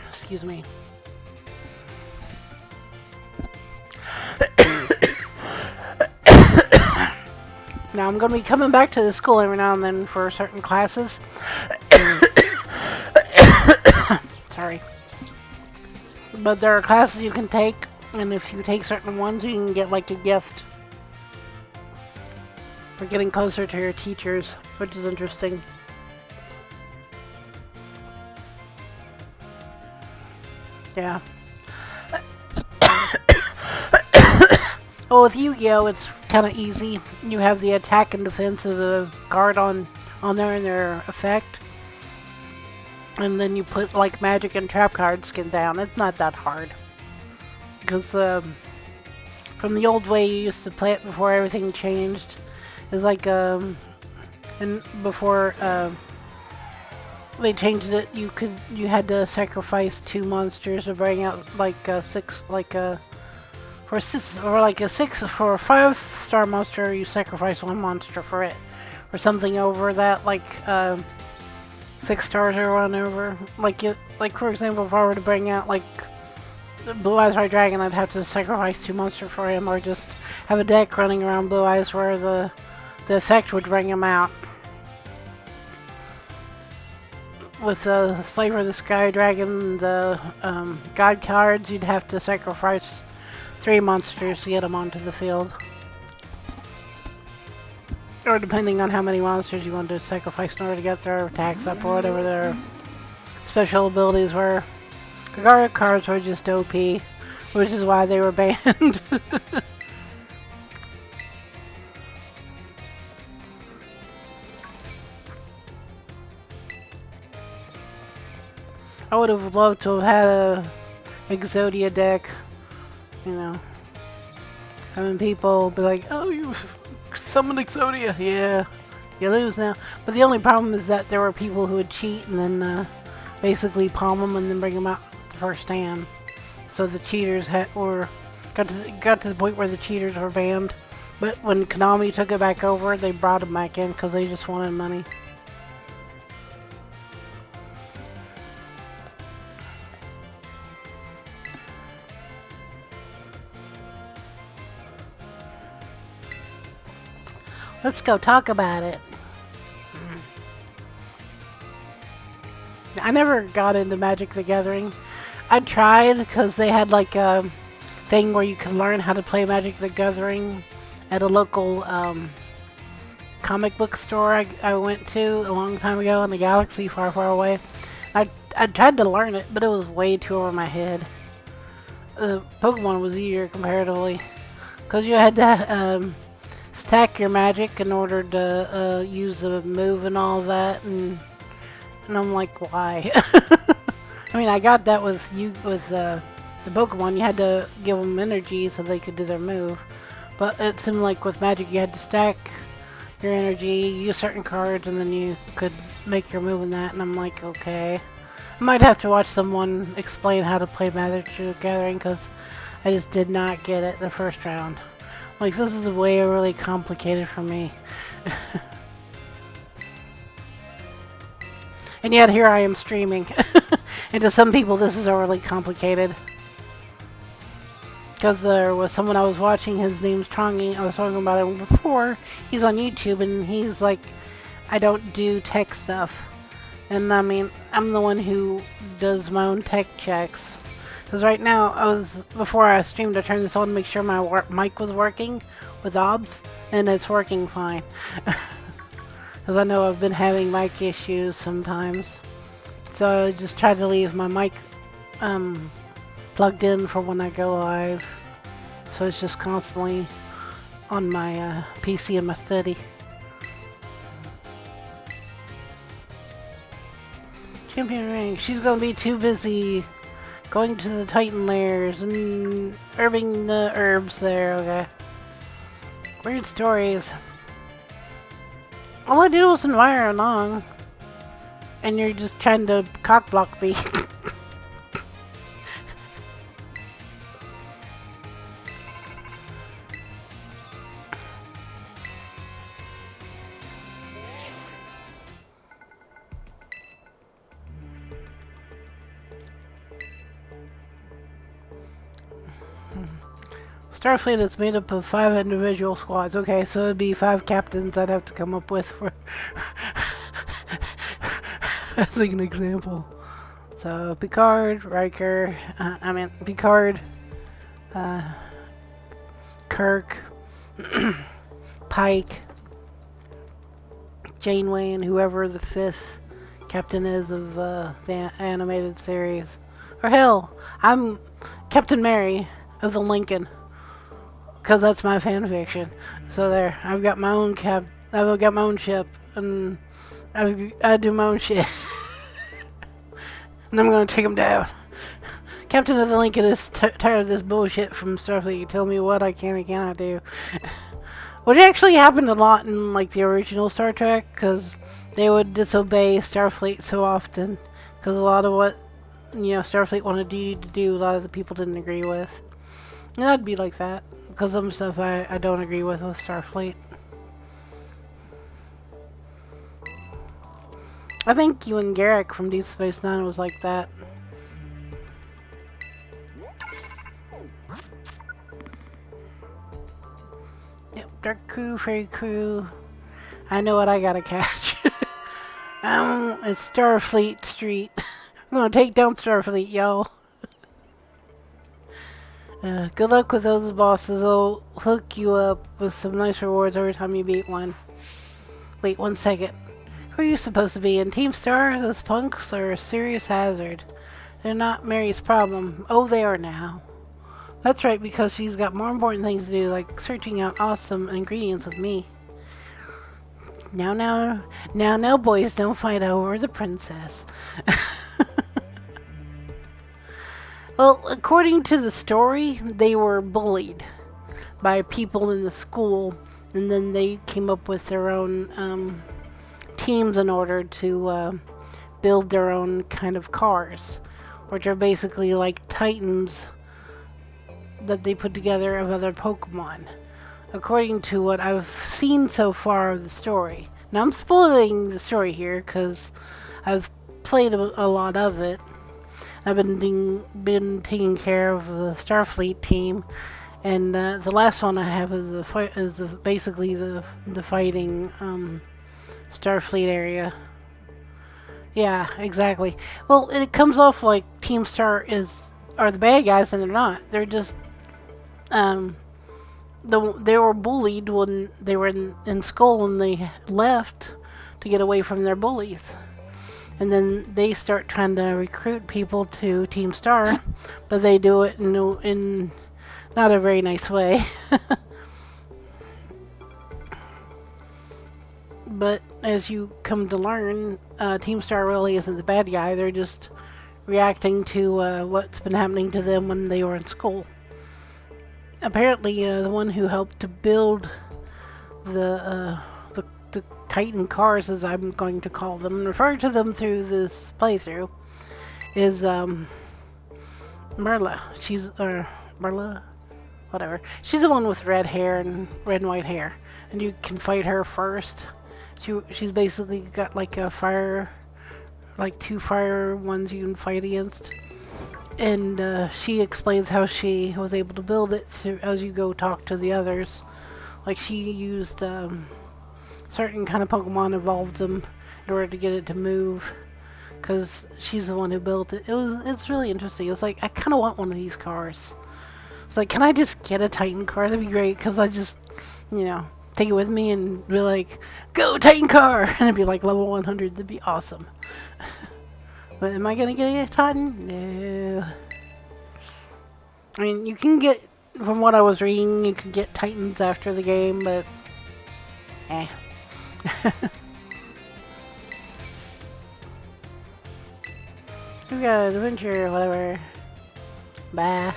Excuse me. Now I'm going to be coming back to the school every now and then for certain classes. Sorry. But there are classes you can take, and if you take certain ones, you can get like a gift. For getting closer to your teachers, which is interesting. Yeah. Well, with Yu-Gi-Oh, it's kind of easy. You have the attack and defense of the card on there and their effect. And then you put like magic and trap card skin down. It's not that hard. Because from the old way you used to play it before everything changed, it's like and before they changed it. You had to sacrifice 2 monsters to bring out like a six, like a for six or like a six for a 5-star monster. You sacrifice 1 monster for it, or something over that, like 6 stars or one over. Like for example, if I were to bring out like the Blue Eyes White Dragon, I'd have to sacrifice 2 monsters for him, or just have a deck running around Blue Eyes where the effect would bring him out. With the Slaver of the Sky Dragon, the God cards, you'd have to sacrifice 3 monsters to get them onto the field. Or depending on how many monsters you want to sacrifice in order to get their attacks up, or whatever their special abilities were. The guard cards were just OP, which is why they were banned. I would have loved to have had a Exodia deck, you know. Having people be like, oh, you summoned Exodia. Yeah, you lose now. But the only problem is that there were people who would cheat and then basically palm them and then bring them out the first hand. So the cheaters got to the point where the cheaters were banned. But when Konami took it back over, they brought them back in because they just wanted money. Let's go talk about it. I never got into Magic the Gathering. I tried because they had like a thing where you could learn how to play Magic the Gathering at a local comic book store I went to a long time ago in the galaxy far, far away. I tried to learn it, but it was way too over my head. Pokemon was easier comparatively because you had to stack your magic in order to use a move and all that, and I'm like, why? I mean, I got that with the Pokemon. You had to give them energy so they could do their move, but it seemed like with Magic you had to stack your energy, use certain cards, and then you could make your move in that, and I'm like, okay. I might have to watch someone explain how to play Magic the Gathering because I just did not get it the first round. Like, this is way really complicated for me. And yet here I am streaming. And to some people this is overly complicated. Because there was someone I was watching, his name's Trongy, I was talking about him before. He's on YouTube and he's like, I don't do tech stuff. And I mean, I'm the one who does my own tech checks. Because right now, before I streamed, I turned this on to make sure my mic was working with OBS, and it's working fine. Because I know I've been having mic issues sometimes. So I just try to leave my mic plugged in for when I go live. So it's just constantly on my PC in my study. Champion rank. She's gonna be too busy going to the Titan lairs and herbing the herbs there, okay. Weird stories. All I did was invite along. And you're just trying to cockblock me. Starfleet is made up of 5 individual squads. Okay, so it'd be 5 captains I'd have to come up with for as an example. So Picard, Riker, Picard, Kirk, Pike, Janeway, and whoever the 5th captain is of the animated series. Or hell, I'm Captain Mary of the Lincoln. Because that's my fan fiction. So there, I've got my own I've got my own ship, and I do my own shit. And I'm gonna take him down. Captain of the Lincoln is tired of this bullshit from Starfleet. You tell me what I can and cannot do. Which actually happened a lot in like the original Star Trek, because they would disobey Starfleet so often because a lot of what Starfleet wanted you to do, a lot of the people didn't agree with. And I'd be like that because some stuff I don't agree with Starfleet. I think you and Garrick from Deep Space Nine was like that. Yep, Dark Crew, Fairy Crew. I know what I gotta catch. It's Starfleet Street. I'm gonna take down Starfleet, y'all. Good luck with those bosses. They'll hook you up with some nice rewards every time you beat one. Wait 1 second. Who are you supposed to be in? Team Star? Those punks are a serious hazard. They're not Mary's problem. Oh, they are now. That's right, because she's got more important things to do, like searching out awesome ingredients with me. Now, boys, don't fight over the princess. Well, according to the story, they were bullied by people in the school, and then they came up with their own teams in order to build their own kind of cars, which are basically like Titans that they put together of other Pokemon. According to what I've seen so far of the story. Now I'm spoiling the story here because I've played a lot of it. I've been taking care of the Starfleet team, and the last one I have is basically the fighting Starfleet area. Yeah, exactly. Well, it comes off like Team Star are the bad guys, and they're not. They're just they were bullied when they were in school, and they left to get away from their bullies. And then they start trying to recruit people to Team Star, but they do it in not a very nice way. But as you come to learn, Team Star really isn't the bad guy. They're just reacting to what's been happening to them when they were in school. Apparently, the one who helped to build the Titan cars, as I'm going to call them, and refer to them through this playthrough, is Merla. Merla, whatever. She's the one with red hair and red and white hair, and you can fight her first. She's basically got like a fire, like 2 fire ones you can fight against. And she explains how she was able to build it as you go talk to the others. Like she used certain kind of Pokemon, evolved them in order to get it to move. Because she's the one who built it. It's really interesting. It's like, I kind of want one of these cars. It's like, can I just get a Titan car? That'd be great. Because I just, take it with me and be like, go Titan car! And it'd be like level 100. That'd be awesome. But am I gonna get a Titan? No. I mean, you can get, from what I was reading, you can get Titans after the game, but we got an adventure, whatever. Bah.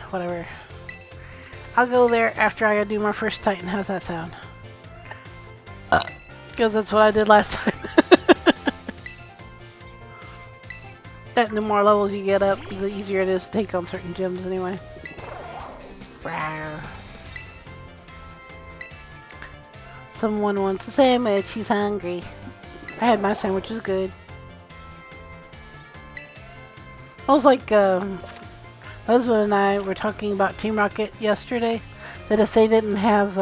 Whatever. I'll go there after I do my first Titan. How's that sound? Because that's what I did last time. That the more levels you get up, the easier it is to take on certain gyms anyway. Rawr. Someone wants a sandwich, she's hungry. I had my sandwich, it was good. I was like, husband and I were talking about Team Rocket yesterday, that if they didn't have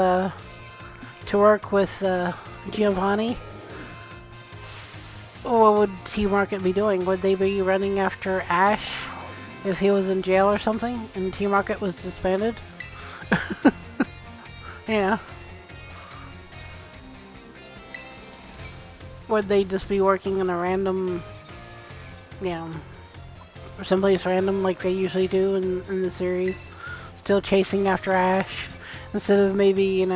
to work with Giovanni, what would Team Rocket be doing? Would they be running after Ash if he was in jail or something and Team Rocket was disbanded? Yeah. Would they just be working in a random, or someplace random like they usually do in the series, still chasing after Ash, instead of maybe,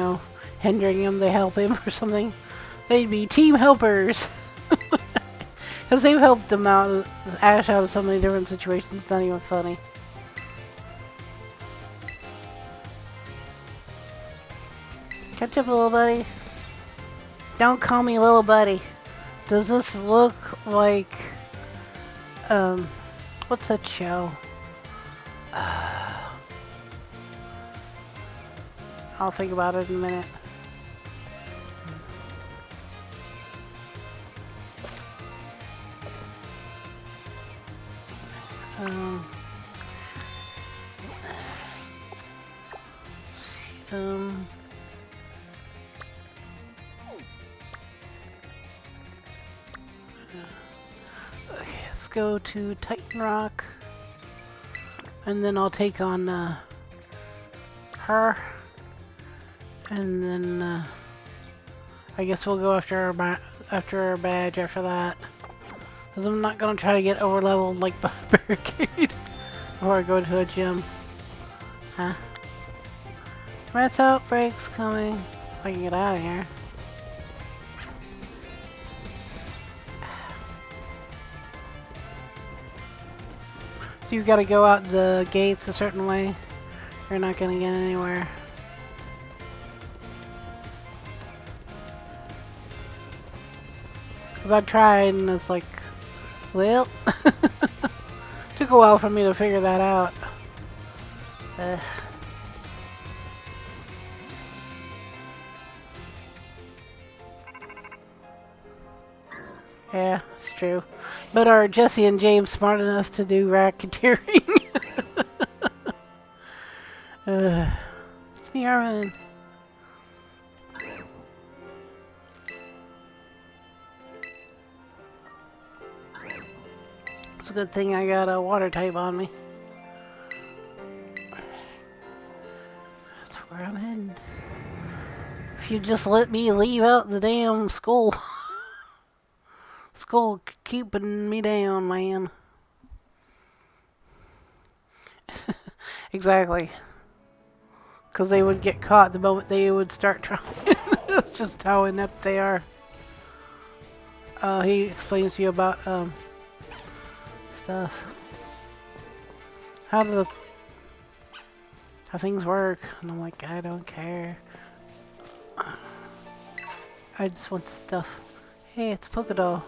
hindering him, they help him or something? They'd be team helpers. Because they've helped him out, Ash out of so many different situations, it's not even funny. Catch up, little buddy. Don't call me little buddy. Does this look like, what's that show? I'll think about it in a minute. Um, okay, let's go to Titan Rock, and then I'll take on her, and then I guess we'll go after our badge after that. Because I'm not going to try to get over-leveled like Barricade before I go to a gym. Huh? Rats outbreak's coming. If I can get out of here. So you gotta go out the gates a certain way. You're not gonna get anywhere. Because I tried and it's like, well, took a while for me to figure that out. Yeah, it's true. But are Jesse and James smart enough to do racketeering? It's me, Armin. It's a good thing I got a water type on me. That's where I'm heading. If you just let me leave out the damn school. School keeping me down, man. Exactly. Because they would get caught the moment they would start trying. That's just how inept they are. He explains to you about stuff. How things work. And I'm like, I don't care. I just want the stuff. Hey, it's a polka doll.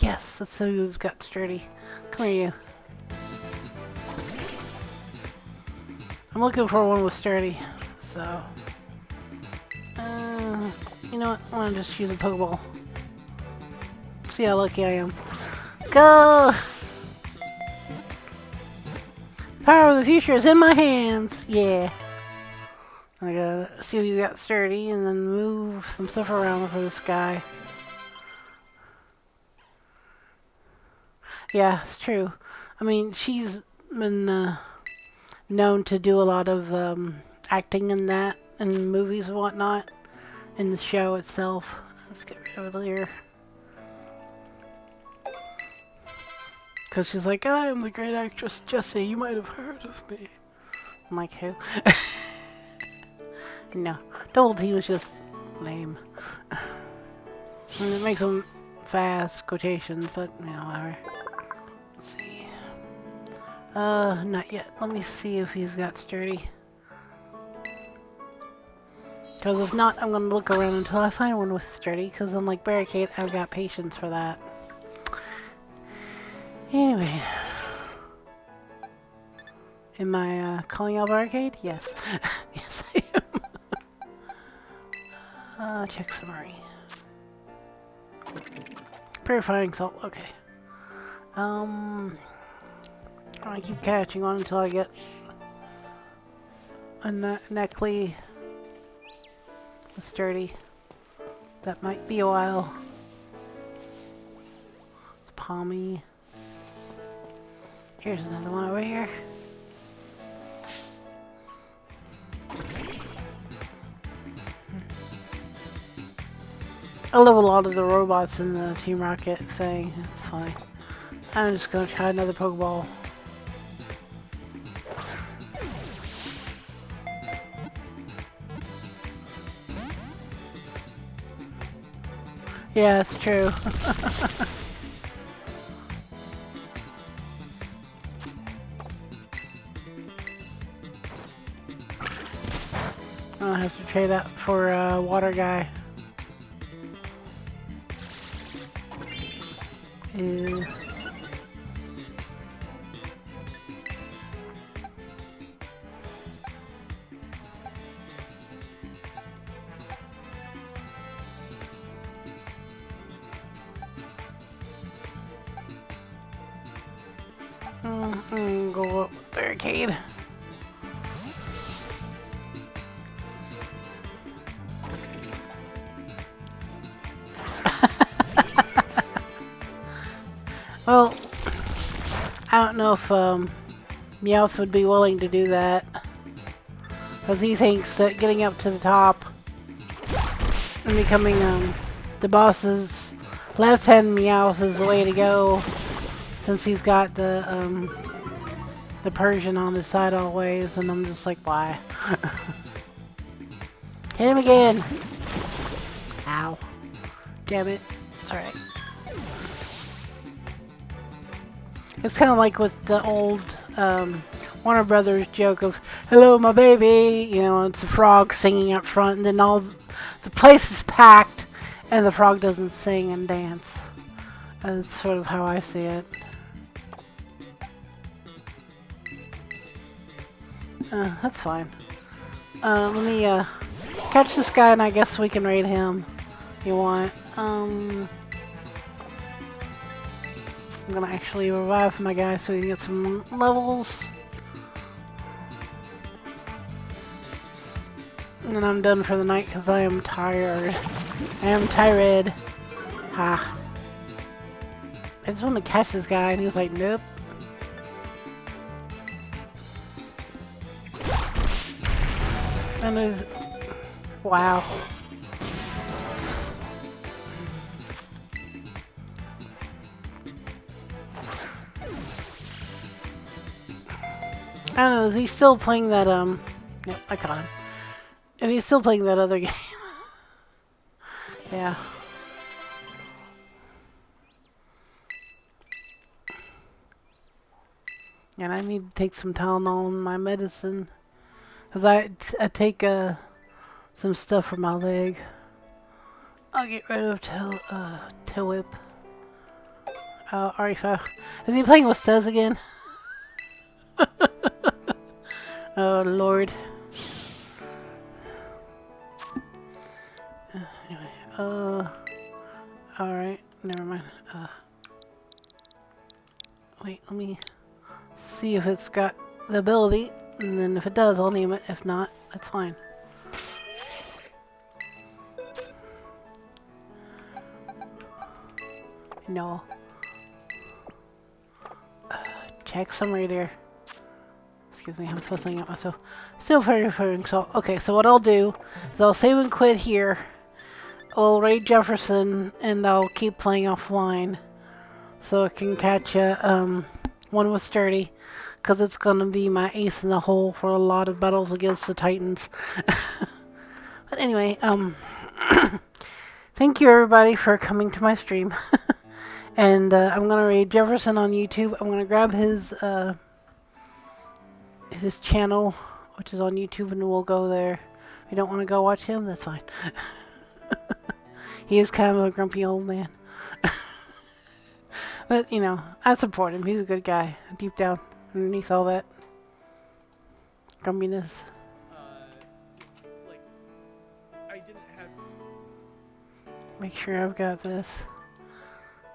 Yes, that's so you've got sturdy. Come here, you. I'm looking for one with sturdy, so... you know what? I want to just use a Pokeball. See how lucky I am. Go! Power of the future is in my hands! Yeah. I gotta see if he's got sturdy and then move some stuff around for this guy. Yeah, it's true. I mean, she's been known to do a lot of acting in that, in movies and whatnot, in the show itself. Let's get rid of here. Because she's like, I am the great actress Jessie, you might have heard of me. I'm like, who? No, Double T was just lame. And it makes them fast quotations, but, you know, whatever. Let's see. Not yet. Let me see if he's got sturdy. Because if not, I'm going to look around until I find one with sturdy. Because unlike Barricade, I've got patience for that. Anyway. Am I calling out Barricade? Yes. Yes, I am. Check summary. Purifying salt. Okay. I'm gonna keep catching on until I get a Neckley with sturdy. That might be a while. It's Palmy. Here's another one over here. I love a lot of the robots in the Team Rocket thing. It's funny. I'm just gonna try another Pokeball. Yeah, it's true. I'll have to trade that for a water guy. Ew. Go up with barricade. Well, I don't know if Meowth would be willing to do that, because he thinks that getting up to the top and becoming the boss's left-hand Meowth is the way to go, since he's got the Persian on his side always, and I'm just like, why? Hit him again! Ow. Damn it. It's alright. It's kind of like with the old Warner Brothers joke of, hello my baby, you know, it's a frog singing up front, and then all the place is packed, and the frog doesn't sing and dance. That's sort of how I see it. That's fine. Let me catch this guy, and I guess we can raid him if you want. I'm gonna actually revive my guy so we can get some levels. And then I'm done for the night because I am tired. I am tired. Ha. I just want to catch this guy, and he was like, nope. And there's... wow. I don't know, is he still playing that, yep, I caught him. If he's still playing that other game. Yeah. And I need to take some Tylenol and my medicine. Because I take some stuff for my leg. I'll get rid of Tail Whip. RE5. Is he playing with Stez again? Oh Lord. Anyway, alright, never mind. Wait, let me see if it's got the ability, and then if it does, I'll name it. If not, that's fine. No. Check summary there. Excuse me, I'm fussing at myself. Still very so. Okay, so what I'll do is I'll save and quit here. I'll raid Jefferson, and I'll keep playing offline, so I can catch one with Sturdy, because it's gonna be my ace in the hole for a lot of battles against the Titans. But anyway, thank you everybody for coming to my stream. And I'm gonna raid Jefferson on YouTube. I'm gonna grab his channel, which is on YouTube, and we'll go there. If you don't want to go watch him, that's fine. He is kind of a grumpy old man. But, you know, I support him. He's a good guy. Deep down, underneath all that grumpiness. Like, I didn't have... Make sure I've got this,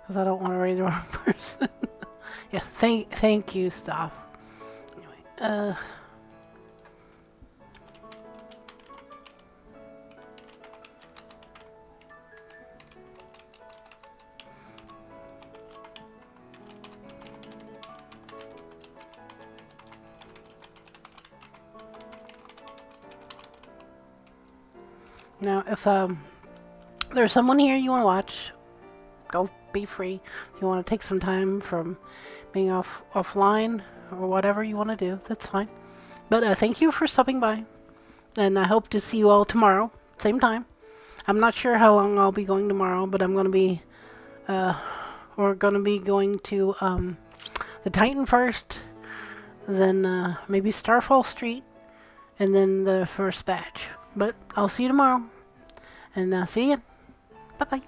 because I don't want to raid the wrong person. Yeah, thank you, stop. Anyway, now, if there's someone here you want to watch, go be free. If you want to take some time from being offline or whatever you want to do, that's fine. But thank you for stopping by, and I hope to see you all tomorrow, same time. I'm not sure how long I'll be going tomorrow, but I'm going to be, we're going to be going to the Titan first, then maybe Starfall Street, and then the first batch. But I'll see you tomorrow. And see you. Bye bye.